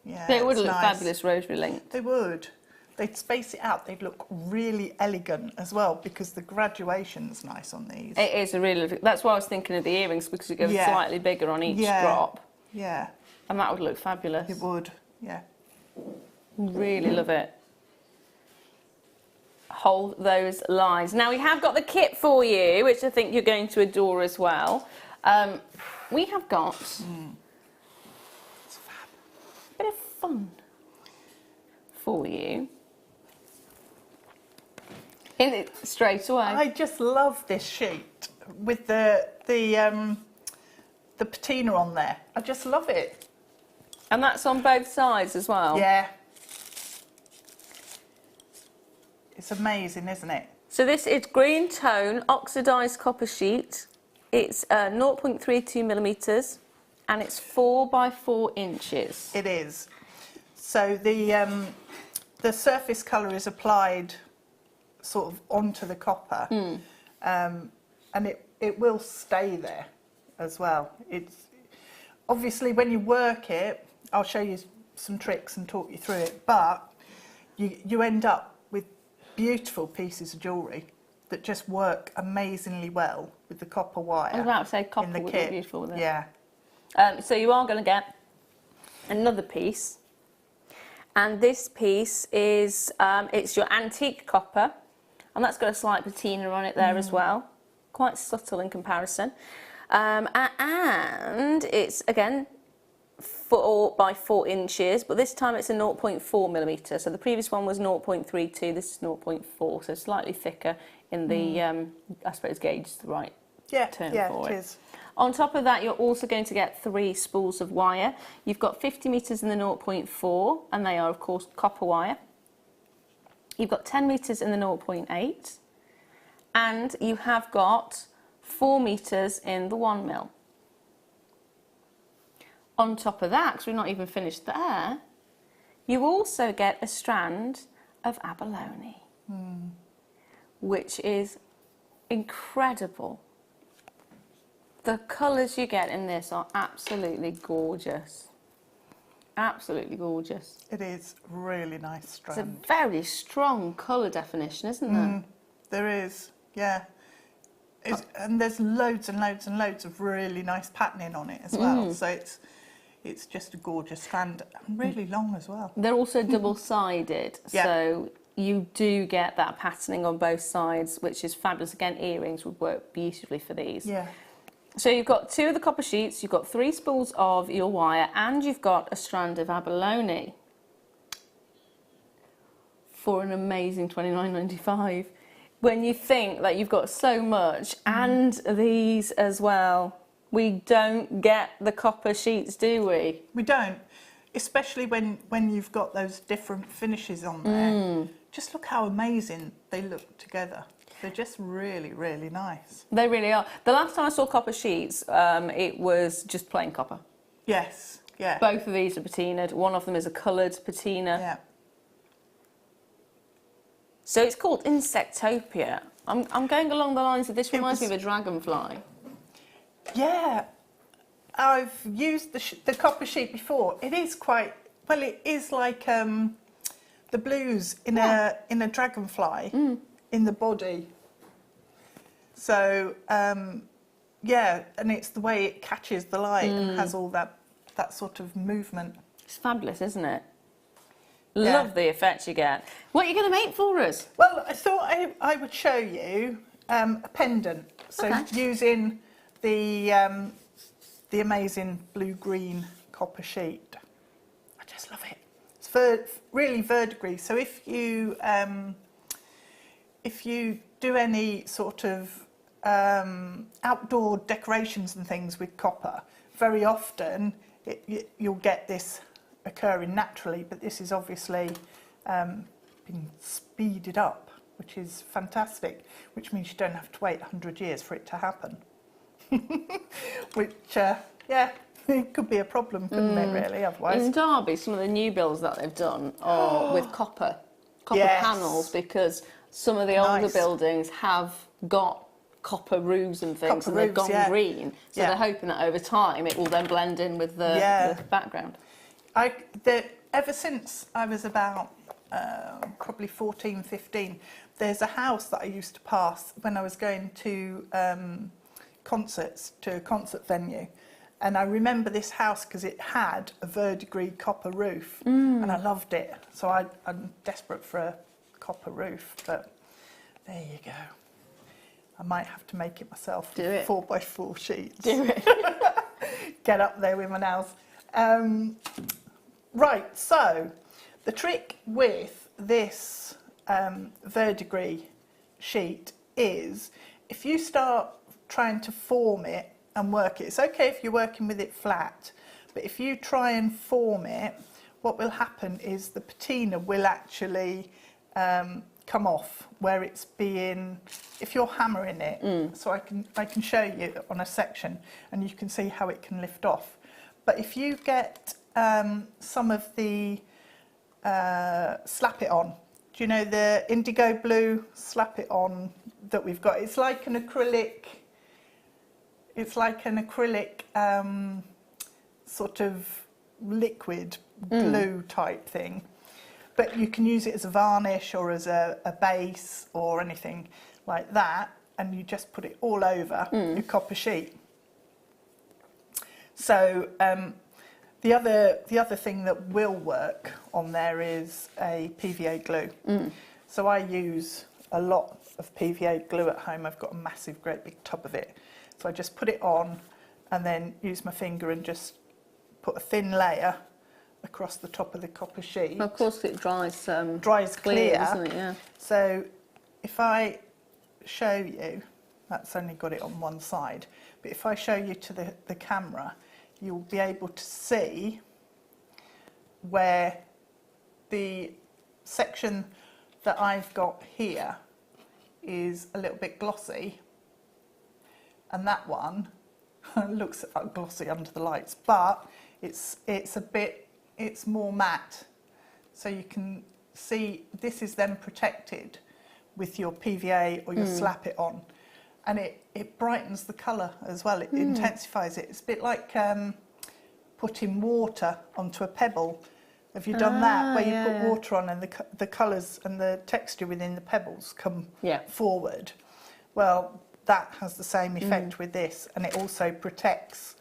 yeah, they would look fabulous rosary linked. They would. They'd space it out. They'd look really elegant as well, because the graduation's nice on these. It is a really. That's why I was thinking of the earrings, because it goes slightly bigger on each drop. Yeah. And that would look fabulous. It would, yeah. Really love it. Hold those lines. Now we have got the kit for you, which I think you're going to adore as well. We have got a bit of fun for you. In it straight away. I just love this sheet with the patina on there. I just love it. And that's on both sides as well. Yeah. It's amazing, isn't it? So this is green tone oxidised copper sheet. It's 0.32 millimetres and it's 4 by 4 inches. It is. So the surface colour is applied sort of onto the copper, and it will stay there as well. It's obviously when you work it, I'll show you some tricks and talk you through it, but you end up with beautiful pieces of jewellery that just work amazingly well with the copper wire. I was about to say copper in the would kit. be beautiful with it. Yeah. So you are going to get another piece, and this piece is it's your antique copper, and that's got a slight patina on it there as well, quite subtle in comparison, and it's again 4 by 4 inches, but this time it's a 0.4 millimetre. So the previous one was 0.32, this is 0.4, so slightly thicker in the I suppose gauge is the right term for it. Is. On top of that, you're also going to get 3 spools of wire. You've got 50 metres in the 0.4, and they are, of course, copper wire. You've got 10 metres in the 0.8, and you have got 4 metres in the 1 mil. On top of that, because we're not even finished there, you also get a strand of abalone, which is incredible. The colours you get in this are absolutely gorgeous. Absolutely gorgeous. It is really nice strand. It's a very strong colour definition, isn't there? There is, yeah. And there's loads and loads and loads of really nice patterning on it as well. So it's just a gorgeous strand, and really long as well. They're also double-sided, so you do get that patterning on both sides, which is fabulous. Again, earrings would work beautifully for these. Yeah. So you've got 2 of the copper sheets, you've got 3 spools of your wire, and you've got a strand of abalone for an amazing $29.95. When you think that you've got so much, and these as well, we don't get the copper sheets, do we? We don't, especially when you've got those different finishes on there. Just look how amazing they look together. They're just really, really nice. They really are. The last time I saw copper sheets, it was just plain copper. Yes, yeah. Both of these are patinaed. One of them is a coloured patina. Yeah. So it's called Insectopia. I'm going along the lines of this reminds me of a dragonfly. Yeah, I've used the copper sheet before. It is quite, well, it is like the blues in a dragonfly in the body. So, yeah, and it's the way it catches the light and has all that sort of movement. It's fabulous, isn't it? Yeah. Love the effect you get. What are you going to make for us? Well, I thought I would show you a pendant. So using the amazing blue-green copper sheet. I just love it. It's really verdigris. So if you do any sort of outdoor decorations and things with copper, very often you'll get this occurring naturally, but this is obviously been speeded up, which is fantastic, which means you don't have to wait 100 years for it to happen. Which, yeah, it could be a problem, couldn't it, really, otherwise? In Derby, some of the new builds that they've done are with copper panels, because some of the older buildings have got copper roofs and things, and they've gone green. So they're hoping that over time it will then blend in with the background. Ever since I was about probably 14, 15, there's a house that I used to pass when I was going to concerts, to a concert venue, And I remember this house because it had a verdigris copper roof, and I loved it. So I'm desperate for a copper roof, but there you go. I might have to make it myself. Do it. 4x4 sheets. Do it. Get up there with my nails. Right, so the trick with this verdigris sheet is if you start trying to form it and work it, it's okay if you're working with it flat, but if you try and form it, what will happen is the patina will actually come off where it's being, if you're hammering it. So I can show you on a section and you can see how it can lift off. But if you get some of the slap it on, do you know the indigo blue slap it on that we've got? It's like an acrylic, sort of liquid glue type thing. But you can use it as a varnish or as a base or anything like that, and you just put it all over your copper sheet. So the other thing that will work on there is a PVA glue. So I use a lot of PVA glue at home. I've got a massive, great big tub of it. So I just put it on and then use my finger and just put a thin layer across the top of the copper sheet. Of course, it dries clear, doesn't it? Yeah. So if I show you, that's only got it on one side, but if I show you to the camera, you'll be able to see where the section that I've got here is a little bit glossy, and that one looks glossy under the lights, but it's more matte, so you can see this is then protected with your PVA or your slap it on, and it brightens the colour as well. It intensifies it. It's a bit like putting water onto a pebble. Have you done that, where you put water on and the colours and the texture within the pebbles come forward? Well, that has the same effect with this, and it also protects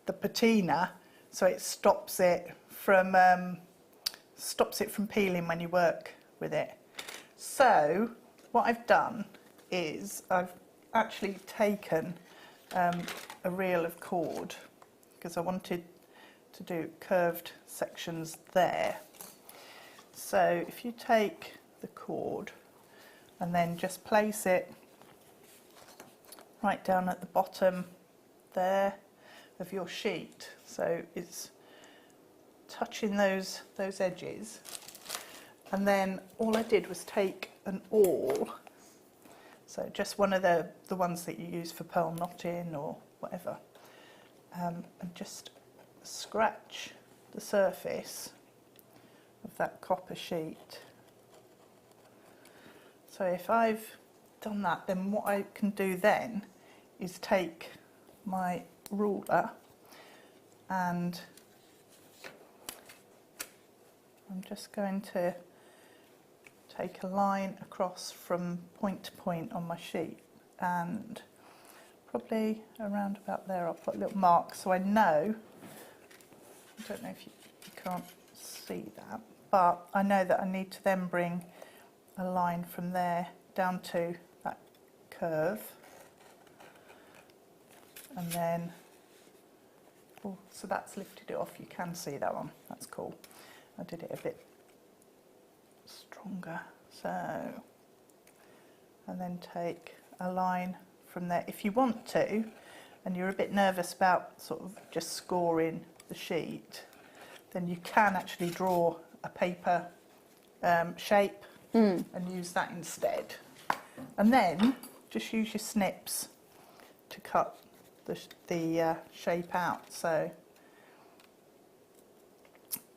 the patina, so it stops it from peeling when you work with it. So what I've done is I've actually taken a reel of cord, because I wanted to do curved sections there. So if you take the cord and then just place it right down at the bottom there of your sheet, so it's touching those edges, and then all I did was take an awl, so just one of the ones that you use for pearl knotting or whatever, and just scratch the surface of that copper sheet. So if I've done that, then what I can do then is take my ruler, and I'm just going to take a line across from point to point on my sheet, and probably around about there I'll put a little mark so I know, I don't know if you can't see that, but I know that I need to then bring a line from there down to that curve, and then, oh, so that's lifted it off, you can see that one, that's cool. I did it a bit stronger, so, and then take a line from there. If you want to, and you're a bit nervous about sort of just scoring the sheet, then you can actually draw a paper shape and use that instead. And then just use your snips to cut the shape out. So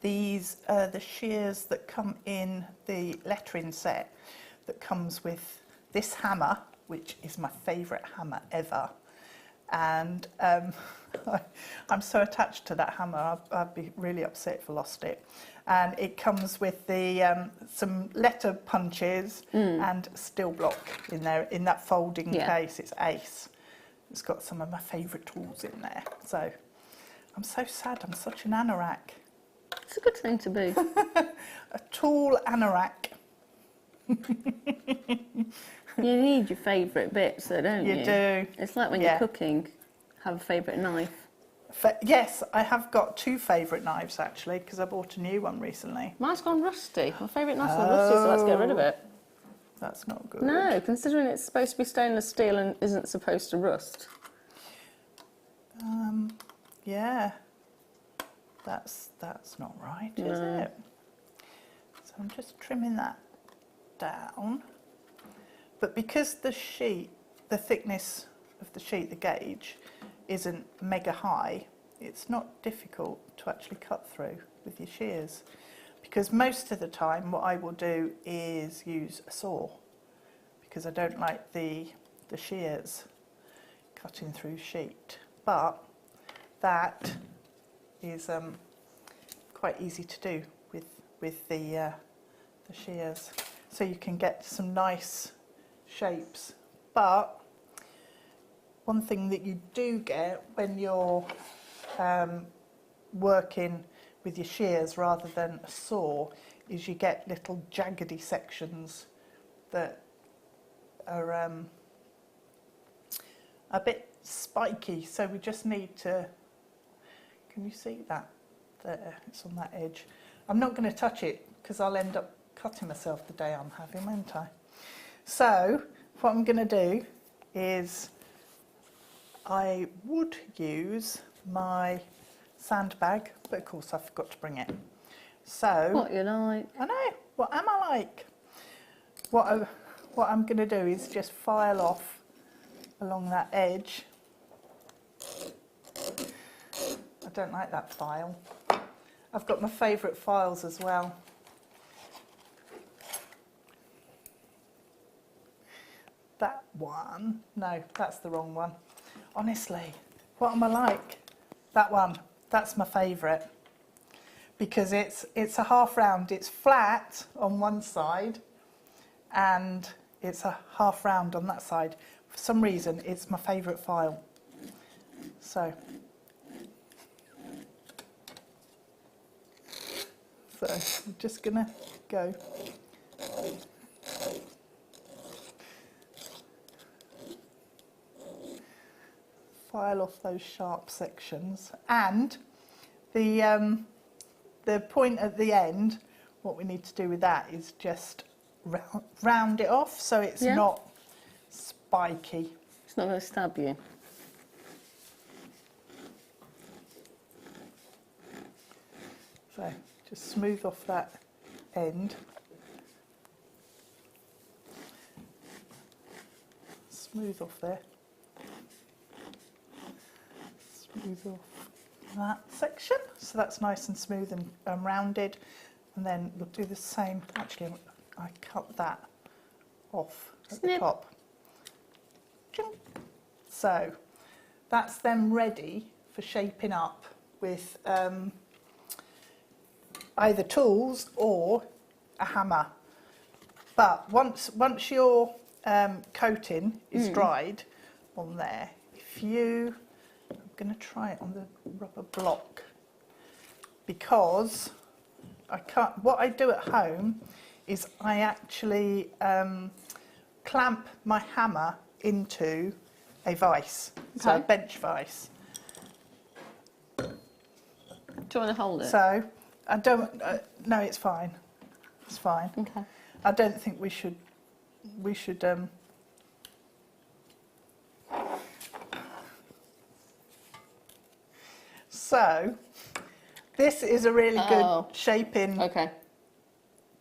these are the shears that come in the lettering set that comes with this hammer, which is my favourite hammer ever. And I'm so attached to that hammer, I'd be really upset if I lost it. And it comes with the some letter punches and steel block in there, in that folding case. It's ace. It's got some of my favourite tools in there. So I'm so sad, I'm such an anorak. It's a good thing to be. A tall anorak. You need your favourite bits though, don't you? You do. It's like when you're cooking, have a favourite knife. Yes, I have got 2 favourite knives actually, because I bought a new one recently. Mine's gone rusty. My favourite knife's gone rusty, so let's get rid of it. That's not good. No, considering it's supposed to be stainless steel and isn't supposed to rust. Yeah. That's not right, is it? So I'm just trimming that down. But because the sheet, the thickness of the sheet, the gauge, isn't mega high, it's not difficult to actually cut through with your shears. Because most of the time what I will do is use a saw, because I don't like the shears cutting through sheet. But that is quite easy to do with the shears. So you can get some nice shapes. But one thing that you do get when you're working with your shears rather than a saw is you get little jaggedy sections that are a bit spiky, so we just need to, can you see that? There, it's on that edge. I'm not going to touch it because I'll end up cutting myself the day I'm having, won't I? So what I'm going to do is I would use my sandbag, but of course I forgot to bring it. So What you like? I know. What am I like? What I'm going to do is just file off along that edge. I don't like that file. I've got my favourite files as well. That one. No, that's the wrong one. Honestly, what am I like? That one. That's my favourite. Because it's a half round. It's flat on one side and it's a half round on that side. For some reason, it's my favourite file. So I'm just going to go. File off those sharp sections, and the point at the end, what we need to do with that is just round it off so it's not spiky. It's not going to stab you. So just smooth off that end. Smooth off there. Smooth off that section, so that's nice and smooth and rounded. And then we'll do the same. Actually, I cut that off at the top. So that's then ready for shaping up with either tools or a hammer. But once your coating is dried on there, I'm going to try it on the rubber block, because I can't. What I do at home is I actually clamp my hammer into a vise, so a bench vise. Do you want to hold it? So I don't. No, it's fine. It's fine. Okay. I don't think we should. So this is a really good shaping. Okay.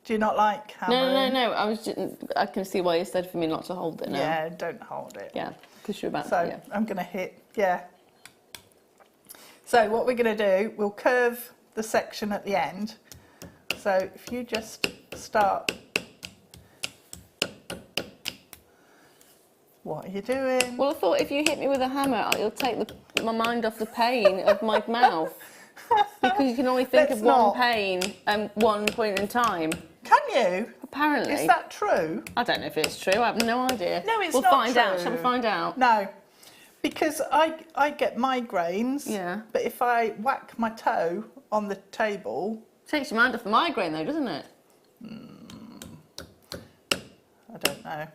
Do you not like hammering? No. I can see why you said for me not to hold it now. Yeah, don't hold it. Yeah, because you're about to. So I'm going to hit. Yeah. So what we're going to do, we'll curve the section at the end. So if you just start. What are you doing? Well, I thought if you hit me with a hammer, it'll take my mind off the pain of my mouth. Because you can only think of one pain at one point in time. Can you? Apparently. Is that true? I don't know if it's true. I have no idea. No, it's we'll not find true. out. Shall we find out? No. Because I get migraines. Yeah. But if I whack my toe on the table... Takes your mind off the migraine though, doesn't it? I don't know.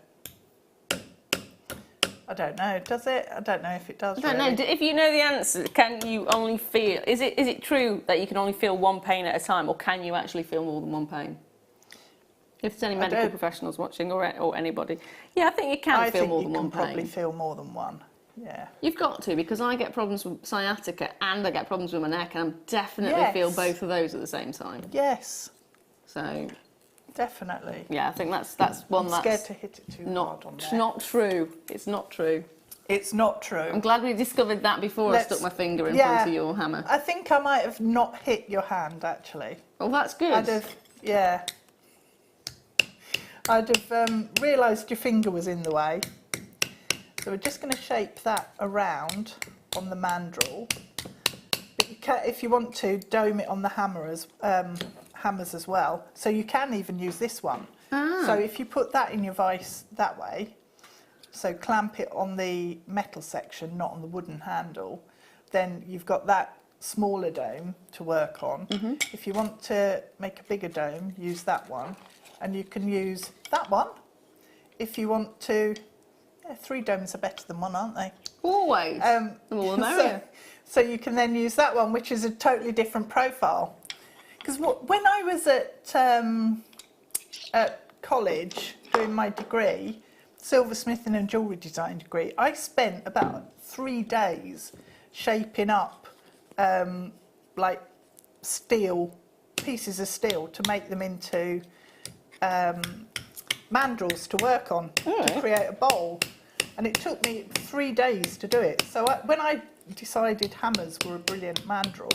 I don't know. Does it? I don't know if it does. I don't know. If you know the answer, can you only feel... Is it true that you can only feel one pain at a time, or can you actually feel more than one pain? If there's any medical professionals watching or anybody. Yeah, I think you can feel more than one pain. I think you can probably feel more than one. Yeah. You've got to, because I get problems with sciatica and I get problems with my neck, and I definitely feel both of those at the same time. Yes. So... Definitely. Yeah, I think that's one that's... I'm scared to hit it too hard on there. It's not true. It's not true. It's not true. I'm glad we discovered that before I stuck my finger in front of your hammer. I think I might have not hit your hand, actually. Oh, that's good. I'd have realised your finger was in the way. So we're just going to shape that around on the mandrel. But you can, if you want to, dome it on the hammers as well. So you can even use this one. So if you put that in your vise that way, so clamp it on the metal section, not on the wooden handle, then you've got that smaller dome to work on. If you want to make a bigger dome, use that one. And you can use that one if you want to. Yeah, 3 domes are better than 1, aren't they? Always. The more the merrier. So you can then use that one, which is a totally different profile. Because when I was at college doing my degree, silversmithing and jewellery design degree, I spent about 3 days shaping up like pieces of steel to make them into mandrels to work on to create a bowl. And it took me 3 days to do it. So when I decided hammers were a brilliant mandrel,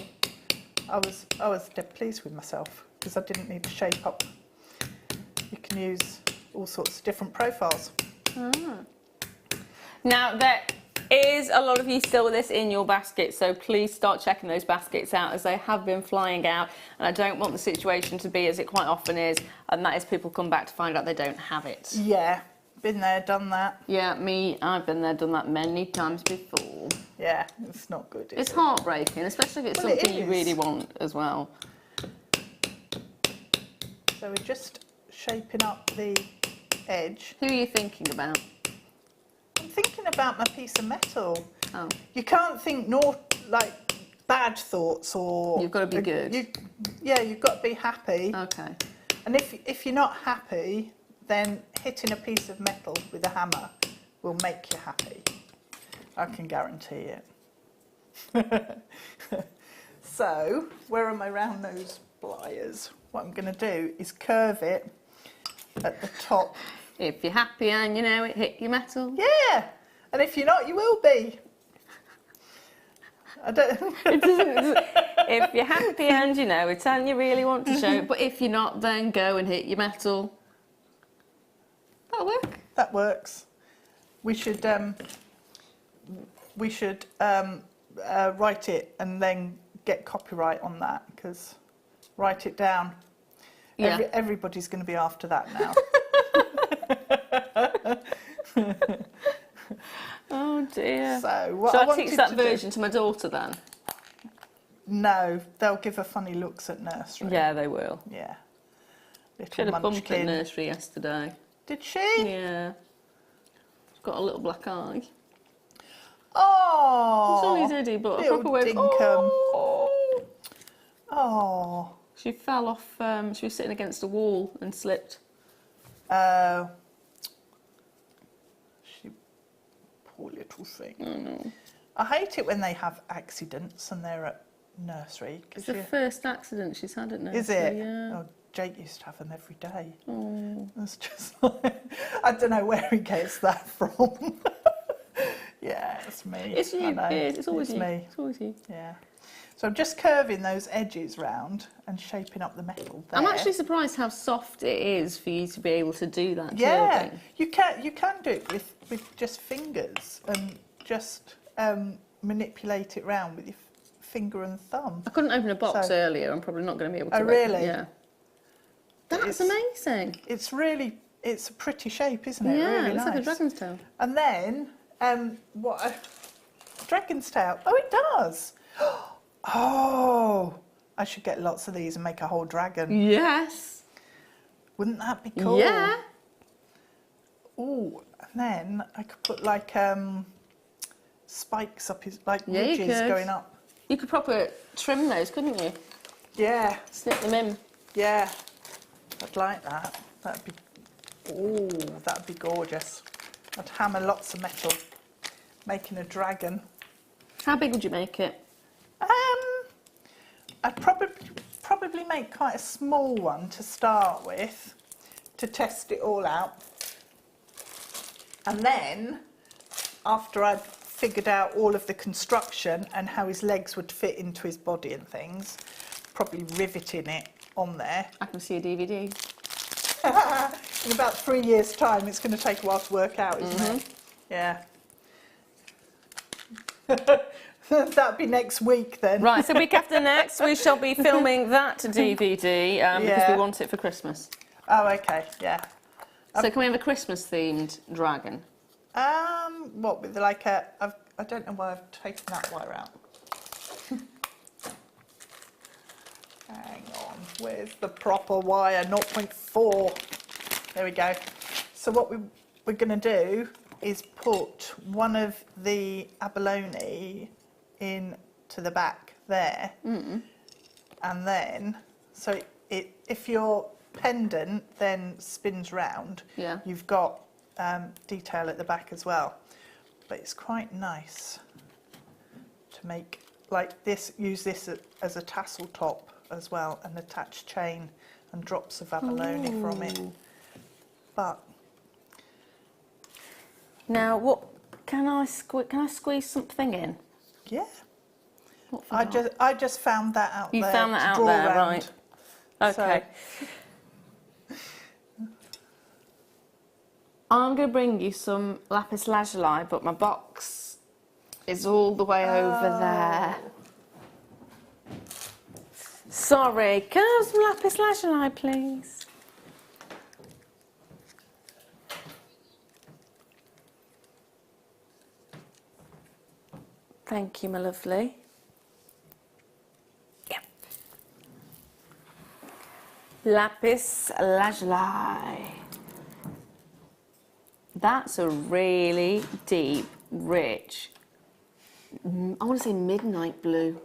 I was dead pleased with myself, because I didn't need to shape up. You can use all sorts of different profiles. Now there is a lot of you still with this in your basket, so please start checking those baskets out, as they have been flying out, and I don't want the situation to be as it quite often is, and that is people come back to find out they don't have it. Yeah, been there, done that. Yeah, I've been there, done that many times before. Yeah, it's not good. It's heartbreaking, especially if it's something you really want as well. So we're just shaping up the edge. Who are you thinking about? I'm thinking about my piece of metal. Oh. You can't think like bad thoughts, or... You've got to be good. You've got to be happy. Okay. And if you're not happy, then hitting a piece of metal with a hammer will make you happy. I can guarantee it. So, where are my round nose pliers? What I'm going to do is curve it at the top. If you're happy and you know it, hit your metal. Yeah, and if you're not, you will be. I don't. If you're happy and you know it and you really want to show it, but if you're not, then go and hit your metal. That'll work. That works. We should write it and then get copyright on that, because write it down. Yeah. Everybody's going to be after that now. Oh dear. So what Shall I teach that version to my daughter then? No, they'll give her funny looks at nursery. Yeah, they will. Yeah. Little She had a bump munchkin. at nursery yesterday. Did she? Yeah. She's got a little black eye. Oh. It's only Diddy, but a little proper wave. dinkum. Oh. Oh. She fell off. She was sitting against a wall and slipped. She, poor little thing. Oh no. I hate it when they have accidents and they're at nursery. It's the first accident she's had at nursery. Is it? Yeah. Oh, Jake used to have them every day. Oh. It's just like, I don't know where he gets that from. Yeah, it's me. It's you. It's always you. me. It's always you. Yeah. So I'm just curving those edges round and shaping up the metal there. I'm actually surprised how soft it is for you to be able to do that. Yeah, curving. you can do it with just fingers and just manipulate it round with your finger and thumb. I couldn't open a box earlier. I'm probably not going to be able to. Oh, really? Yeah. That's amazing. It's a pretty shape, isn't it? Yeah, Really it's nice. like a dragon's tail. And then dragon's tail. Oh, it does. Oh, I should get lots of these and make a whole dragon. Yes. Wouldn't that be cool? Yeah. Oh, and then I could put like spikes up his, like Yeah, you ridges could. going up. You could proper trim those, couldn't you? Yeah, Snip them in. yeah. I'd like that. That'd be, oh, that'd be gorgeous. I'd hammer lots of metal, making a dragon. How big would you make it? I'd probably make quite a small one to start with, to test it all out. And then, after I'd figured out all of the construction and how his legs would fit into his body and things, probably riveting it on there. I can see a DVD. In about 3 years' time, it's going to take a while to work out, isn't it? Yeah. That'll be next week then. Right, so week after next, we shall be filming that DVD because we want it for Christmas. Oh, okay, yeah. So can we have a Christmas-themed dragon? What, with like a... I don't know why I've taken that wire out. Hang on, where's the proper wire? 0.4. There we go. So what we're going to do is put one of the abalone into the back there. And then, so if your pendant then spins round, you've got detail at the back as well. But it's quite nice to make like this, use this as a tassel top as well, and attach chain and drops of abalone from it. But now, what can I squeeze something in? yeah, What for I just found that out You there. found that to out draw there, round. right? Okay. I'm going to bring you some lapis lazuli, but my box is all the way over there. Sorry, can I have some lapis lazuli, please? Thank you, my lovely. Yep. Lapis lazuli. That's a really deep, rich, I want to say midnight blue.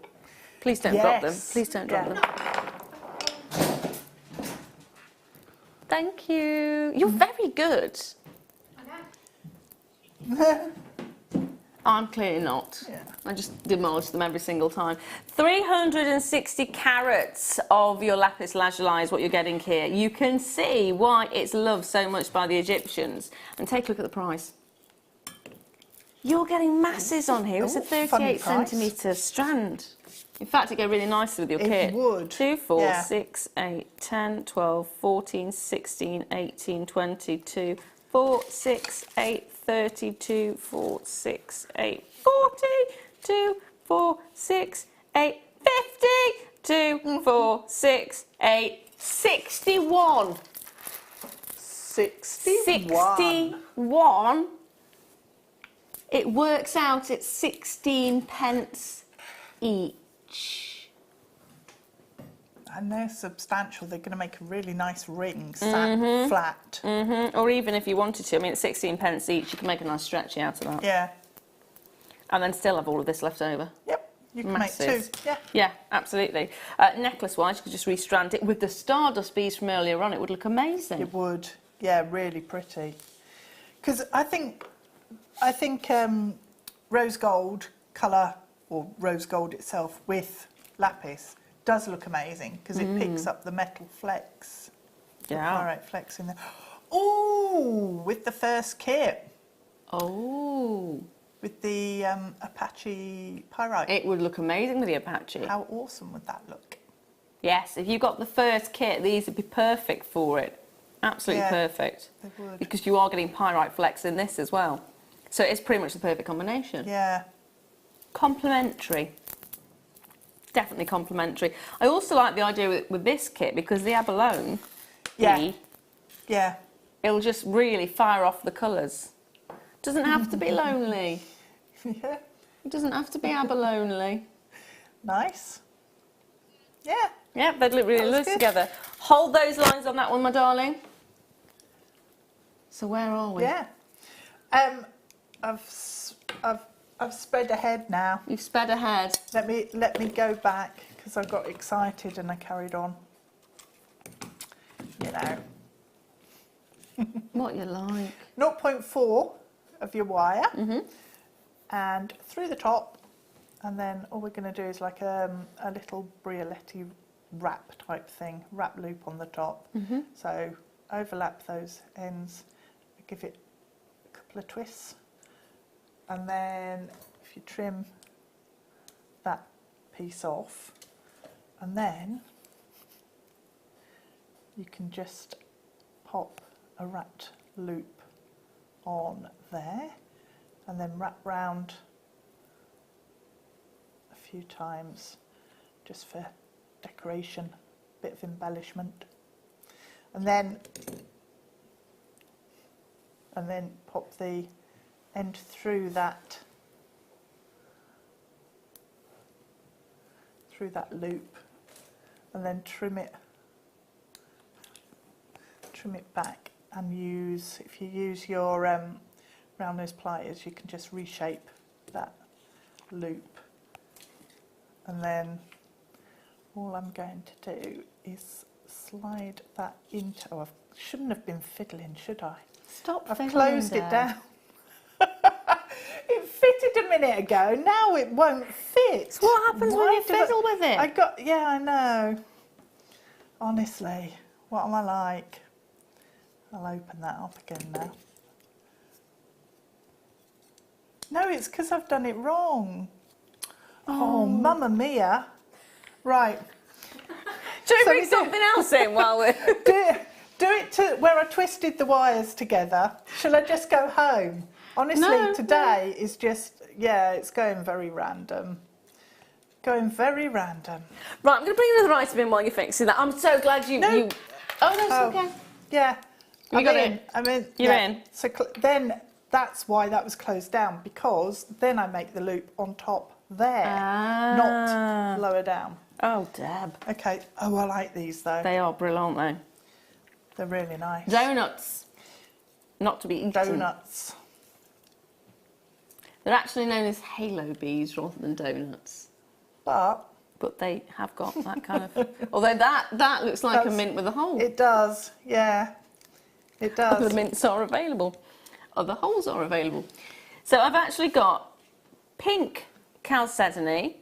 Please don't drop them. Please don't drop them. Thank you. You're very good. I'm clearly not. Yeah. I just demolish them every single time. 360 carats of your lapis lazuli is what you're getting here. You can see why it's loved so much by the Egyptians. And take a look at the price. You're getting masses on here. It's a 38 centimetre strand. In fact, it'd go really nicely with your kit. It would. 2, 4, Yeah. 6, 8, 10, 12, 14, 16, 18, 22, 4, 6, 8, 32, 4, 6, 8, 40, 2, 4, 6, 8, 50, 2, 4, 6, 8, 61. 61. It works out at 16 pence each. And they're substantial. They're going to make a really nice ring, sat flat. Or even if you wanted to, I mean, at 16 pence each, you can make a nice stretchy out of that. Yeah. And then still have all of this left over. Yep. You can Masses. make two. Yeah. Yeah, absolutely. Necklace-wise, you could just restrand it. With the stardust beads from earlier on, it would look amazing. It would. Yeah, really pretty. Because I think rose gold colour, or rose gold itself with lapis, does look amazing because it picks up the metal flecks. Yeah. All right, flecks in there. Oh, with the first kit. Oh. With the Apache pyrite. It would look amazing with the Apache. How awesome would that look? Yes, if you got the first kit, these would be perfect for it. Absolutely perfect. They would. Because you are getting pyrite flecks in this as well. So it's pretty much the perfect combination. Yeah. Complementary. Definitely complementary. I also like the idea with this kit because the abalone, Yeah. it'll just really fire off the colours. Doesn't have to be lonely. Yeah. It doesn't have to be abalone. Nice. Yeah. Yeah, they'd look really That was nice good. together. Hold those lines on that one, my darling. So where are we? Yeah. I've sped ahead now. You've sped ahead. Let me go back because I got excited and I carried on. You know. What you like. 0.4 of your wire and through the top, and then all we're going to do is like a little Briolette wrap type thing, wrap loop on the top. So overlap those ends, give it a couple of twists, and then if you trim that piece off, and then you can just pop a wrapped loop on there and then wrap round a few times just for decoration, bit of embellishment, and then pop the end through that loop, and then trim it back, and if you use your round nose pliers, you can just reshape that loop, and then all I'm going to do is slide that into. Oh, I shouldn't have been fiddling, should I? Stop I've fiddling, closed it Dad. down. It fitted a minute ago. Now it won't fit. So what happens when you fiddle with it? Yeah, I know. Honestly, what am I like? I'll open that up again now. No, it's because I've done it wrong. Oh, mamma mia. Right. Should we So bring we do- something else in while we're... Do it to where I twisted the wires together. Shall I just go home? Honestly, No, today is just, yeah, it's going very random. Going very random. Right, I'm going to bring another item in while you're fixing that. I'm so glad you... No. Oh, that's okay. Yeah. You got it? I'm in. You're yeah. in. So then that's why that was closed down, because then I make the loop on top there, not lower down. Oh, Deb. Okay. Oh, I like these though. They are brilliant, aren't They're really nice. they? Donuts. Not to be eaten. Donuts. They're actually known as halo bees rather than donuts. But They have got that kind of... Although that looks like a That's- mint with a hole. it does, yeah. It does. Other mints are available. Other holes are available. So I've actually got pink chalcedony,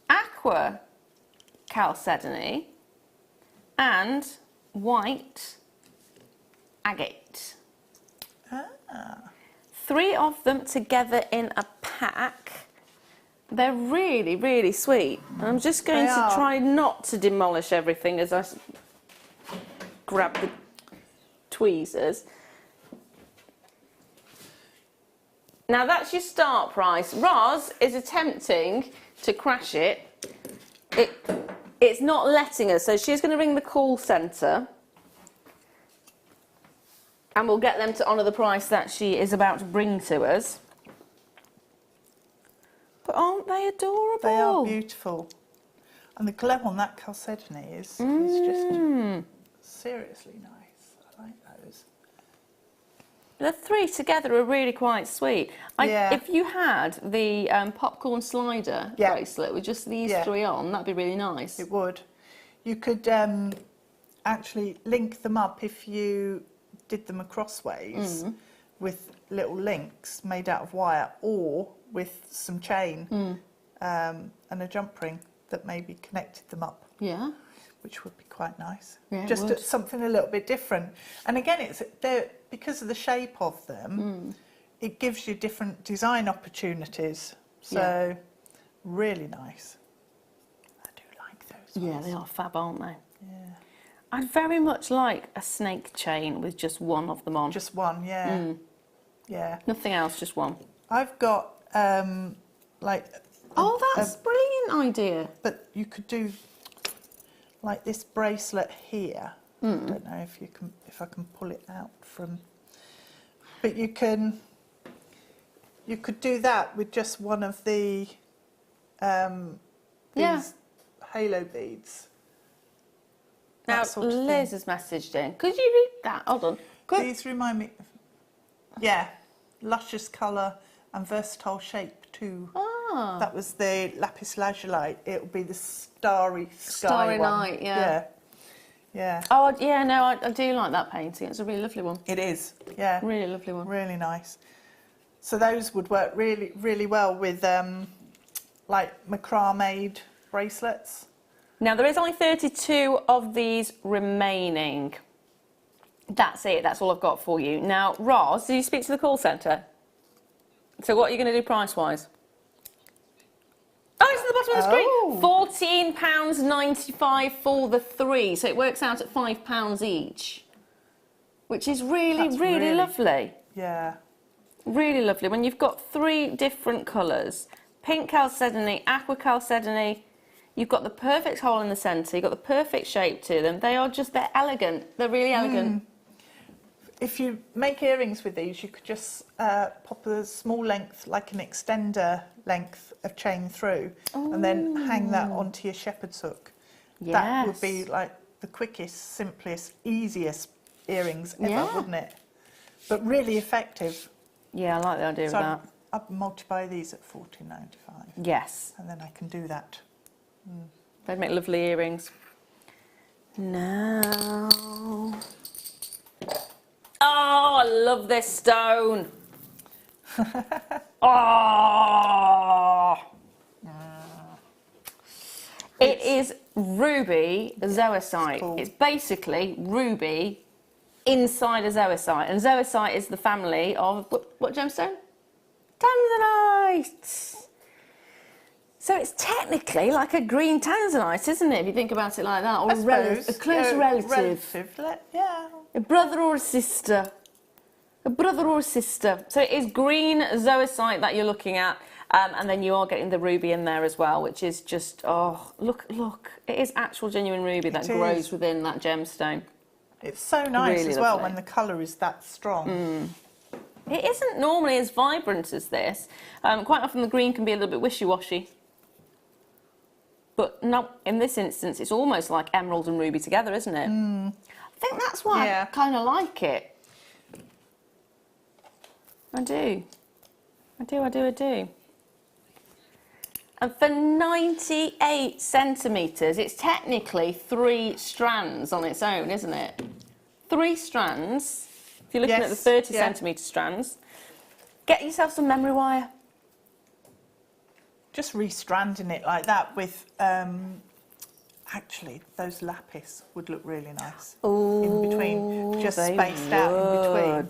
aqua chalcedony, and white agate. Ah. 3 of them together in a pack. They're really, really sweet. And I'm just going They to are. try not to demolish everything as I grab the tweezers. Now that's your start price. Roz is attempting to crash it. It's not letting us, so she's going to ring the call centre and we'll get them to honour the price that she is about to bring to us. But aren't they adorable? They are beautiful. And the glow on that chalcedony is just seriously nice. I like those. The 3 together are really quite sweet. Yeah. If you had the popcorn slider Yeah. bracelet with just these Yeah. 3 on, that'd be really nice. It would. You could actually link them up if you did them crossways with little links made out of wire, or with some chain and a jump ring that maybe connected them up, Yeah. which would be quite nice. Yeah, it Just would. something a little bit different. And again, because of the shape of them, it gives you different design opportunities. So really nice. I do like those Yeah, ones. they are fab, aren't they? Yeah. I'd very much like a snake chain with just one of them on. Just one, yeah. Yeah. Nothing else, just one. I've got like. Oh, that's a brilliant idea. But you could do like this bracelet here. I don't know if I can pull it out from. But you can you could do that with just one of the these halo beads. Now, That sort of Liz thing. has messaged in. Could you read that? Hold on. These remind me, luscious colour and versatile shape too. Ah. That was the lapis lazuli. It will be the starry sky Starry one. night, yeah. Yeah. Oh, yeah, no, I do like that painting. It's a really lovely one. It is, yeah. Really lovely one. Really nice. So those would work really, really well with like macrame bracelets. Now, there is only 32 of these remaining. That's it. That's all I've got for you. Now, Roz, did you speak to the call centre? So what are you going to do price-wise? Oh, it's at the bottom of the screen. £14.95 for the 3. So it works out at £5 each, which is really lovely. Yeah. Really lovely. When you've got 3 different colours, pink chalcedony, aqua chalcedony, you've got the perfect hole in the centre, you've got the perfect shape to them. They're elegant. They're really elegant. If you make earrings with these, you could just pop a small length, like an extender length of chain through, and then hang that onto your shepherd's hook. Yes. That would be like the quickest, simplest, easiest earrings ever, wouldn't it? But really effective. Yeah, I like the idea of that. I'd multiply these at £14.95. Yes. And then I can do that. They'd make lovely earrings. Now... Oh, I love this stone. Oh! It is ruby zoisite. Cool. It's basically ruby inside a zoisite. And zoisite is the family of, what gemstone? Tanzanite. So it's technically like a green tanzanite, isn't it, if you think about it like that? Or a close relative. Yeah. A brother or a sister. A brother or a sister. So it is green zoisite that you're looking at, and then you are getting the ruby in there as well, which is just, oh, look. It is actual genuine ruby that grows within that gemstone. It's so nice Really as well lovely. when the colour is that strong. It isn't normally as vibrant as this. Quite often the green can be a little bit wishy-washy. But no, in this instance, it's almost like emerald and ruby together, isn't it? I think that's why I kind of like it. I do. And for 98 centimetres, it's technically 3 strands on its own, isn't it? 3 strands. If you're looking at the 30 centimetre strands, get yourself some memory wire. Just restranding it like that with, actually, those lapis would look really nice. In between, just spaced out in between.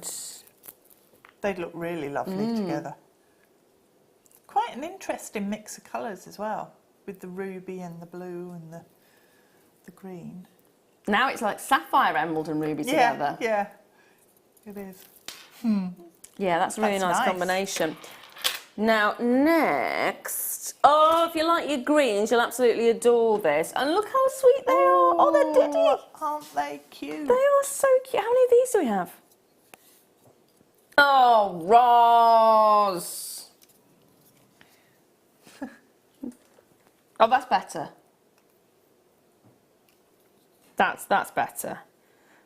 They'd look really lovely together. Quite an interesting mix of colours as well, with the ruby and the blue and the green. Now it's like sapphire, emerald and ruby together. Yeah, it is. Yeah, that's a really nice combination. Now, next, oh, if you like your greens, you'll absolutely adore this. And look how sweet they are. Oh, they're diddy. Aren't they cute? They are so cute. How many of these do we have? Oh, Roz. Oh, that's better. That's better.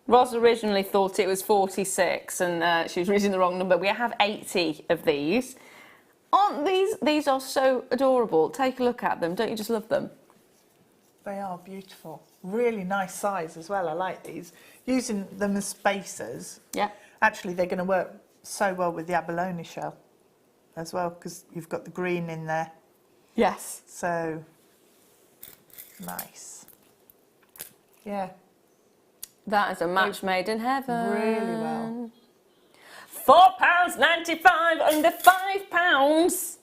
Roz originally thought it was 46 and she was reading the wrong number. We have 80 of these. Aren't these are so adorable. Take a look at them. Don't you just love them? They are beautiful. Really nice size as well. I like these. Using them as spacers. Yeah. Actually, they're going to work so well with the abalone shell as well, because you've got the green in there. Yes. So, nice. Yeah. That is a match made in heaven. Really well. £4.95, under £5.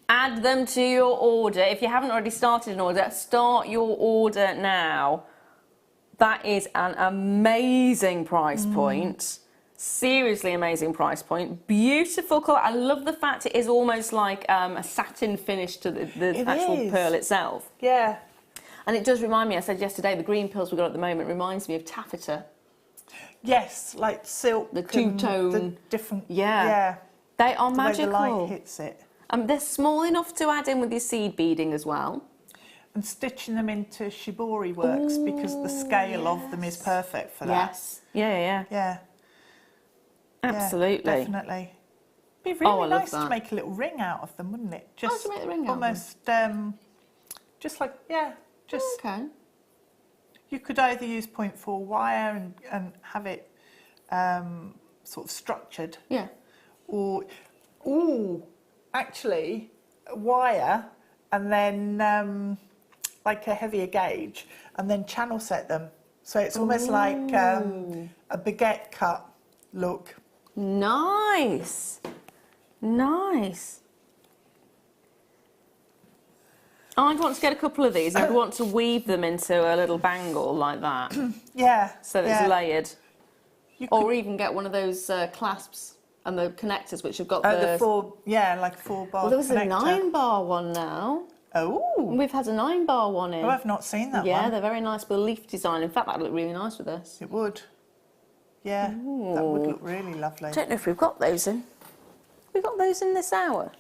Add them to your order. If you haven't already started an order, start your order now. That is an amazing price point. Seriously amazing price point. Beautiful colour. I love the fact it is almost like a satin finish to the actual pearl itself. Yeah. And it does remind me, I said yesterday, the green pearls we've got at the moment reminds me of taffeta. Yes, like silk. The two-tone. The different. Yeah. They are the magical. way the light hits it. They're small enough to add in with your seed beading as well. And stitching them into shibori works because the scale of them is perfect for that. Yes. Yeah. Yeah. Absolutely. Yeah, definitely. It'd be really I love nice to that. make a little ring out of them, wouldn't it? How do you make the ring out of them? Almost, just like, just... Okay. You could either use 0.4 wire and have it sort of structured. Yeah. Or, actually, wire and then like a heavier gauge and then channel set them. So it's almost like a baguette cut look. Nice. Nice. I'd want to get a couple of these. I'd want to weave them into a little bangle like that. Yeah. So that it's layered. You Or even get one of those clasps and the connectors which have got the 4, like 4 bar. Well, there was connector. a 9-bar one now. Oh. We've had a 9-bar one in. Oh, I've not seen that one. Yeah, they're very nice with a leaf design. In fact, that'd look really nice with this. It would. Yeah, that would look really lovely. I don't know if we've got those in. We've got those in this hour.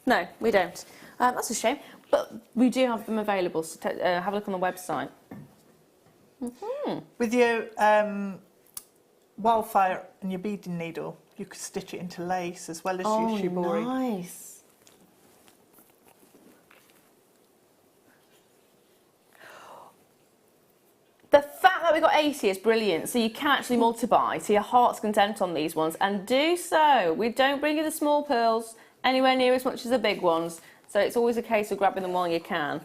No, we don't. That's a shame. But we do have them available, so have a look on the website. With your wildfire and your beading needle, you could stitch it into lace as well as your shibori. Nice. The fact that we got 80 is brilliant, so you can actually multi-buy to your heart's content on these ones, and do so. We don't bring you the small pearls anywhere near as much as the big ones, so it's always a case of grabbing them while you can.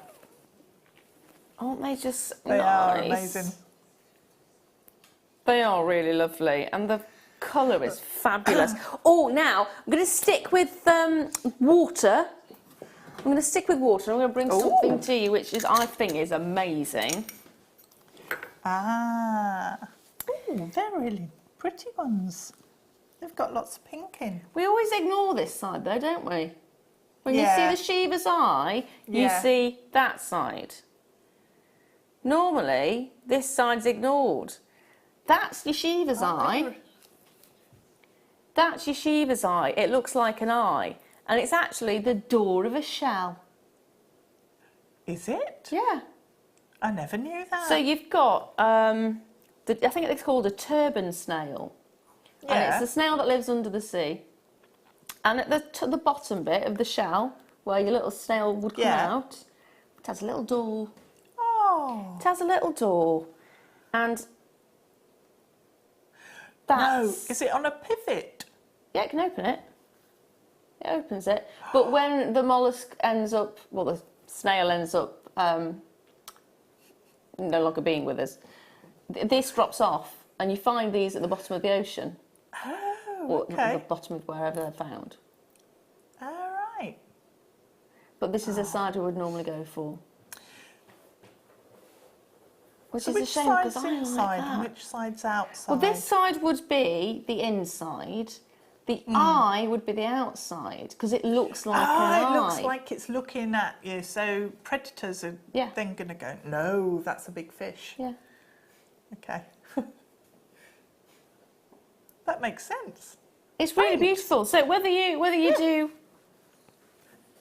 Aren't they just They nice? are amazing. They are really lovely, and the colour is fabulous. Oh, now I'm going to stick with water. I'm going to stick with water. I'm going to bring something to you, which is I think is amazing. They're really pretty ones. They've got lots of pink in. We always ignore this side though, don't we? When you see the Shiva's eye, you see that side. Normally, this side's ignored. That's your Shiva's eye. That's your Shiva's eye. It looks like an eye. And it's actually the door of a shell. Is it? Yeah. I never knew that. So you've got, I think it's called a turban snail. Yeah. And it's the snail that lives under the sea. And at the bottom bit of the shell, where your little snail would come out, it has a little door. Oh. It has a little door. And that's... No, is it on a pivot? Yeah, it can open it. It opens it. But when the mollusk ends up, well, the snail ends up no longer being with us, this drops off, and you find these at the bottom of the ocean. Oh, Or okay. at the bottom of wherever they're found. All right. But this is the side I would normally go for. Which is a shame, because I like inside that. and which side's outside? Well, this side would be the inside. The eye would be the outside, because it looks like an eye. It looks like it's looking at you. So predators are then going to go, no, that's a big fish. Yeah. Okay. That makes sense. It's really beautiful. So whether you do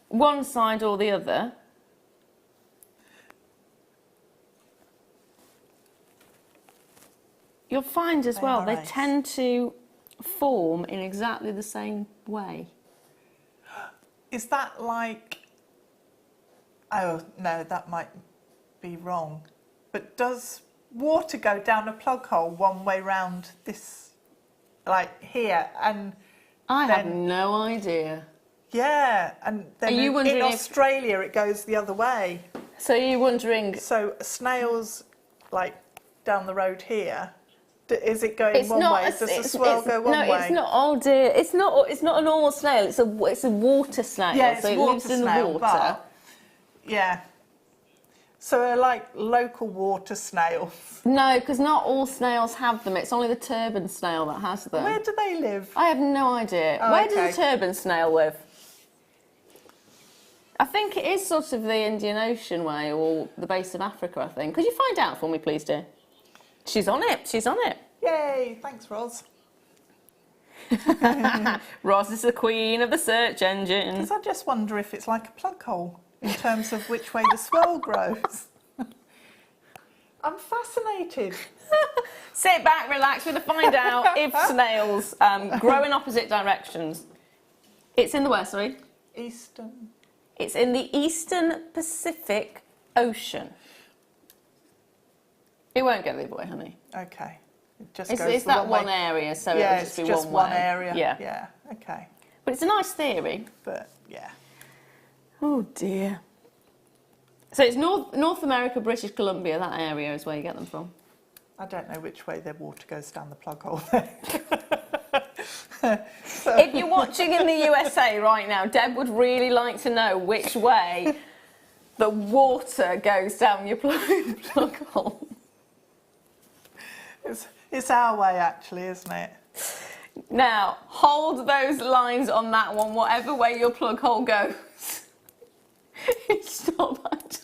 one side or the other, you'll find as well they tend to form in exactly the same way. Is that like... Oh, no, that might be wrong. But does water go down a plug hole one way round this, like here, and I have no idea. Yeah, and then in Australia it goes the other way. So you're wondering... So snails, like, down the road here, is it going one way? Does the swirl go one way? No, it's not. Oh dear, it's not a normal snail. It's a water snail. Yeah, so it's it water lives in the snail, water. but, yeah. So they're like local water snails. No, because not all snails have them. It's only the turban snail that has them. Where do they live? I have no idea. Oh, Where does a turban snail live? I think it is sort of the Indian Ocean way, or the base of Africa, I think. Could you find out for me, please, dear? She's on it. She's on it. Yay! Thanks, Roz. Roz is the queen of the search engine. Because I just wonder if it's like a plug hole in terms of which way the swirl grows. I'm fascinated. Sit back, relax, we're going to find out if snails grow in opposite directions. It's in the where, sorry? Eastern. It's in the Eastern Pacific Ocean. It won't go the other way, honey. Okay. It just It's, goes it's the that wrong one way. area, so Yeah, it'll just it's be just one one way. area. Yeah. Yeah. Okay. But it's a nice theory. But yeah. Oh dear. So it's North America, British Columbia, that area is where you get them from. I don't know which way their water goes down the plug hole. If you're watching in the USA right now, Deb would really like to know which way the water goes down your plug hole. It's our way, actually, isn't it? Now, hold those lines on that one, whatever way your plug hole goes. It's not that time.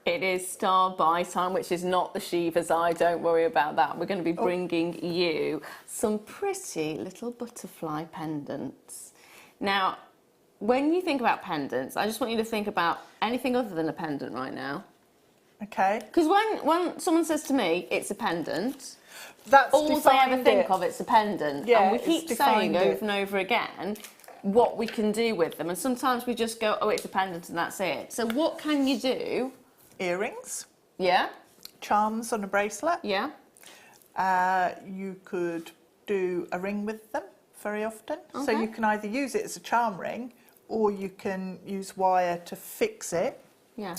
It is star buy time, which is not the Shiva's eye, don't worry about that. We're going to be bringing you some pretty little butterfly pendants. Now, when you think about pendants, I just want you to think about anything other than a pendant right now. Okay. Because when someone says to me, it's a pendant, That's all I defined ever think it. of it's a pendant. Yeah, and we it's keep defined saying it. over and over again what we can do with them. And sometimes we just go, oh, it's a pendant and that's it. So what can you do? Earrings, Yeah, charms on a bracelet. yeah. You could do a ring with them very often. So Okay. you can either use it as a charm ring or you can use wire to fix it. Yeah.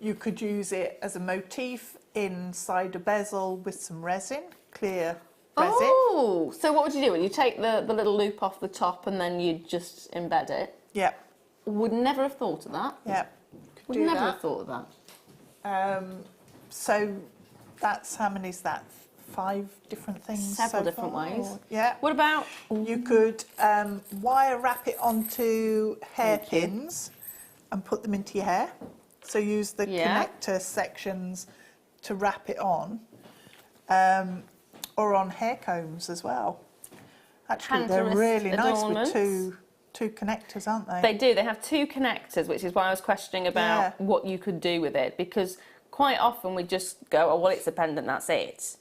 You could use it as a motif inside a bezel with some resin, clear resin. Oh, so what would you do? Would you take the little loop off the top and then you just embed it? Yeah, Would never have thought of that. yeah. Could Would do never that. have thought of that. So that's, how many is that? 5 different things. Several so different far? ways. Yeah. What about? You could wire wrap it onto hairpins and put them into your hair. So use the connector sections to wrap it on, or on hair combs as well. Actually, they're Handkerchief really nice adornments. with two connectors, aren't they? They do. They have 2 connectors, which is why I was questioning about Yeah. what you could do with it, because quite often we just go, oh, well, it's a pendant, that's it.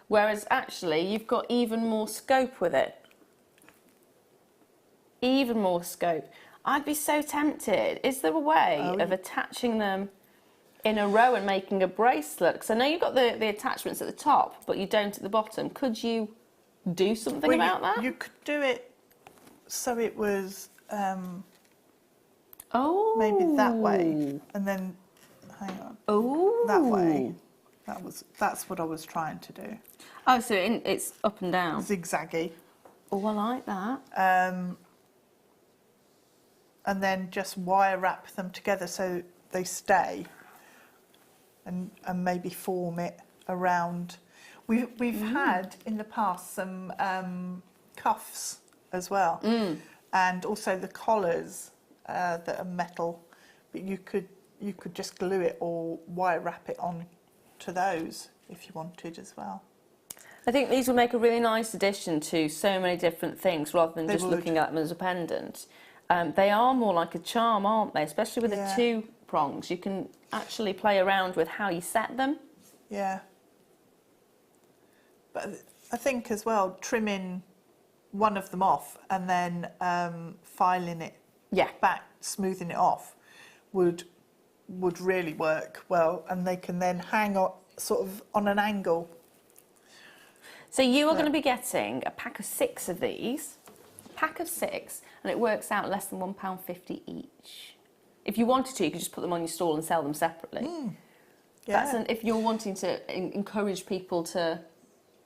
Whereas actually, you've got even more scope with it. Even more scope. I'd be so tempted. Is there a way of attaching them in a row and making a bracelet? Because I know you've got the attachments at the top, but you don't at the bottom. Could you do something about that? You could do it so it was Oh. maybe that way, and then hang on. Oh. That way. That's what I was trying to do. Oh, so it's up and down. Zigzaggy. Oh, I like that. And then just wire wrap them together so they stay, and maybe form it around. We've had in the past some cuffs as well, and also the collars that are metal, but you could just glue it or wire wrap it on to those if you wanted as well. I think these would make a really nice addition to so many different things rather than They just would. looking at them as a pendant. They are more like a charm, aren't they? Especially with Yeah. the 2 prongs. You can actually play around with how you set them. Yeah. But I think as well, trimming one of them off and then filing it back, smoothing it off, would really work well, and they can then hang on sort of on an angle. So you are going to be getting a pack of 6 of these. Pack of 6, and it works out less than £1.50 each. If you wanted to, you could just put them on your stall and sell them separately. Yeah. If you're wanting to encourage people to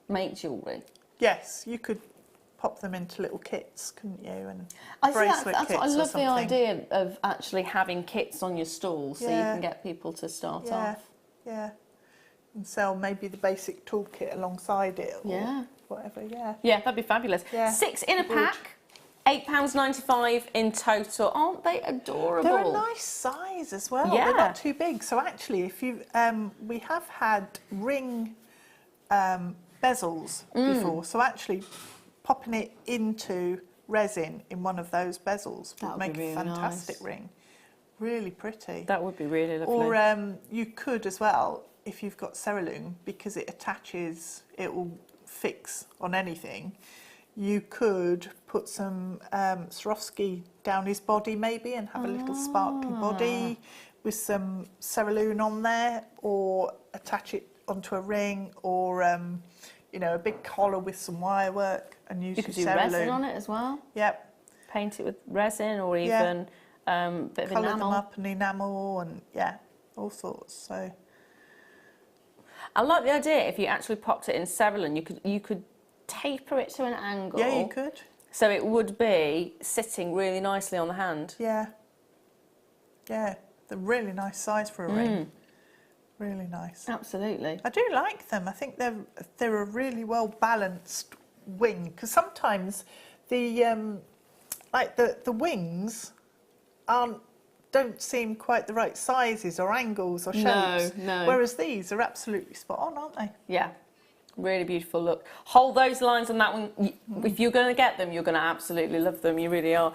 make jewellery. Yes, you could pop them into little kits, couldn't you? And I see bracelet that's kits what I or love the something. idea of actually having kits on your stall so you Yeah. can get people to start Yeah, off. yeah. And sell maybe the basic toolkit alongside it or Yeah. whatever, yeah. Yeah, that'd be fabulous. Yeah, 6 in a it would. pack, £8.95 in total. Aren't they adorable? They're a nice size as well. Yeah. They're not too big. So actually, if you, we have had ring bezels before. So actually, popping it into resin in one of those bezels That would would make be a really fantastic nice. ring. Really pretty. That would be really lovely. Or you could as well, if you've got Cerulean, because it attaches, it will fix on anything. You could put some Swarovski down his body maybe and have a little sparkly body with some Cerulean on there, or attach it onto a ring, or you know, a big collar with some wire work and use You could do your resin Cerulean. on it as well. Yep. Paint it with resin, or Yeah. even a bit of Colour them enamel. up and enamel and yeah, all sorts. So I like the idea if you actually popped it in Cerulean, you could taper it to an angle. yeah, you could. So it would be sitting really nicely on the hand. Yeah. Yeah, they're really nice size for a ring. Really nice. Absolutely. I do like them. I think they're a really well balanced wing, because sometimes the like the wings don't seem quite the right sizes or angles or shapes. No. Whereas these are absolutely spot on, aren't they? Yeah. Really beautiful look. Hold those lines on that one. If you're going to get them, you're going to absolutely love them. You really are.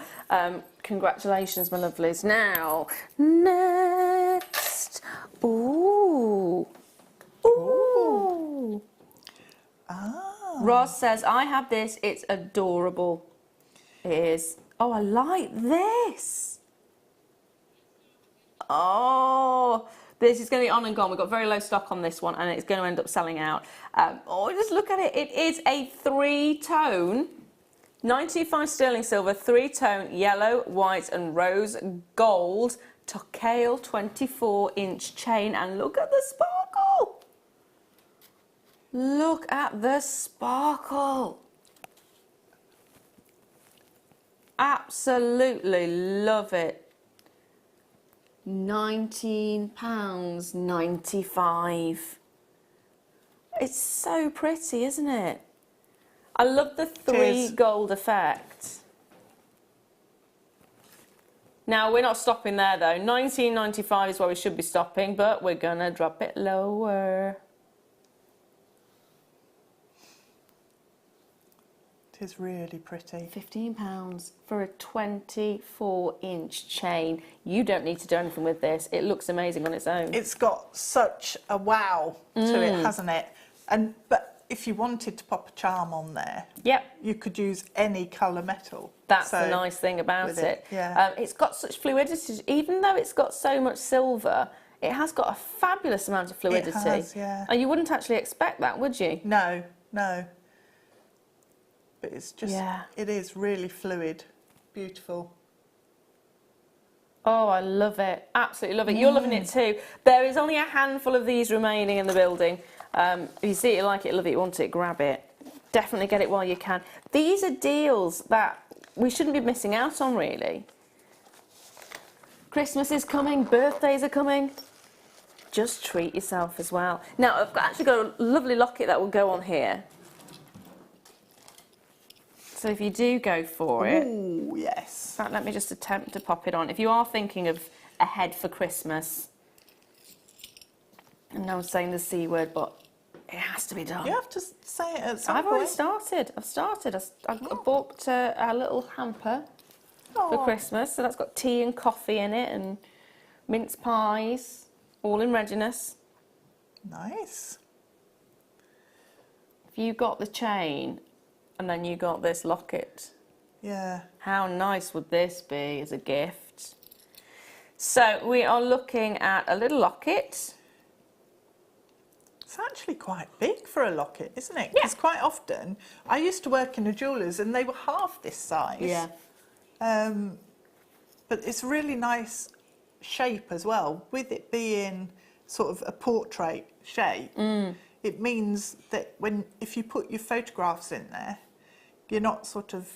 Congratulations, my lovelies. Now, next. Ooh. Ooh. Ah. Roz says, I have this. It's adorable. It is. Oh, I like this. Oh, this is going to be on and gone. We've got very low stock on this one, and it's going to end up selling out. Oh, just look at it. It is a 3-tone, 95 sterling silver, 3-tone yellow, white, and rose gold Tocale 24-inch chain. And look at the sparkle. Look at the sparkle. Absolutely love it. £19.95. It's so pretty, isn't it? I love the 3 gold effect. Now, we're not stopping there though. £19.95 is where we should be stopping, but we're gonna drop it lower. It is really pretty. £15 for a 24-inch chain. You don't need to do anything with this. It looks amazing on its own. It's got such a wow to it, hasn't it? But if you wanted to pop a charm on there, Yep. you could use any colour metal. That's So, the nice thing about with it. yeah. It's got such fluidity. Even though it's got so much silver, it has got a fabulous amount of fluidity. It has, yeah. And you wouldn't actually expect that, would you? No, no. But it's just, Yeah. it is really fluid, beautiful. Oh, I love it. Absolutely love it. You're loving it too. There is only a handful of these remaining in the building. If you see it, you like it, love it, you want it, grab it. Definitely get it while you can. These are deals that we shouldn't be missing out on, really. Christmas is coming, birthdays are coming. Just treat yourself as well. Now, I've actually got a lovely locket that will go on here. So if you do go for it... Oh, yes. In fact, let me just attempt to pop it on. If you are thinking of ahead for Christmas, and I'm saying the C word, but it has to be done. You have to say it at some I've point. already started. I've bought a little hamper for Oh. Christmas. So that's got tea and coffee in it and mince pies, all in readiness. Nice. If you got the chain and then you got this locket, Yeah. how nice would this be as a gift? So we are looking at a little locket. It's actually quite big for a locket, isn't it? Yeah. Because quite often, I used to work in a jeweller's and they were half this size. But it's a really nice shape as well. With it being sort of a portrait shape, it means that if you put your photographs in there, You're not sort of,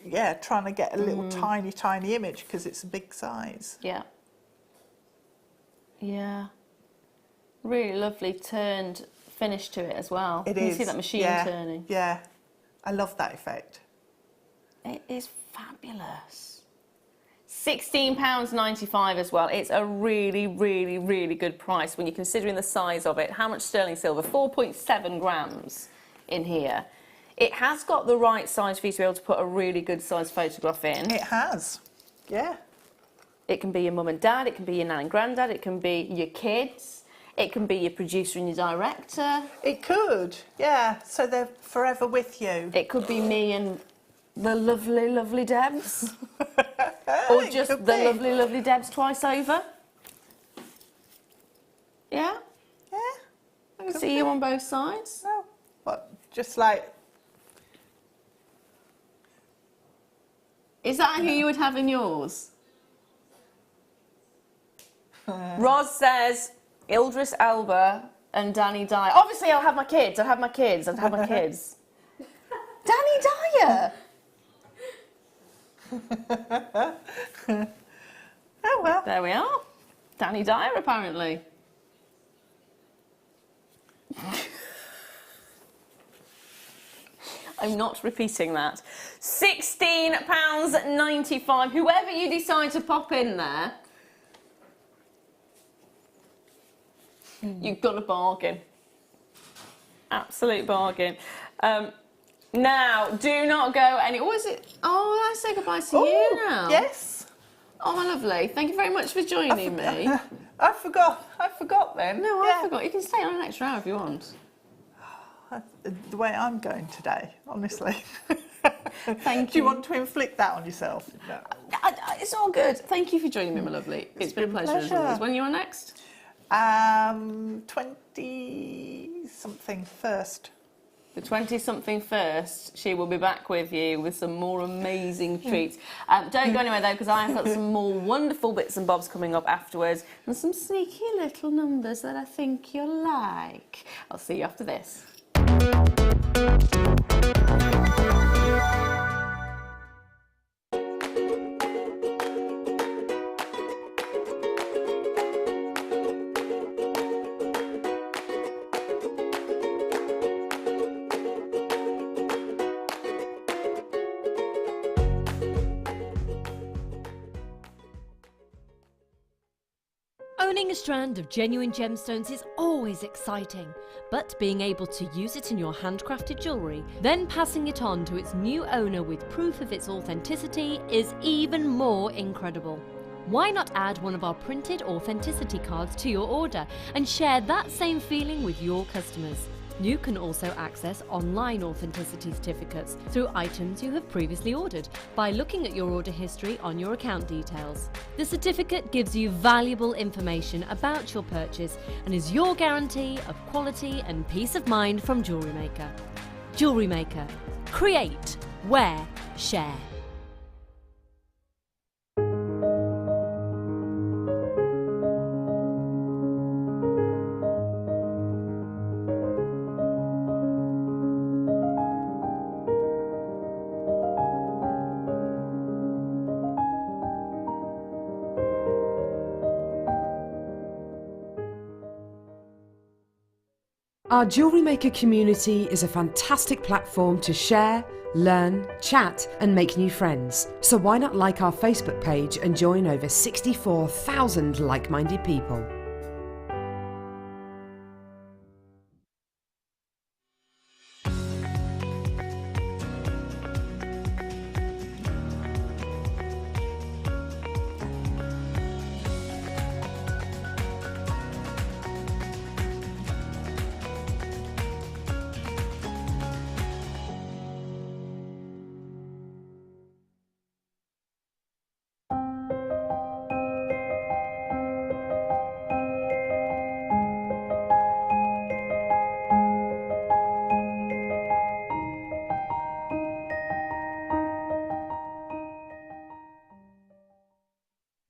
yeah, trying to get a little tiny image because it's a big size. Yeah. Yeah. Really lovely turned finish to it as well. It you is. see that machine yeah, turning. Yeah. I love that effect. It is fabulous. £16.95 as well. It's a really, really, really good price when you're considering the size of it. How much sterling silver? 4.7 grams in here. It has got the right size for you to be able to put a really good size photograph in. It has. Yeah. It can be your mum and dad, it can be your nan and granddad, it can be your kids, it can be your producer and your director. It could, yeah. So they're forever with you. It could be me and the lovely, lovely Debs. Or just the lovely, lovely Debs twice over. Yeah? Yeah. I can see you on both sides. No. What? Just like... Is that who you would have in yours? Roz says Idris Elba and Danny Dyer. Obviously, I'll have my kids. I'll have my kids. I'll have my kids. Danny Dyer. Oh well. There we are. Danny Dyer, apparently. I'm not repeating that. £16.95. Whoever you decide to pop in there, you've got a bargain. Absolute bargain. Now, do not go any... Oh, is it? Oh, I say goodbye to you now. Yes. Oh, lovely. Thank you very much for joining me. I forgot then. No, I forgot. You can stay on an extra hour if you want. The way I'm going today, honestly. Thank Do you want to inflict that on yourself? No. It's all good. Thank you for joining me, my lovely. It's been a pleasure as always. When are you on next? 20-something first. The 20-something first, she will be back with you with some more amazing treats. Don't go anywhere though, because I've got some more wonderful bits and bobs coming up afterwards, and some sneaky little numbers that I think you'll like. I'll see you after this. Owning a strand of genuine gemstones is always exciting, but being able to use it in your handcrafted jewellery, then passing it on to its new owner with proof of its authenticity is even more incredible. Why not add one of our printed authenticity cards to your order and share that same feeling with your customers? You can also access online authenticity certificates through items you have previously ordered by looking at your order history on your account details. The certificate gives you valuable information about your purchase and is your guarantee of quality and peace of mind from JewelleryMaker. JewelleryMaker. Create, wear, share. Our JewelleryMaker community is a fantastic platform to share, learn, chat and make new friends. So why not like our Facebook page and join over 64,000 like-minded people?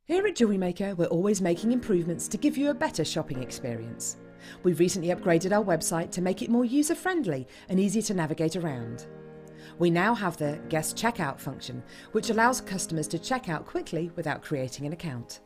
Here at JewelleryMaker, we're always making improvements to give you a better shopping experience. We've recently upgraded our website to make it more user-friendly and easier to navigate around. We now have the guest checkout function, which allows customers to check out quickly without creating an account.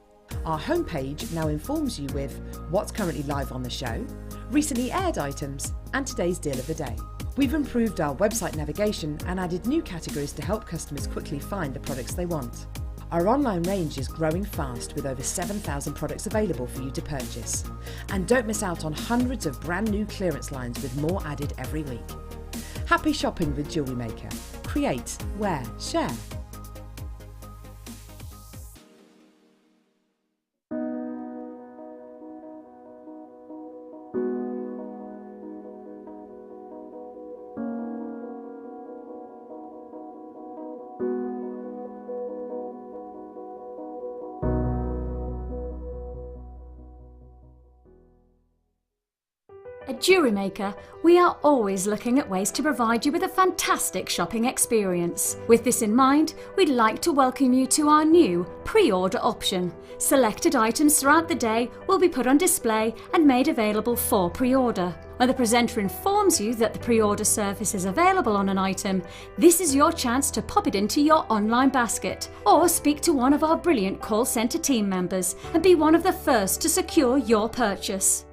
Our homepage now informs you with what's currently live on the show, recently aired items, and today's deal of the day. We've improved our website navigation and added new categories to help customers quickly find the products they want. Our online range is growing fast with over 7,000 products available for you to purchase. And don't miss out on hundreds of brand new clearance lines with more added every week. Happy shopping with Jewellery Maker. Create, wear, share. At JewelleryMaker, we are always looking at ways to provide you with a fantastic shopping experience. With this in mind, we'd like to welcome you to our new pre-order option. Selected items throughout the day will be put on display and made available for pre-order. When the presenter informs you that the pre-order service is available on an item, this is your chance to pop it into your online basket or speak to one of our brilliant call centre team members and be one of the first to secure your purchase.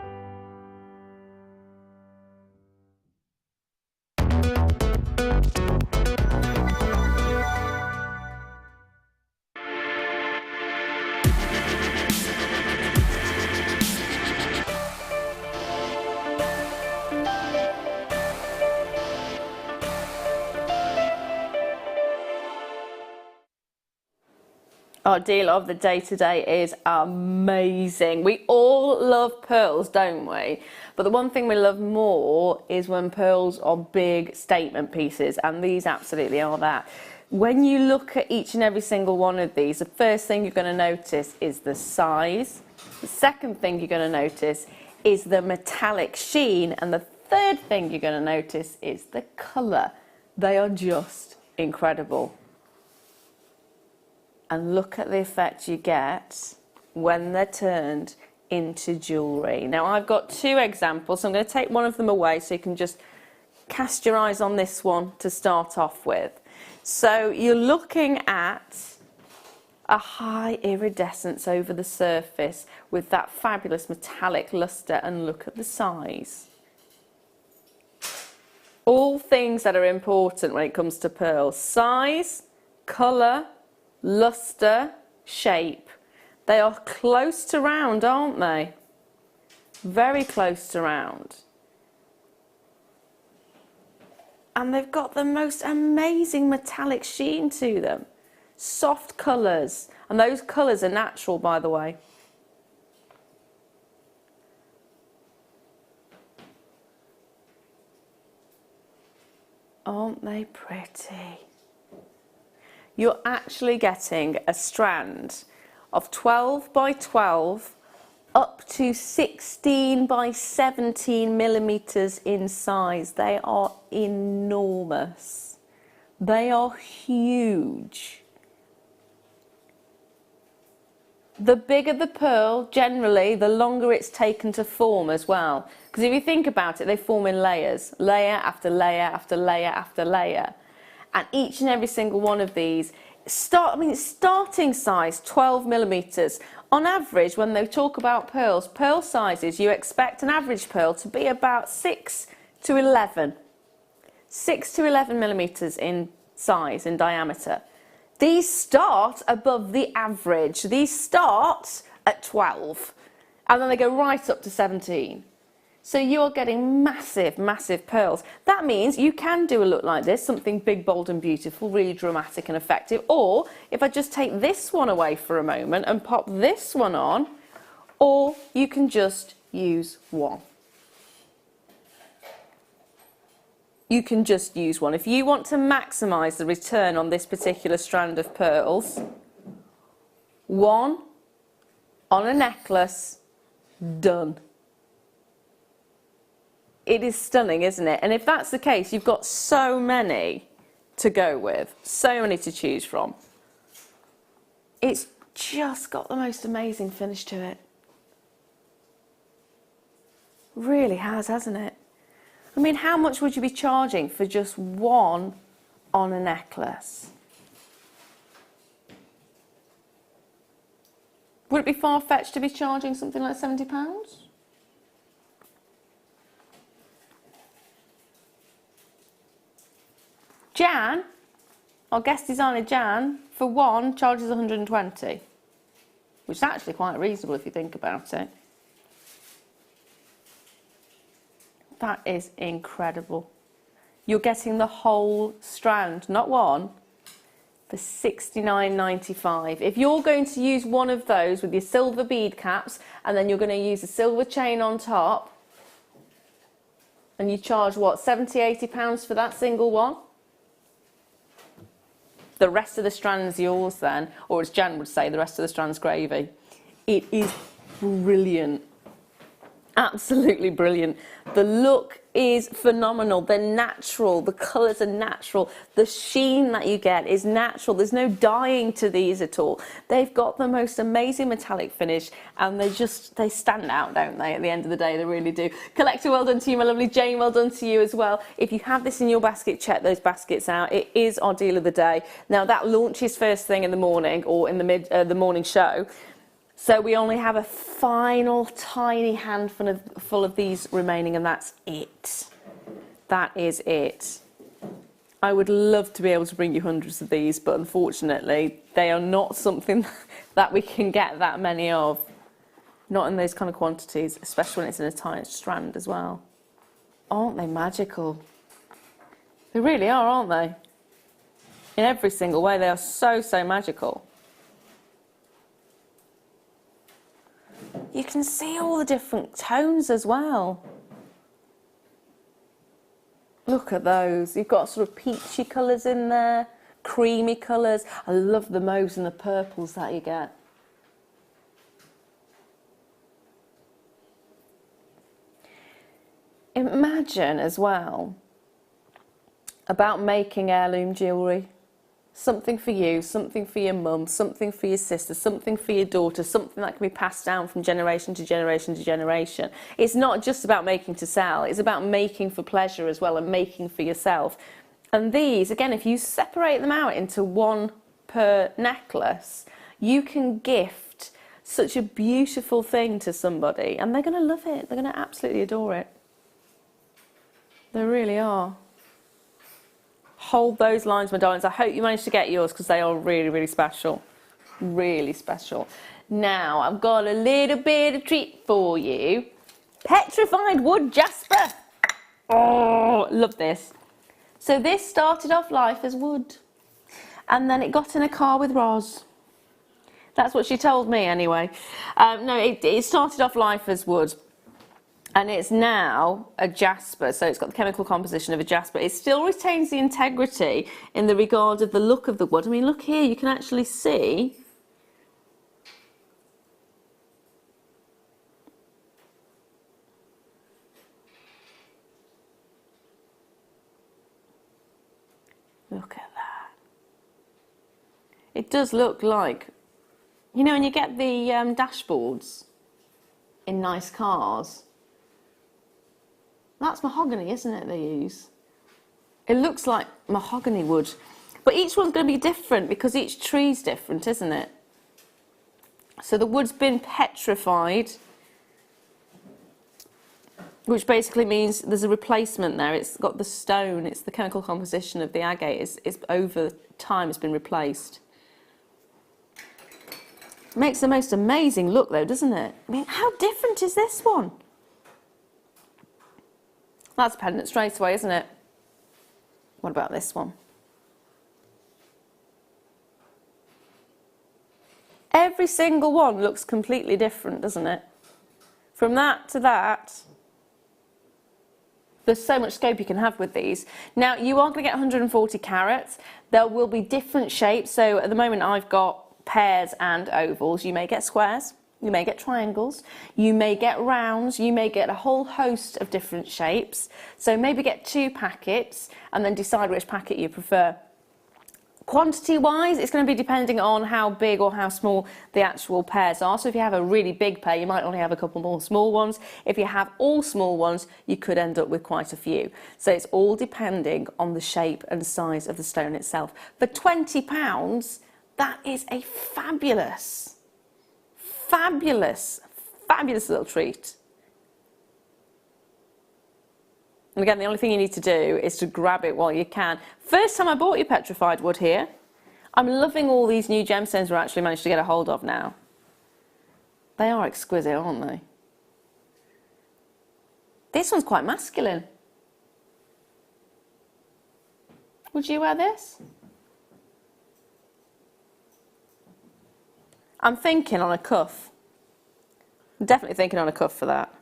Our deal of the day today is amazing. We all love pearls, don't we? But the one thing we love more is when pearls are big statement pieces, and these absolutely are that. When you look at each and every single one of these, the first thing you're going to notice is the size. The second thing you're going to notice is the metallic sheen, and the third thing you're going to notice is the colour. They are just incredible. And look at the effect you get when they're turned into jewellery. Now I've got two examples, so I'm going to take one of them away so you can just cast your eyes on this one to start off with. So you're looking at a high iridescence over the surface with that fabulous metallic lustre, and look at the size. All things that are important when it comes to pearls: size, colour, lustre, shape. They are close to round, aren't they? Very close to round. And they've got the most amazing metallic sheen to them. Soft colours. And those colours are natural, by the way. Aren't they pretty? You're actually getting a strand of 12 by 12 up to 16 by 17 millimetres in size. They are enormous. They are huge. The bigger the pearl, generally, the longer it's taken to form as well. Because if you think about it, they form in layers, layer after layer after layer after layer. And each and every single one of these, starting size 12 millimetres. On average, when they talk about pearls, pearl sizes, you expect an average pearl to be about 6 to 11. 6 to 11 millimetres in size, in diameter. These start above the average. These start at 12. And then they go right up to 17. So you're getting massive, massive pearls. That means you can do a look like this, something big, bold and beautiful, really dramatic and effective. Or if I just take this one away for a moment and pop this one on, or you can just use one. You can just use one. If you want to maximise the return on this particular strand of pearls, one on a necklace, done. It is stunning, isn't it? And if that's the case, you've got so many to go with, so many to choose from. It's just got the most amazing finish to it. Really has, hasn't it? I mean, how much would you be charging for just one on a necklace. Would it be far-fetched to be charging something like £70? Jan, our guest designer Jan, for one, charges 120, which is actually quite reasonable if you think about it. That is incredible. You're getting the whole strand, not one, for £69.95. If you're going to use one of those with your silver bead caps and then you're going to use a silver chain on top, and you charge what, £70–80 for that single one? The rest of the strand's yours then, or as Jan would say, the rest of the strand's gravy. It is brilliant. Absolutely brilliant. The look is phenomenal. They're natural. The colours are natural. The sheen that you get is natural. There's no dyeing to these at all. They've got the most amazing metallic finish, and they stand out, don't they? At the end of the day, they really do. Collector, well done to you, my lovely Jane. Well done to you as well. If you have this in your basket, check those baskets out. It is our deal of the day. Now that launches first thing in the morning, or in the morning show. So we only have a final tiny handful of these remaining, and that's it. That is it. I would love to be able to bring you hundreds of these, but unfortunately they are not something that we can get that many of. Not in those kind of quantities, especially when it's in a tight strand as well. Aren't they magical? They really are, aren't they? In every single way, they are so, so magical. You can see all the different tones as well. Look at those. You've got sort of peachy colours in there, creamy colours. I love the mauves and the purples that you get. Imagine as well about making heirloom jewellery. Something for you, something for your mum, something for your sister, something for your daughter, something that can be passed down from generation to generation to generation. It's not just about making to sell, it's about making for pleasure as well, and making for yourself. And these, again, if you separate them out into one per necklace, you can gift such a beautiful thing to somebody, and they're going to love it. They're going to absolutely adore it. They really are. Hold those lines, my darlings. I hope you managed to get yours, because they are really, really special. Really special. Now, I've got a little bit of treat for you. Petrified wood jasper. Oh, love this. So this started off life as wood, and then it got in a car with Roz. That's what she told me anyway. No, it started off life as wood. And it's now a jasper, so it's got the chemical composition of a jasper. It still retains the integrity in the regard of the look of the wood. I mean, look here, you can actually see look at that. It does look like, you know, when you get the dashboards in nice cars, that's mahogany, isn't it, they use? It looks like mahogany wood. But each one's going to be different, because each tree's different, isn't it? So the wood's been petrified, which basically means there's a replacement there. It's got the stone, it's the chemical composition of the agate. It's over time, it's been replaced. Makes the most amazing look, though, doesn't it? I mean, how different is this one? That's a pendant straight away, isn't it? What about this one? Every single one looks completely different, doesn't it? From that to that. There's so much scope you can have with these. Now, you are going to get 140 carats. There will be different shapes. So at the moment, I've got pears and ovals. You may get squares. You may get triangles, you may get rounds, you may get a whole host of different shapes. So maybe get 2 packets and then decide which packet you prefer. Quantity wise, it's going to be depending on how big or how small the actual pairs are. So if you have a really big pair, you might only have a couple more small ones. If you have all small ones, you could end up with quite a few. So it's all depending on the shape and size of the stone itself. For £20, that is a fabulous, fabulous, fabulous little treat. And again, the only thing you need to do is to grab it while you can. First time I bought you petrified wood here. I'm loving all these new gemstones we've actually managed to get a hold of now. They are exquisite, aren't they? This one's quite masculine. Would you wear this? I'm thinking on a cuff. I'm definitely thinking on a cuff for that.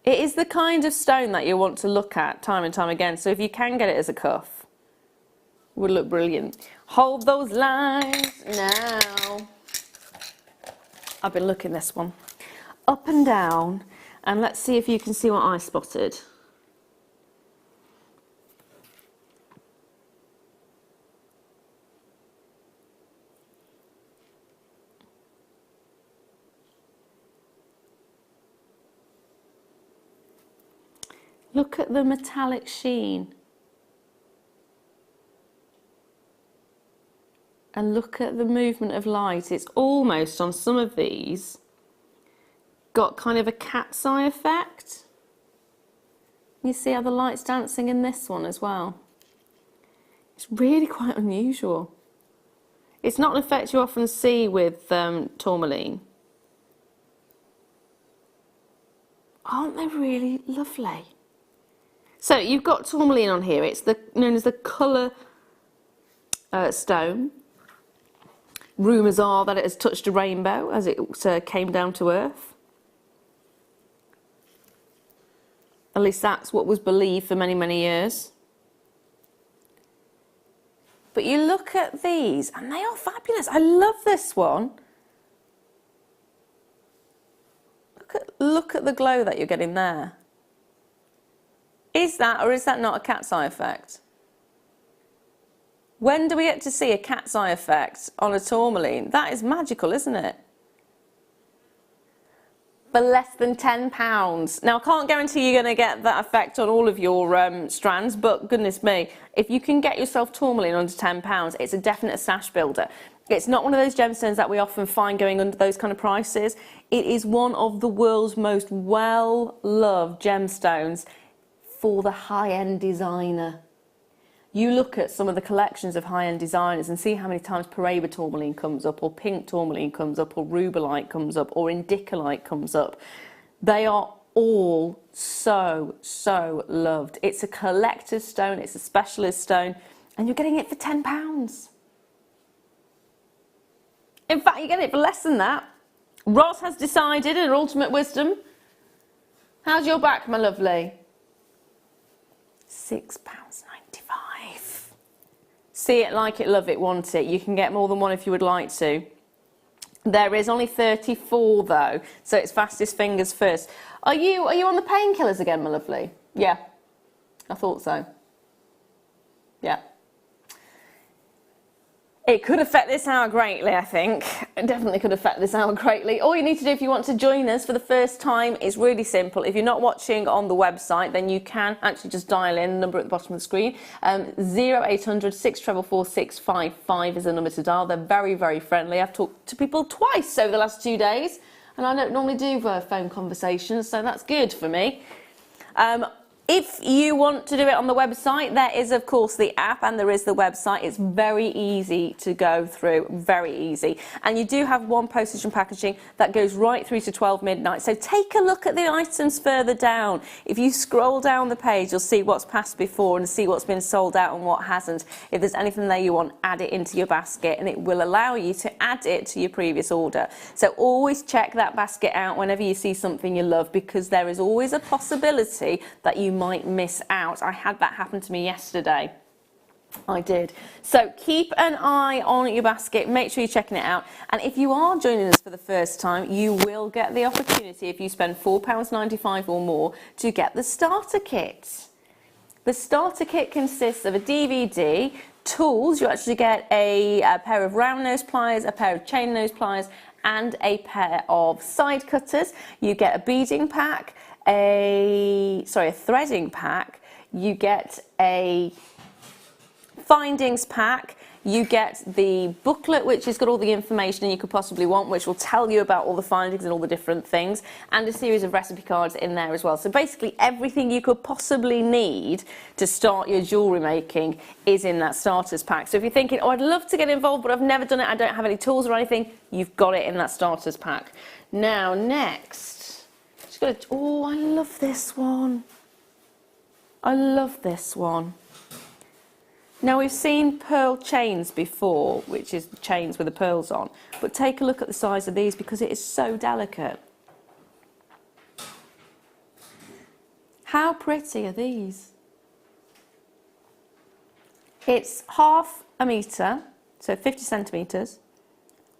It is the kind of stone that you want to look at time and time again, so if you can get it as a cuff, it would look brilliant. Hold those lines now. I've been looking this one up and down, and let's see if you can see what I spotted. Look at the metallic sheen. And look at the movement of light. It's almost, on some of these, got kind of a cat's eye effect. You see how the light's dancing in this one as well. It's really quite unusual. It's not an effect you often see with tourmaline. Aren't they really lovely? So you've got tourmaline on here. It's known as the colour stone. Rumours are that it has touched a rainbow as it came down to earth. At least that's what was believed for many, many years. But you look at these and they are fabulous. I love this one. Look at the glow that you're getting there. Is that, or is that not a cat's eye effect? When do we get to see a cat's eye effect on a tourmaline? That is magical, isn't it? For less than £10. Now, I can't guarantee you're going to get that effect on all of your strands, but goodness me, if you can get yourself tourmaline under £10, it's a definite stash builder. It's not one of those gemstones that we often find going under those kind of prices. It is one of the world's most well-loved gemstones for the high-end designer. You look at some of the collections of high-end designers and see how many times Paraiba tourmaline comes up, or pink tourmaline comes up, or rubellite comes up, or indicolite comes up. They are all so, so loved. It's a collector's stone, it's a specialist stone, and you're getting it for £10. In fact, you get it for less than that. Ross has decided, in ultimate wisdom. How's your back, my lovely? £6.95. See it, like it, love it, want it. You can get more than one if you would like to. There is only 34 though, so it's fastest fingers first. Are you on the painkillers again, my lovely? Yeah, I thought so. Yeah. It could affect this hour greatly, I think. It definitely could affect this hour greatly. All you need to do if you want to join us for the first time is really simple. If you're not watching on the website, then you can actually just dial in the number at the bottom of the screen. 0800 644 655 is the number to dial. They're very, very friendly. I've talked to people twice over the last 2 days, and I don't normally do phone conversations, so that's good for me. If you want to do it on the website, there is of course the app and there is the website. It's very easy to go through, very easy. And you do have one postage and packaging that goes right through to 12 midnight. So take a look at the items further down. If you scroll down the page, you'll see what's passed before and see what's been sold out and what hasn't. If there's anything there you want, add it into your basket and it will allow you to add it to your previous order. So always check that basket out whenever you see something you love, because there is always a possibility that you might miss out. I had that happen to me yesterday. I did. So keep an eye on your basket, make sure you're checking it out, and if you are joining us for the first time, you will get the opportunity, if you spend £4.95 or more, to get the starter kit. The starter kit consists of a DVD, tools. You actually get a pair of round nose pliers, a pair of chain nose pliers, and a pair of side cutters. You get a beading pack, a threading pack. You get a findings pack. You get the booklet, which has got all the information you could possibly want, which will tell you about all the findings and all the different things, and a series of recipe cards in there as well. So basically everything you could possibly need to start your jewellery making is in that starters pack. So if you're thinking, oh, I'd love to get involved, but I've never done it, I don't have any tools or anything, you've got it in that starters pack. Now, next, oh, I love this one. I love this one. Now, we've seen pearl chains before, which is chains with the pearls on, but take a look at the size of these because it is so delicate. How pretty are these? It's half a metre, so 50 centimetres,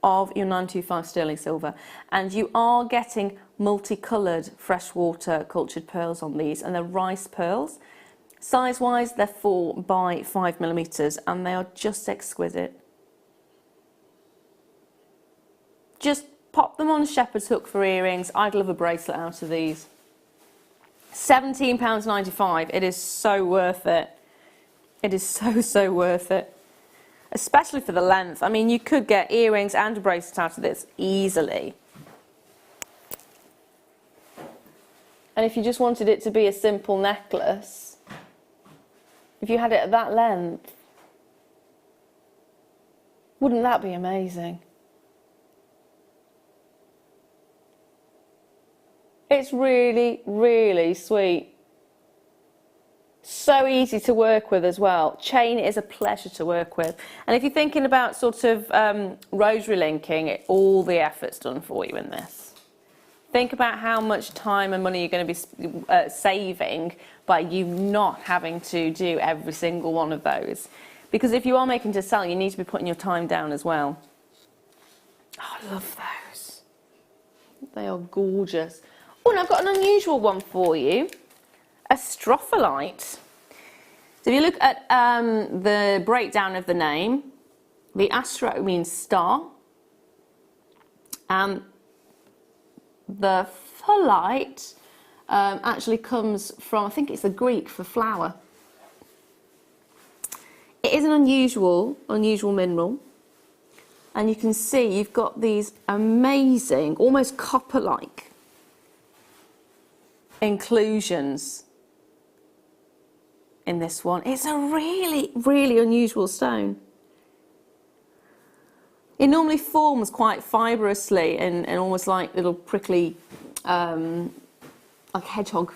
of your 925 sterling silver, and you are getting multicoloured freshwater cultured pearls on these, and they're rice pearls. Size-wise, they're 4 by 5 millimetres, and they are just exquisite. Just pop them on a shepherd's hook for earrings. I'd love a bracelet out of these. £17.95. It is so worth it. It is so worth it. Especially for the length. I mean, you could get earrings and a bracelet out of this easily. And if you just wanted it to be a simple necklace, if you had it at that length, wouldn't that be amazing? It's really, really sweet. So easy to work with as well. Chain is a pleasure to work with. And if you're thinking about sort of rosary linking, all the effort's done for you in this. Think about how much time and money you're going to be saving by you not having to do every single one of those. Because if you are making to sell, you need to be putting your time down as well. Oh, I love those. They are gorgeous. Oh, and I've got an unusual one for you. A stropholite. So if you look at the breakdown of the name, the astro means star. The pholite actually comes from, I think it's the Greek for flower. It is an unusual mineral. And you can see you've got these amazing, almost copper-like inclusions in this one. It's a really, really unusual stone. It normally forms quite fibrously and almost like little prickly, like hedgehog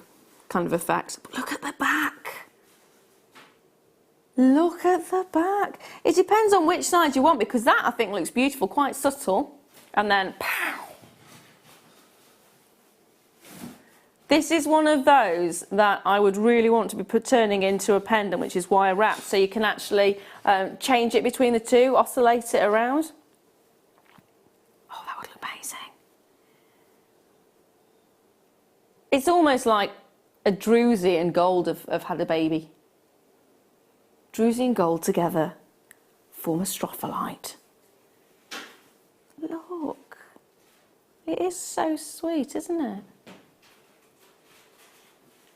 kind of effect. But look at the back. Look at the back. It depends on which side you want, because that I think looks beautiful, quite subtle. And then, pow. This is one of those that I would really want to be turning into a pendant, which is wire wrapped, so you can actually change it between the two, oscillate it around. Oh, that would look amazing. It's almost like a druzy and gold have had a baby. Druzy and gold together form a stropholite. Look. It is so sweet, isn't it?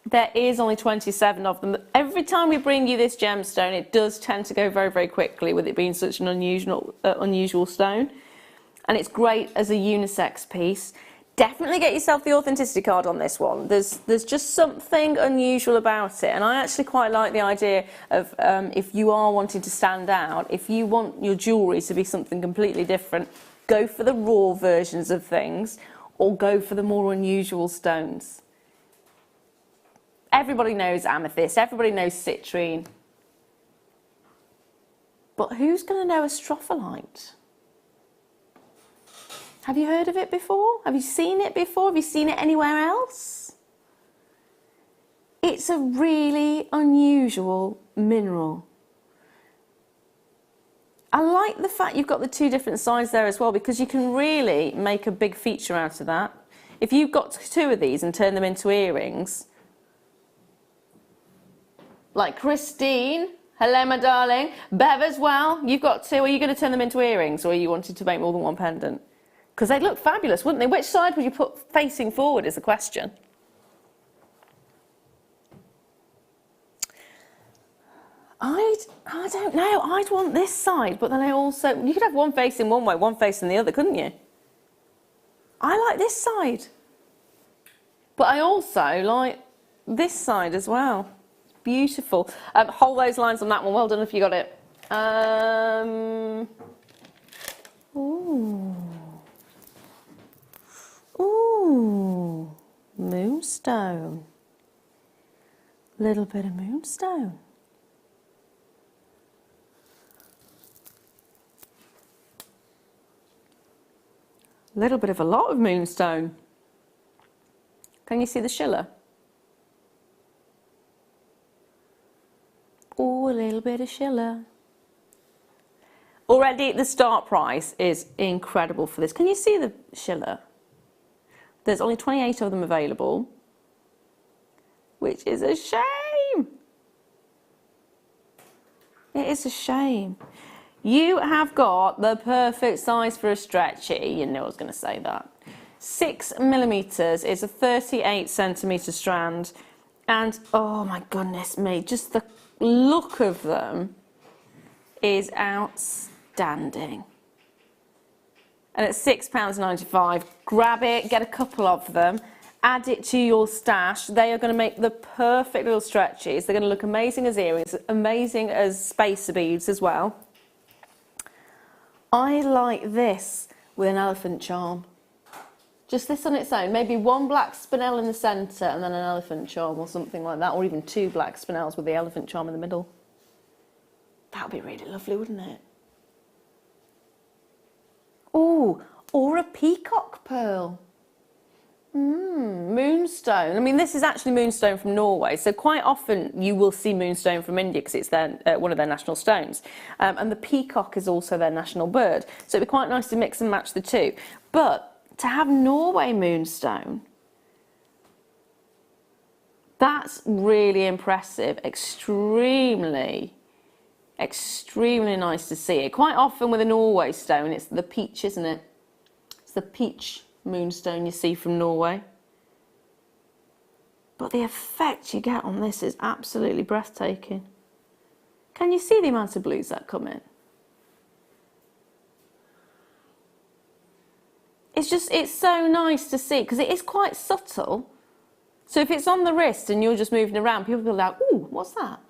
There is only 27 of them. Every time we bring you this gemstone, it does tend to go very, very quickly with it being such an unusual stone. And it's great as a unisex piece. Definitely get yourself the authenticity card on this one. There's just something unusual about it. And I actually quite like the idea of if you are wanting to stand out, if you want your jewellery to be something completely different, go for the raw versions of things or go for the more unusual stones. Everybody knows amethyst, everybody knows citrine. But who's going to know a stropholite? Have you heard of it before? Have you seen it before? Have you seen it anywhere else? It's a really unusual mineral. I like the fact you've got the two different sides there as well, because you can really make a big feature out of that. If you've got two of these and turn them into earrings, Like Christine. Hello, my darling. Bev as well. You've got two. Are you going to turn them into earrings, or are you wanting to make more than one pendant? Because they'd look fabulous, wouldn't they? Which side would you put facing forward is the question. I don't know. I'd want this side, but then I also... You could have one facing one way, one facing the other, couldn't you? I like this side. But I also like this side as well. Beautiful. Hold those lines on that one. Well done if you got it. Ooh. Ooh. Moonstone. Little bit of moonstone. Little bit of a lot of moonstone. Can you see the schiller? Oh, a little bit of schiller. Already the start price is incredible for this. Can you see the schiller? There's only 28 of them available, which is a shame. It is a shame. You have got the perfect size for a stretchy. You know I was going to say that. 6mm is a 38cm strand, and oh my goodness me, just the look of them is outstanding. And at £6.95, grab it, get a couple of them, add it to your stash. They are going to make the perfect little stretchies. They're going to look amazing as earrings, amazing as spacer beads as well. I like this with an elephant charm. Just this on its own, maybe one black spinel in the centre and then an elephant charm or something like that, or even two black spinels with the elephant charm in the middle. That would be really lovely, wouldn't it? Oh, or a peacock pearl. Moonstone. I mean, this is actually moonstone from Norway, so quite often you will see moonstone from India because it's their, one of their national stones. And the peacock is also their national bird, so it'd be quite nice to mix and match the two. But to have Norway moonstone, that's really impressive, extremely nice to see it. Quite often with a Norway stone, it's the peach, isn't it? It's the peach moonstone you see from Norway. But the effect you get on this is absolutely breathtaking. Can you see the amount of blues that come in? It's so nice to see, because it is quite subtle. So if it's on the wrist and you're just moving around, people will be like, ooh, what's that?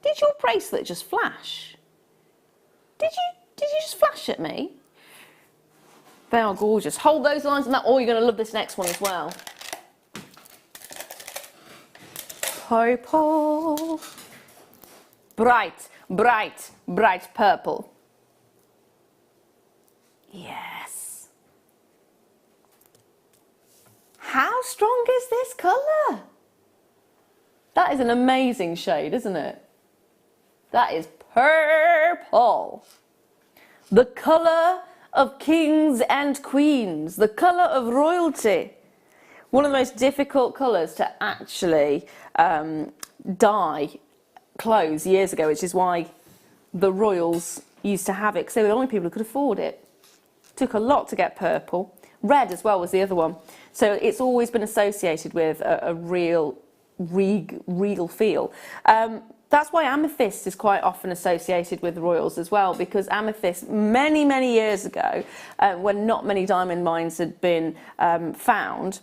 Did your bracelet just flash? Did you just flash at me? They are gorgeous. Hold those lines on that, or you're going to love this next one as well. Purple. Bright, bright, bright purple. Yes. How strong is this colour? That is an amazing shade, isn't it? That is purple. The colour of kings and queens, the colour of royalty. One of the most difficult colours to actually dye clothes years ago, which is why the royals used to have it, because they were the only people who could afford it. Took a lot to get purple. Red as well was the other one. So it's always been associated with a real regal feel. That's why amethyst is quite often associated with the royals as well, because amethyst, many, many years ago, when not many diamond mines had been found,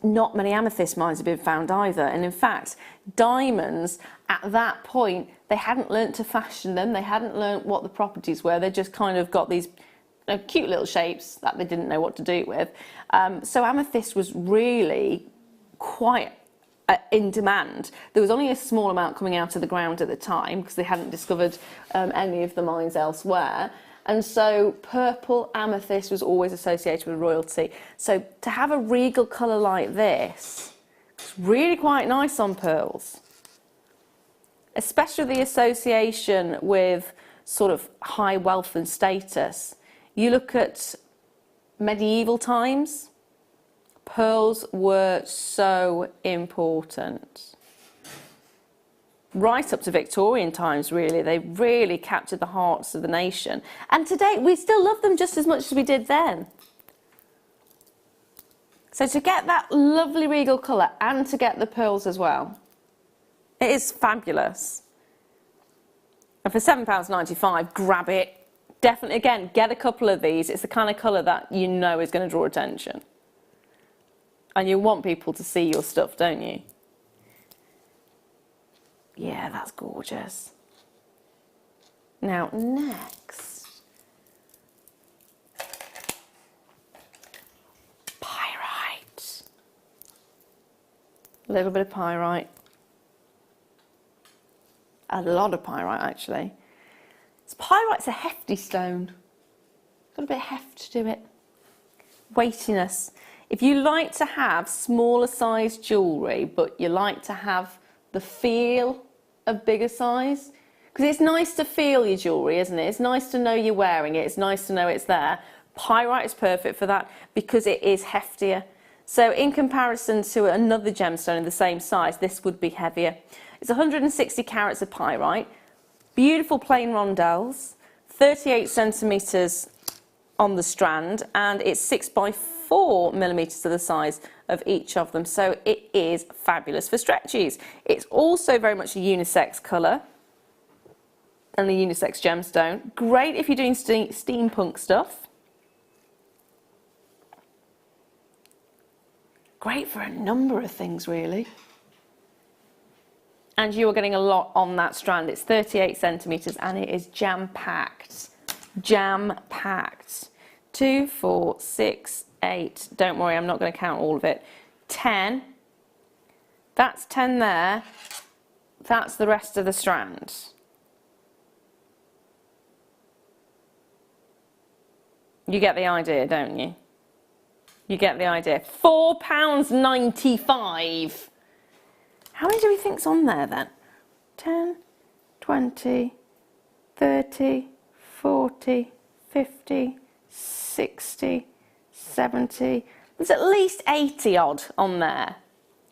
not many amethyst mines had been found either. And in fact, diamonds at that point, they hadn't learnt to fashion them, they hadn't learnt what the properties were, they just kind of got these cute little shapes that they didn't know what to do with. So amethyst was really quite in demand. There was only a small amount coming out of the ground at the time because they hadn't discovered any of the mines elsewhere. And so purple amethyst was always associated with royalty. So to have a regal colour like this, it's really quite nice on pearls. Especially the association with sort of high wealth and status. You look at medieval times, pearls were so important. right up to Victorian times, really. They really captured the hearts of the nation. And today, we still love them just as much as we did then. So to get that lovely regal colour and to get the pearls as well, it is fabulous. And for £7.95, grab it. Definitely, again, get a couple of these. It's the kind of colour that you know is going to draw attention. And you want people to see your stuff, don't you? Yeah, that's gorgeous. Now, next. Pyrite. A little bit of pyrite. A lot of pyrite, actually. Pyrite's a hefty stone. Got a bit of heft to it. Weightiness. If you like to have smaller size jewellery, but you like to have the feel of bigger size, because it's nice to feel your jewellery, isn't it? It's nice to know you're wearing it. It's nice to know it's there. Pyrite is perfect for that because it is heftier. So in comparison to another gemstone in the same size, this would be heavier. It's 160 carats of pyrite. Beautiful plain rondelles, 38 centimetres on the strand, and it's 6 by 4 millimetres to the size of each of them. So it is fabulous for stretchies. It's also very much a unisex colour and a unisex gemstone. Great if you're doing steampunk stuff. Great for a number of things, really. And you are getting a lot on that strand. It's 38 centimetres and it is jam-packed. Jam-packed. 2, 4, 6, 8. Don't worry, I'm not going to count all of it. 10. That's 10 there. That's the rest of the strand. You get the idea, don't you? You get the idea. £4.95. How many do we think's on there then? 10, 20, 30, 40, 50, 60, 70. There's at least 80 odd on there.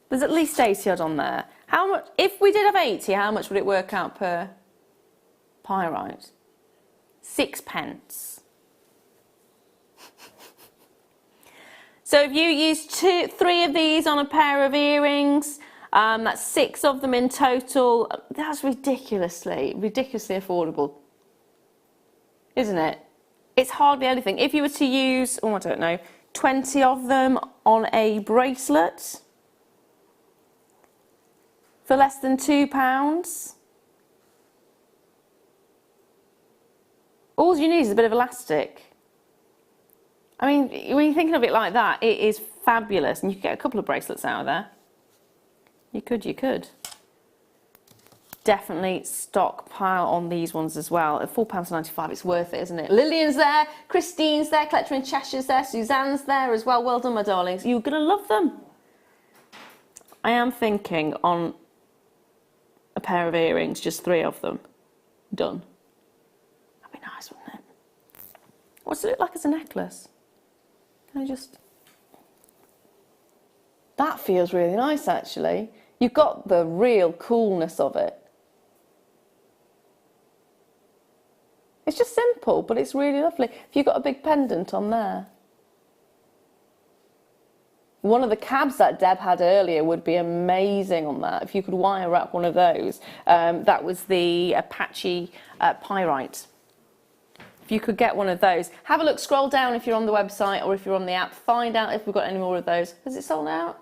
There's at least 80 odd on there. How much, if we did have 80, how much would it work out per pyrite? 6p. So if you use 3 of these on a pair of earrings, that's 6 of them in total. That's ridiculously affordable, isn't it? It's hardly anything. If you were to use, oh, I don't know, 20 of them on a bracelet for less than £2, all you need is a bit of elastic. I mean, when you're thinking of it like that, it is fabulous, and you could get a couple of bracelets out of there. You could. Definitely stockpile on these ones as well. At £4.95, it's worth it, isn't it? Lillian's there, Christine's there, Collector in Cheshire's there, Suzanne's there as well. Well done, my darlings. You're going to love them. I am thinking on a pair of earrings, just 3 of them. Done. That'd be nice, wouldn't it? What's it look like as a necklace? Can I just... That feels really nice, actually. You've got the real coolness of it. It's just simple, but it's really lovely. If you've got a big pendant on there. One of the cabs that Deb had earlier would be amazing on that. If you could wire wrap one of those. That was the Apache Pyrite. If you could get one of those. Have a look, scroll down if you're on the website or if you're on the app. Find out if we've got any more of those. Has it sold out?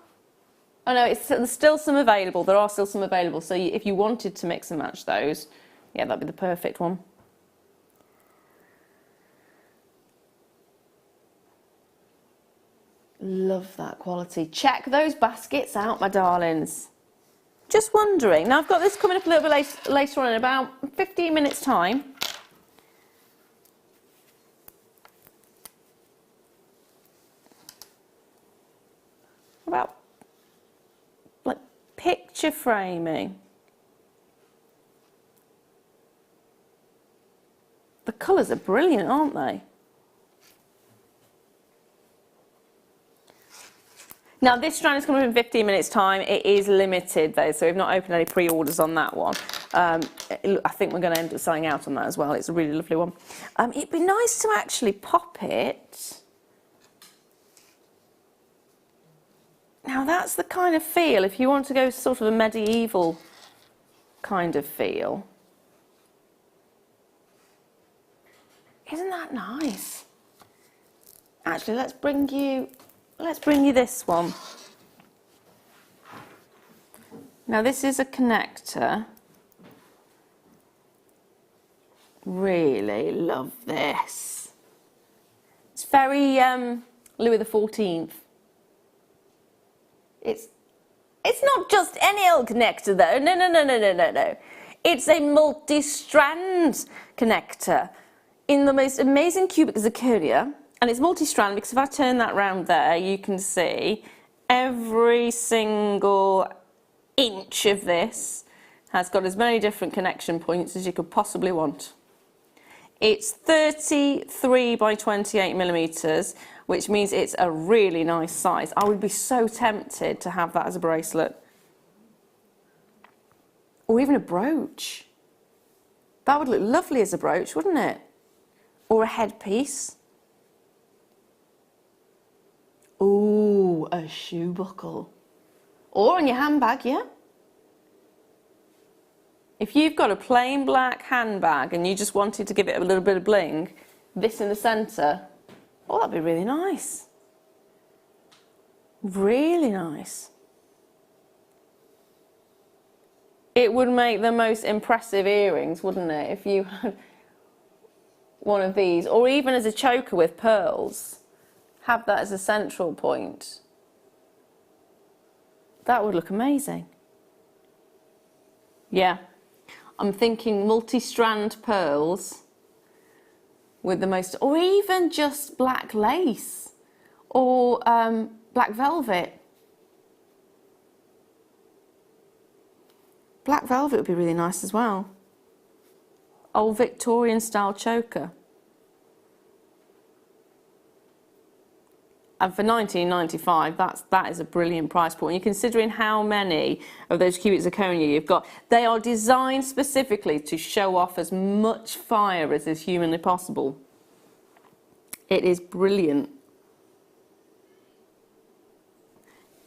Oh no, there's still some available. There are still some available. So if you wanted to mix and match those, yeah, that'd be the perfect one. Love that quality. Check those baskets out, my darlings. Just wondering. Now I've got this coming up a little bit later on in about 15 minutes time. About like picture framing. The colours are brilliant, aren't they? Now this strand is coming up in 15 minutes time. It is limited though, so we've not opened any pre-orders on that one. I think we're going to end up selling out on that as well. It's a really lovely one. It'd be nice to actually pop it. Now that's the kind of feel, if you want to go sort of a medieval kind of feel. Isn't that nice? Actually, let's bring you this one. Now this is a connector. Really love this. It's very Louis XIV. It's not just any old connector though. No. It's a multi-strand connector in the most amazing cubic zirconia, and it's multi-strand because if I turn that round there, you can see every single inch of this has got as many different connection points as you could possibly want. It's 33 by 28 millimeters, which means it's a really nice size. I would be so tempted to have that as a bracelet. Or even a brooch. That would look lovely as a brooch, wouldn't it? Or a headpiece. Ooh, a shoe buckle. Or on your handbag, yeah? If you've got a plain black handbag and you just wanted to give it a little bit of bling, this in the centre, oh, that'd be really nice. Really nice. It would make the most impressive earrings, wouldn't it, if you had one of these, or even as a choker with pearls, have that as a central point. That would look amazing. Yeah. I'm thinking multi-strand pearls with the most, or even just black lace or black velvet. Black velvet would be really nice as well. Old Victorian style choker. And for £19.95, that is a brilliant price point. You're considering how many of those cubic zirconia you've got. They are designed specifically to show off as much fire as is humanly possible. It is brilliant.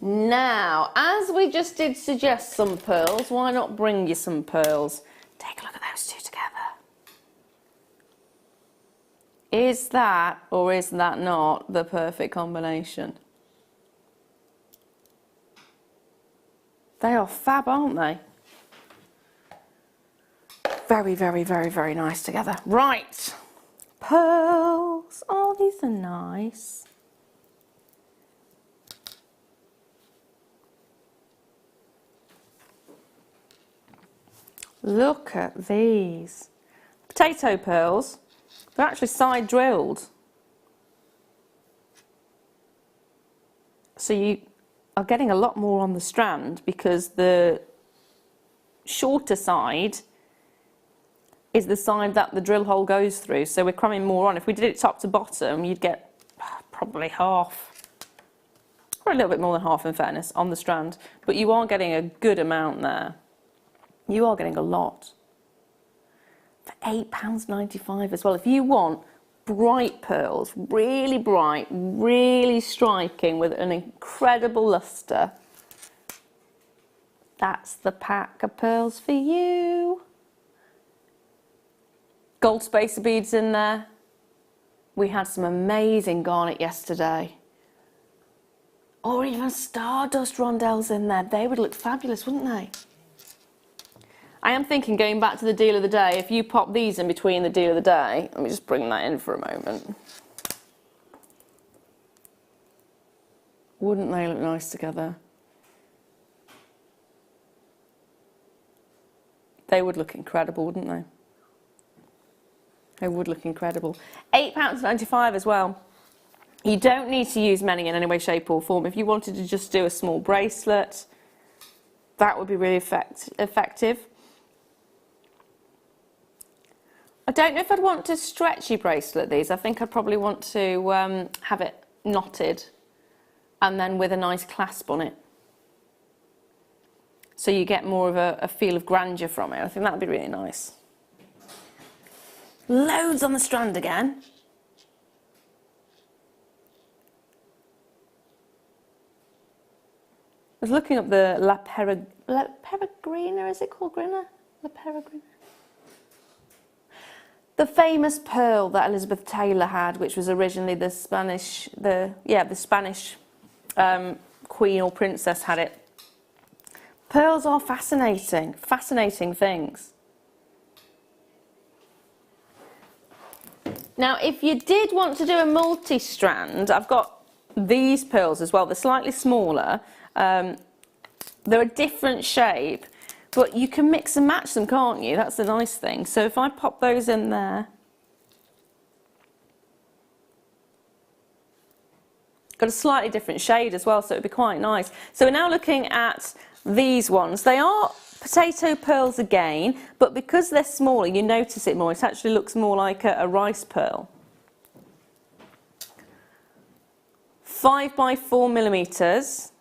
Now, as we just did suggest some pearls, why not bring you some pearls? Take a look at those two together. Is that, or is that not, the perfect combination? They are fab, aren't they? Very, very, very, very nice together. Right. Pearls. Oh, these are nice. Look at these. Potato pearls. They're actually side drilled. So you are getting a lot more on the strand because the shorter side is the side that the drill hole goes through. So we're cramming more on. If we did it top to bottom, you'd get probably half, or a little bit more than half in fairness, on the strand. But you are getting a good amount there. You are getting a lot. For £8.95 as well. If you want bright pearls, really bright, really striking with an incredible lustre, that's the pack of pearls for you. Gold spacer beads in there. We had some amazing garnet yesterday. Or even stardust rondelles in there. They would look fabulous, wouldn't they? I am thinking, going back to the deal of the day, if you pop these in between the deal of the day, let me just bring that in for a moment. Wouldn't they look nice together? They would look incredible, wouldn't they? They would look incredible. £8.95 as well. You don't need to use many in any way, shape or form. If you wanted to just do a small bracelet, that would be really effective. I don't know if I'd want to stretchy bracelet these. I think I'd probably want to have it knotted and then with a nice clasp on it. so you get more of a feel of grandeur from it. I think that would be really nice. Loads on the strand again. I was looking up the La Peregrina, is it called Grina? La Peregrina? The famous pearl that Elizabeth Taylor had, which was originally the Spanish queen or princess had it. Pearls are fascinating, fascinating things. Now, if you did want to do a multi-strand, I've got these pearls as well. They're slightly smaller. They're a different shape, but you can mix and match them, can't you? That's the nice thing. So if I pop those in there, got a slightly different shade as well, so it'd be quite nice. So we're now looking at these ones. They are potato pearls again, but because they're smaller, you notice it more. It actually looks more like a rice pearl. 5 by 4 millimeters.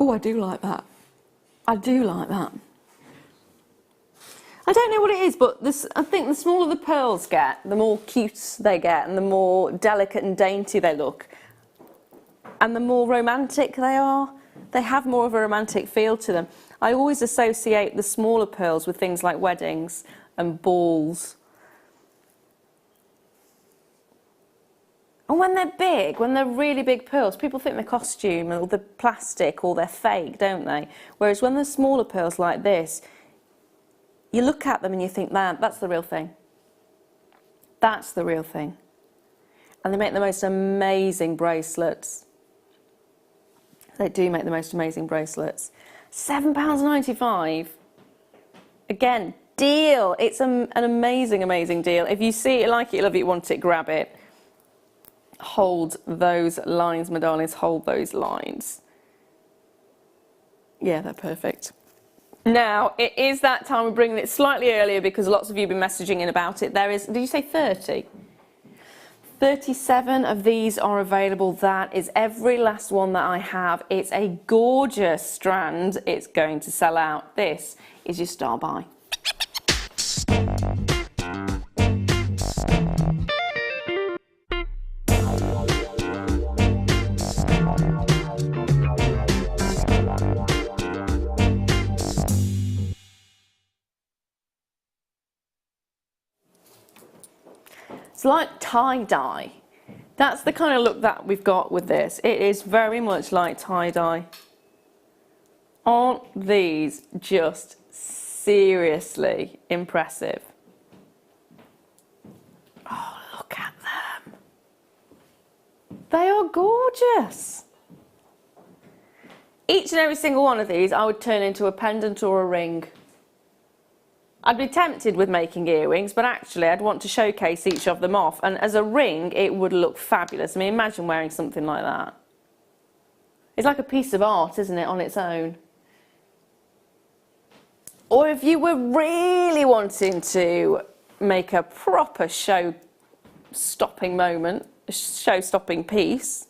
Oh, I do like that. I do like that. I don't know what it is, but I think the smaller the pearls get, the more cute they get and the more delicate and dainty they look. And the more romantic they are. They have more of a romantic feel to them. I always associate the smaller pearls with things like weddings and balls. And when they're big, when they're really big pearls, people think they're costume or they're plastic or they're fake, don't they? Whereas when they're smaller pearls like this, you look at them and you think, man, that's the real thing. That's the real thing. And they make the most amazing bracelets. They do make the most amazing bracelets. £7.95. Again, deal. It's an amazing, amazing deal. If you see it, like it, you love it, you want it, grab it. Hold those lines, my darlings, hold those lines. Yeah, they're perfect. Now, it is that time. We're bringing it slightly earlier because lots of you have been messaging in about it. There is, did you say 30? 37 of these are available. That is every last one that I have. It's a gorgeous strand. It's going to sell out. This is your star buy. It's like tie-dye. That's the kind of look that we've got with this. It is very much like tie-dye. Aren't these just seriously impressive? Oh, look at them. They are gorgeous. Each and every single one of these I would turn into a pendant or a ring. I'd be tempted with making earrings, but actually I'd want to showcase each of them off. And as a ring, it would look fabulous. I mean, imagine wearing something like that. It's like a piece of art, isn't it, on its own? Or if you were really wanting to make a proper show-stopping moment, a show-stopping piece,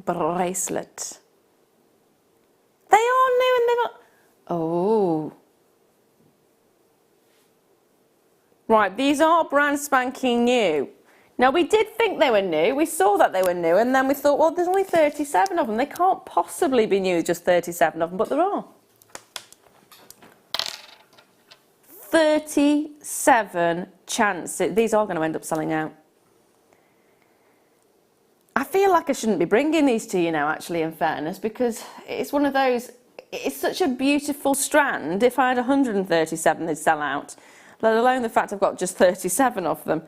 bracelet. They are new and they've got... Oh. Right, these are brand spanking new. Now, we did think they were new. We saw that they were new, and then we thought, well, there's only 37 of them. They can't possibly be new, just 37 of them, but there are. 37 chances. These are going to end up selling out. I feel like I shouldn't be bringing these to you now, actually, in fairness, because it's one of those... It's such a beautiful strand. If I had 137, they'd sell out, let alone the fact I've got just 37 of them.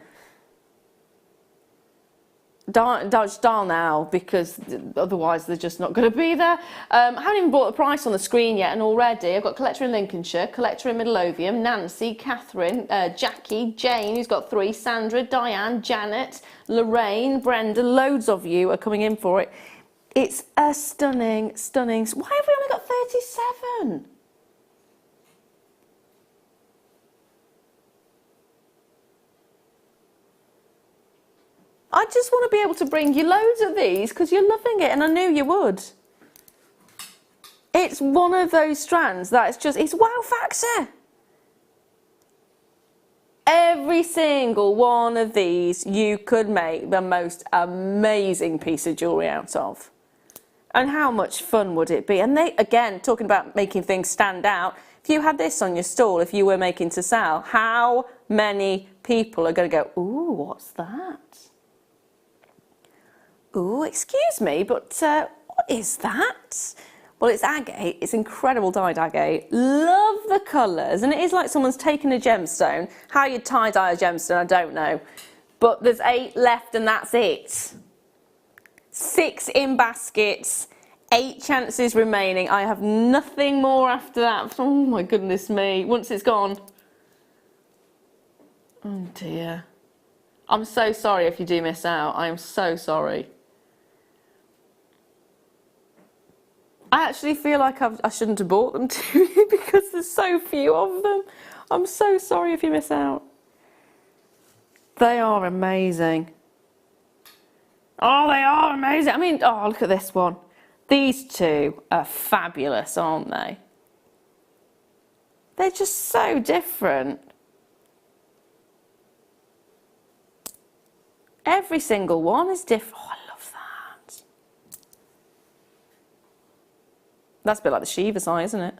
Dial now, because otherwise they're just not going to be there. I haven't even brought the price on the screen yet, and already I've got collector in Lincolnshire, collector in Midlothian, Nancy, Catherine, Jackie, Jane, who's got 3, Sandra, Diane, Janet, Lorraine, Brenda. Loads of you are coming in for it. It's a stunning, stunning... Why have we only got 37? I just want to be able to bring you loads of these because you're loving it and I knew you would. It's one of those strands that it's wow factor. Every single one of these you could make the most amazing piece of jewellery out of. And how much fun would it be? And they, again, talking about making things stand out, if you had this on your stall, if you were making to sell, how many people are going to go, ooh, what's that? Ooh, excuse me, but what is that? Well, it's agate. It's incredible dyed agate. Love the colours. And it is like someone's taken a gemstone. How you tie-dye a gemstone, I don't know. But there's 8 left and that's it. 6 in baskets. 8 chances remaining. I have nothing more after that. Oh my goodness me. Once it's gone. Oh dear. I'm so sorry if you do miss out. I am so sorry. I actually feel like I shouldn't have bought them to you because there's so few of them. I'm so sorry if you miss out. They are amazing. Oh, they are amazing. I mean, oh, look at this one. These two are fabulous, aren't they? They're just so different. Every single one is different. Oh, I love that. That's a bit like the Shiva's eye, isn't it?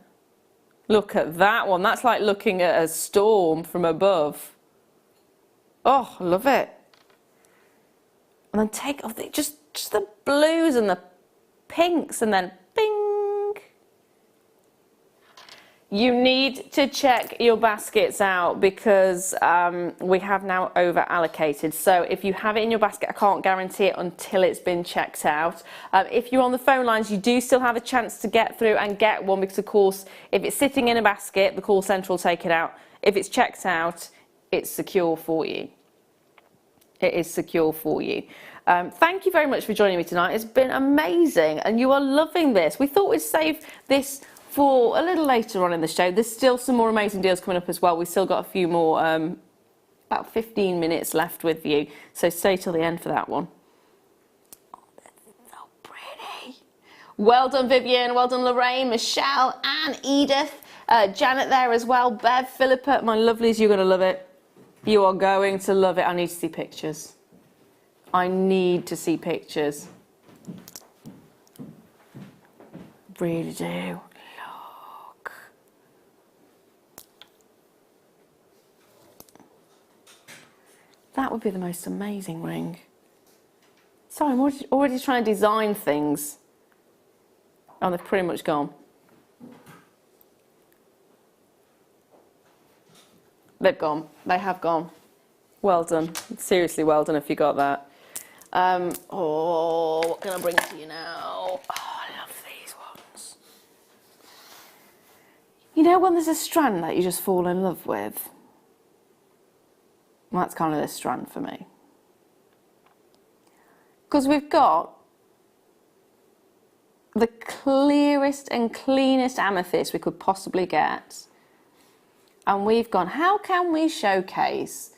Look at that one. That's like looking at a storm from above. Oh, I love it. And then take off just the blues and the pinks and then bing. You need to check your baskets out because we have now over allocated. So if you have it in your basket, I can't guarantee it until it's been checked out. If you're on the phone lines, you do still have a chance to get through and get one because, of course, if it's sitting in a basket, the call centre will take it out. If it's checked out, it's secure for you. It is secure for you. Thank you very much for joining me tonight. It's been amazing and you are loving this. We thought we'd save this for a little later on in the show. There's still some more amazing deals coming up as well. We've still got a few more, about 15 minutes left with you. So stay till the end for that one. Oh, they're so pretty. Well done, Vivian. Well done, Lorraine, Michelle, and Edith. Janet there as well. Bev, Philippa, my lovelies, you're going to love it. You are going to love it. I need to see pictures. I need to see pictures. Really do. Look. That would be the most amazing ring. Sorry, I'm already trying to design things. Oh, they've pretty much gone. They've gone. They have gone. Well done. Seriously, well done if you got that. Oh, what can I bring to you now? Oh, I love these ones. You know when there's a strand that you just fall in love with? Well, that's kind of this strand for me. Because we've got the clearest and cleanest amethyst we could possibly get. And we've gone, how can we showcase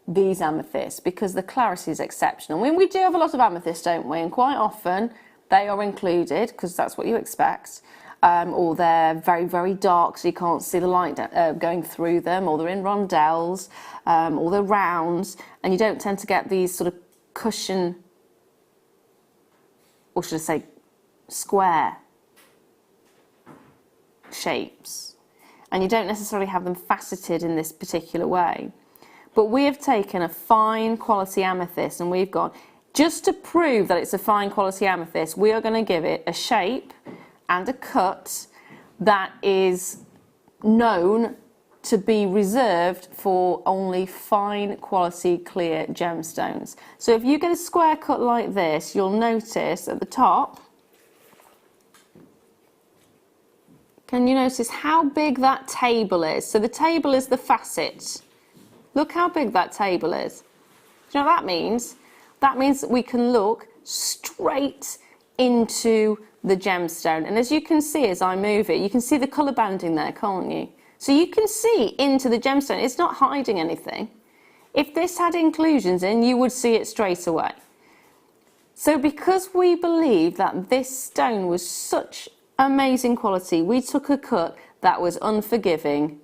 these amethysts? Because the clarity is exceptional. I mean, we do have a lot of amethysts, don't we? And quite often they are included because that's what you expect. Or they're very, very dark so you can't see the light going through them, or they're in rondelles, or they're rounds, and you don't tend to get these sort of cushion, or should I say square shapes. And you don't necessarily have them faceted in this particular way. But we have taken a fine quality amethyst and we've gone, just to prove that it's a fine quality amethyst, we are going to give it a shape and a cut that is known to be reserved for only fine quality clear gemstones. So if you get a square cut like this, you'll notice at the top, can you notice how big that table is? So the table is the facet. Look how big that table is. Do you know what that means? That means that we can look straight into the gemstone. And as you can see as I move it, you can see the colour banding there, can't you? So you can see into the gemstone. It's not hiding anything. If this had inclusions in, you would see it straight away. So because we believe that this stone was such amazing quality, we took a cut that was unforgiving,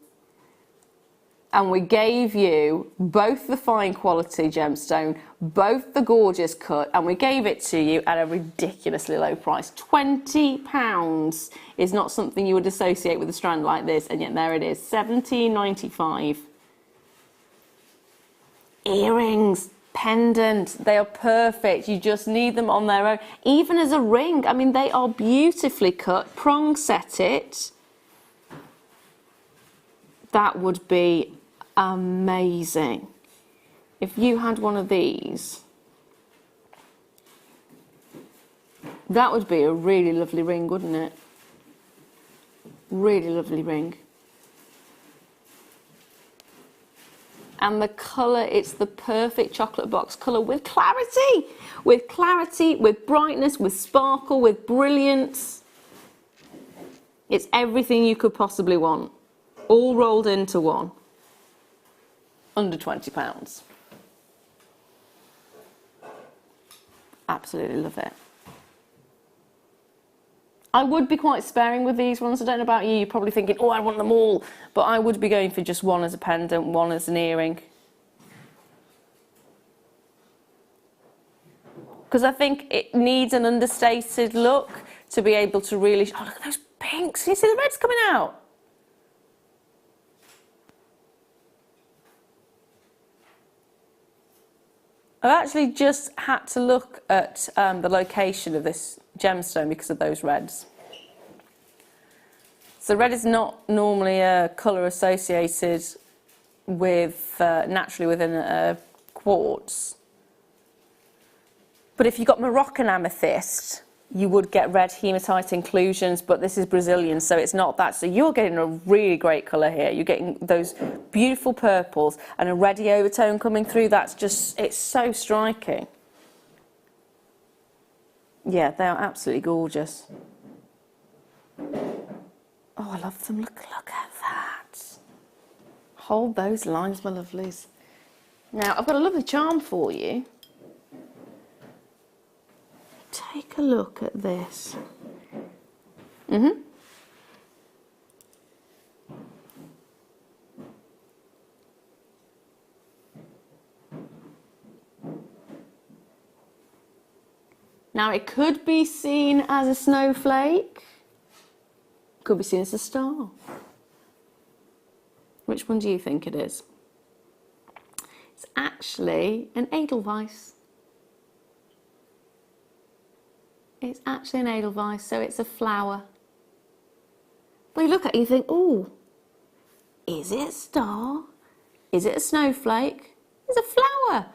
and we gave you both the fine quality gemstone, both the gorgeous cut, and we gave it to you at a ridiculously low price. £20 is not something you would associate with a strand like this, and yet there it is, £17.95. Earrings, pendant, they are perfect. You just need them on their own. Even as a ring, I mean, they are beautifully cut. Prong set it. That would be amazing. If you had one of these, that would be a really lovely ring, wouldn't it? Really lovely ring. And the colour, it's the perfect chocolate box colour with clarity, with brightness, with sparkle, with brilliance. It's everything you could possibly want, all rolled into one. Under £20. Absolutely love it. I would be quite sparing with these ones. I don't know about you, you're probably thinking, oh, I want them all. But I would be going for just one as a pendant, one as an earring. Because I think it needs an understated look to be able to really... Oh, look at those pinks. Can you see the reds coming out? I've actually just had to look at the location of this gemstone because of those reds. So red is not normally a colour associated with naturally within a quartz. But if you got Moroccan amethyst, you would get red hematite inclusions, but this is Brazilian, so it's not that. So you're getting a really great colour here. You're getting those beautiful purples and a reddy overtone coming through. That's just, it's so striking. Yeah, they are absolutely gorgeous. Oh, I love them. Look at that. Hold those lines, my lovelies. Now, I've got a lovely charm for you. Take a look at this. Now it could be seen as a snowflake, could be seen as a star. Which one do you think it is? It's actually an Edelweiss. It's actually an Edelweiss, so it's a flower. But you look at it, you think, oh, is it a star? Is it a snowflake? It's a flower.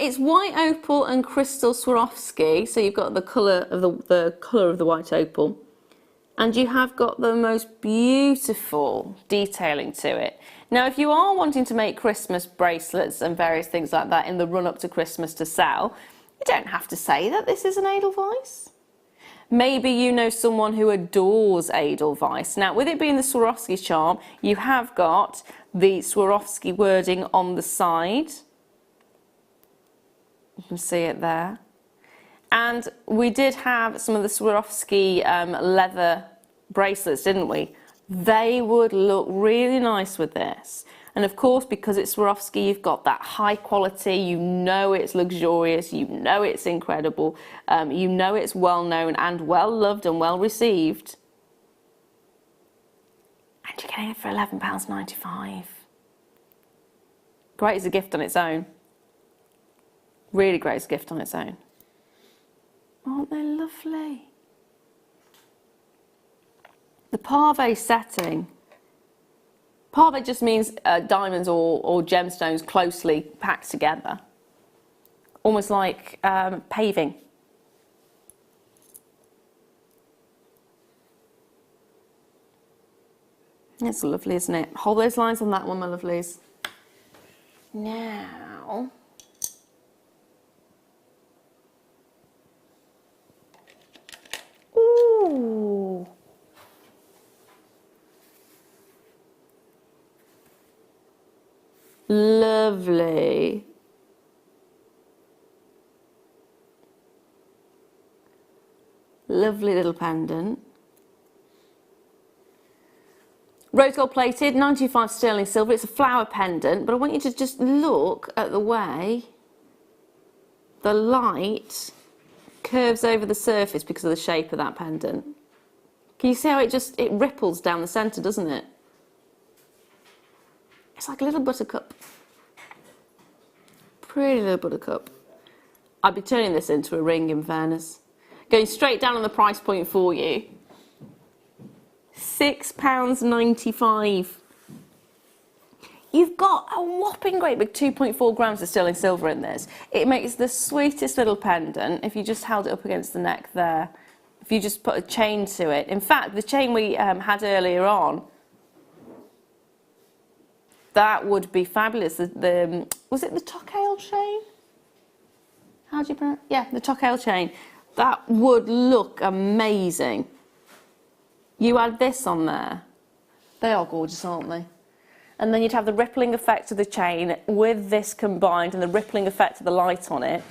It's white opal and crystal Swarovski, so you've got the colour of the colour of the white opal, and you have got the most beautiful detailing to it. Now, if you are wanting to make Christmas bracelets and various things like that in the run-up to Christmas to sell, you don't have to say that this is an Edelweiss. Maybe you know someone who adores Edelweiss. Now, with it being the Swarovski charm, you have got the Swarovski wording on the side. You can see it there. And we did have some of the Swarovski leather bracelets, didn't we? They would look really nice with this. And of course, because it's Swarovski, you've got that high quality, you know it's luxurious, you know it's incredible, you know it's well known and well loved and well received. And you're getting it for £11.95. Great as a gift on its own. Really great as a gift on its own. Aren't they lovely? The pave setting. Pave just means diamonds or gemstones closely packed together. Almost like paving. It's lovely, isn't it? Hold those lines on that one, my lovelies. Now... Ooh! Love lovely. Lovely little pendant. Rose gold plated, 925 sterling silver. It's a flower pendant, but I want you to just look at the way the light curves over the surface because of the shape of that pendant. Can you see how it ripples down the centre, doesn't it? It's like a little buttercup. Pretty little buttercup. I'd be turning this into a ring, in fairness. Going straight down on the price point for you. £6.95. You've got a whopping great big 2.4 grams of sterling silver in this. It makes the sweetest little pendant if you just held it up against the neck there. If you just put a chain to it. In fact, the chain we had earlier on, that would be fabulous. Was it the Tocqueville chain? How do you pronounce it? Yeah, the Tocqueville chain. That would look amazing. You add this on there. They are gorgeous, aren't they? And then you'd have the rippling effect of the chain with this combined and the rippling effect of the light on it.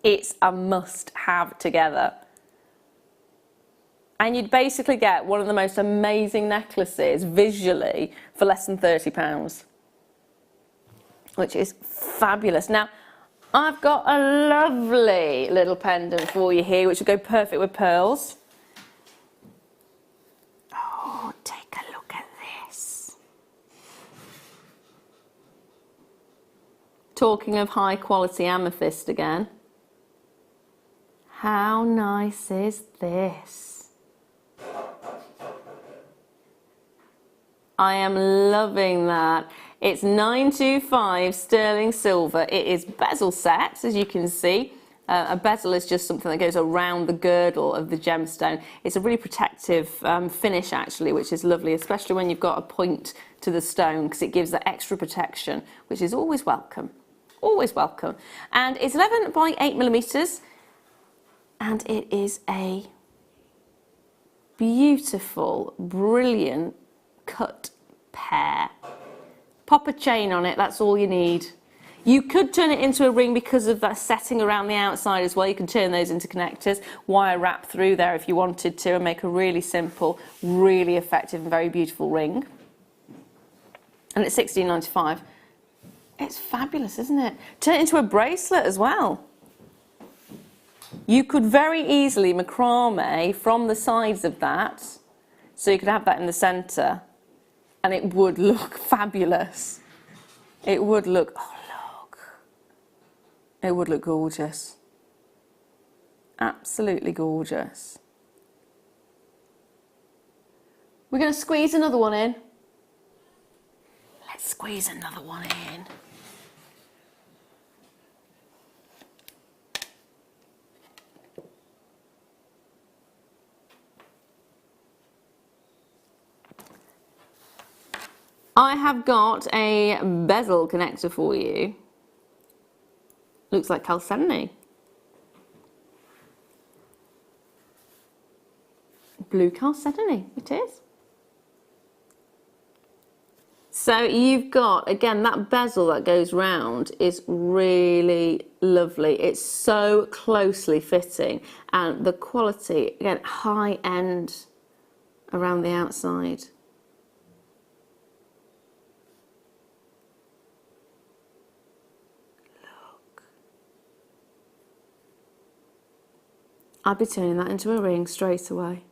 It's a must-have together. And you'd basically get one of the most amazing necklaces visually for less than £30, which is fabulous. Now, I've got a lovely little pendant for you here, which would go perfect with pearls. Oh, take a look at this. Talking of high quality amethyst again. How nice is this? I am loving that. It's 925 sterling silver. It is bezel set, as you can see. A bezel is just something that goes around the girdle of the gemstone. It's a really protective finish, actually, which is lovely, especially when you've got a point to the stone, because it gives that extra protection, which is always welcome. Always welcome. And it's 11 by 8 millimeters, and it is a beautiful, brilliant cut pear. Pop a chain on it, that's all you need. You could turn it into a ring because of that setting around the outside as well. You can turn those into connectors, wire wrap through there if you wanted to, and make a really simple, really effective and very beautiful ring. And it's £16.95. It's fabulous, isn't it? Turn it into a bracelet as well. You could very easily macrame from the sides of that, so you could have that in the centre, and it would look fabulous. It would look, oh look, it would look gorgeous. Absolutely gorgeous. We're going to squeeze another one in. Let's squeeze another one in. I have got a bezel connector for you. Looks like chalcedony. Blue chalcedony, it is. So you've got, again, that bezel that goes round is really lovely. It's so closely fitting, and the quality, again, high end around the outside. I'd be turning that into a ring straight away.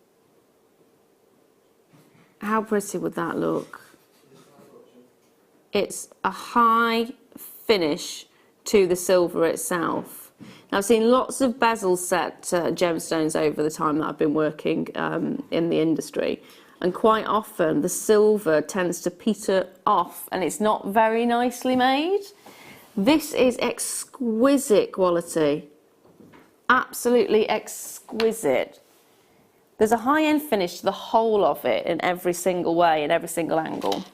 How pretty would that look? It's a high finish to the silver itself. Now, I've seen lots of bezel set gemstones over the time that I've been working in the industry, and quite often the silver tends to peter off and it's not very nicely made. This is exquisite quality. Absolutely exquisite. There's a high-end finish to the whole of it in every single way, in every single angle.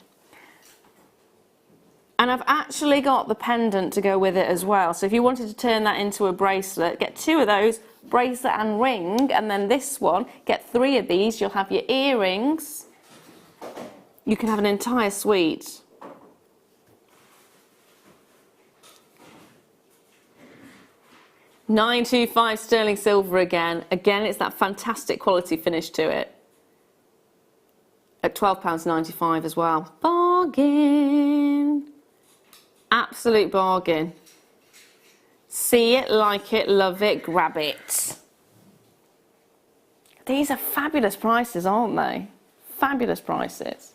And I've actually got the pendant to go with it as well. So if you wanted to turn that into a bracelet, get 2 of those, bracelet and ring, and then this one, get 3 of these. You'll have your earrings. You can have an entire suite. 925 sterling silver again. Again, it's that fantastic quality finish to it. At £12.95 as well. Bargain. Absolute bargain. See it, like it, love it, grab it. These are fabulous prices, aren't they? Fabulous prices.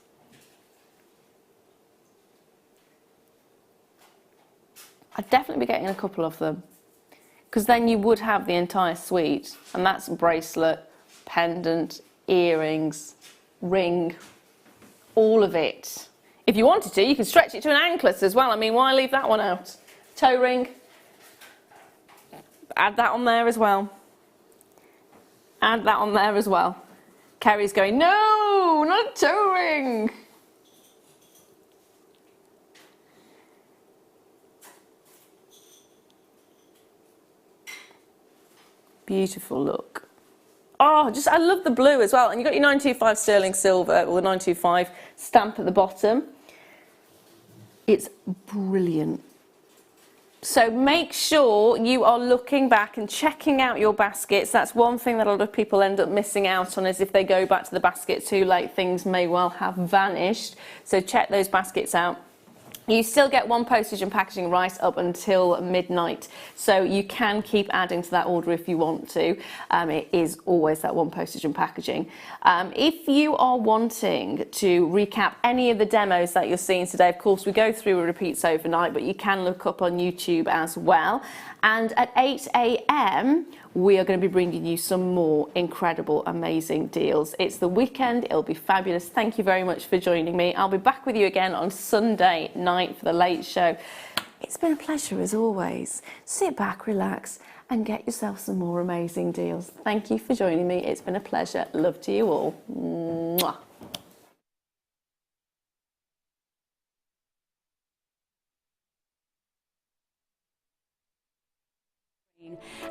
I'd definitely be getting a couple of them, because then you would have the entire suite, and that's bracelet, pendant, earrings, ring, all of it. If you wanted to, you could stretch it to an anklet as well. I mean, why leave that one out? Toe ring, add that on there as well. Add that on there as well. Kerry's going, no, not a toe ring. Beautiful look. Oh, I love the blue as well. And you've got your 925 sterling silver, or the 925 stamp at the bottom. It's brilliant. So make sure you are looking back and checking out your baskets. That's one thing that a lot of people end up missing out on, is if they go back to the basket too late, things may well have vanished. So check those baskets out. You still get one postage and packaging right up until midnight, so you can keep adding to that order if you want to. It is always that one postage and packaging. If you are wanting to recap any of the demos that you're seeing today, of course we go through repeats overnight, but you can look up on YouTube as well. And at 8 AM, we are going to be bringing you some more incredible, amazing deals. It's the weekend, it'll be fabulous. Thank you very much for joining me. I'll be back with you again on Sunday night for the late show. It's been a pleasure as always. Sit back, relax, and get yourself some more amazing deals. Thank you for joining me. It's been a pleasure. Love to you all. Mwah.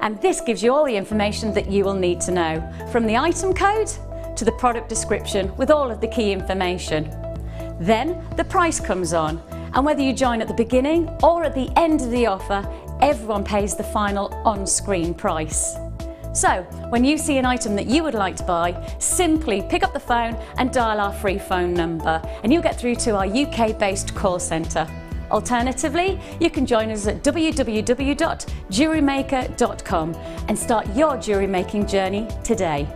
And this gives you all the information that you will need to know, from the item code to the product description with all of the key information. Then the price comes on, and whether you join at the beginning or at the end of the offer, everyone pays the final on-screen price. So when you see an item that you would like to buy, simply pick up the phone and dial our free phone number, and you'll get through to our UK-based call centre. Alternatively, you can join us at www.JewelleryMaker.com and start your jewellery making journey today.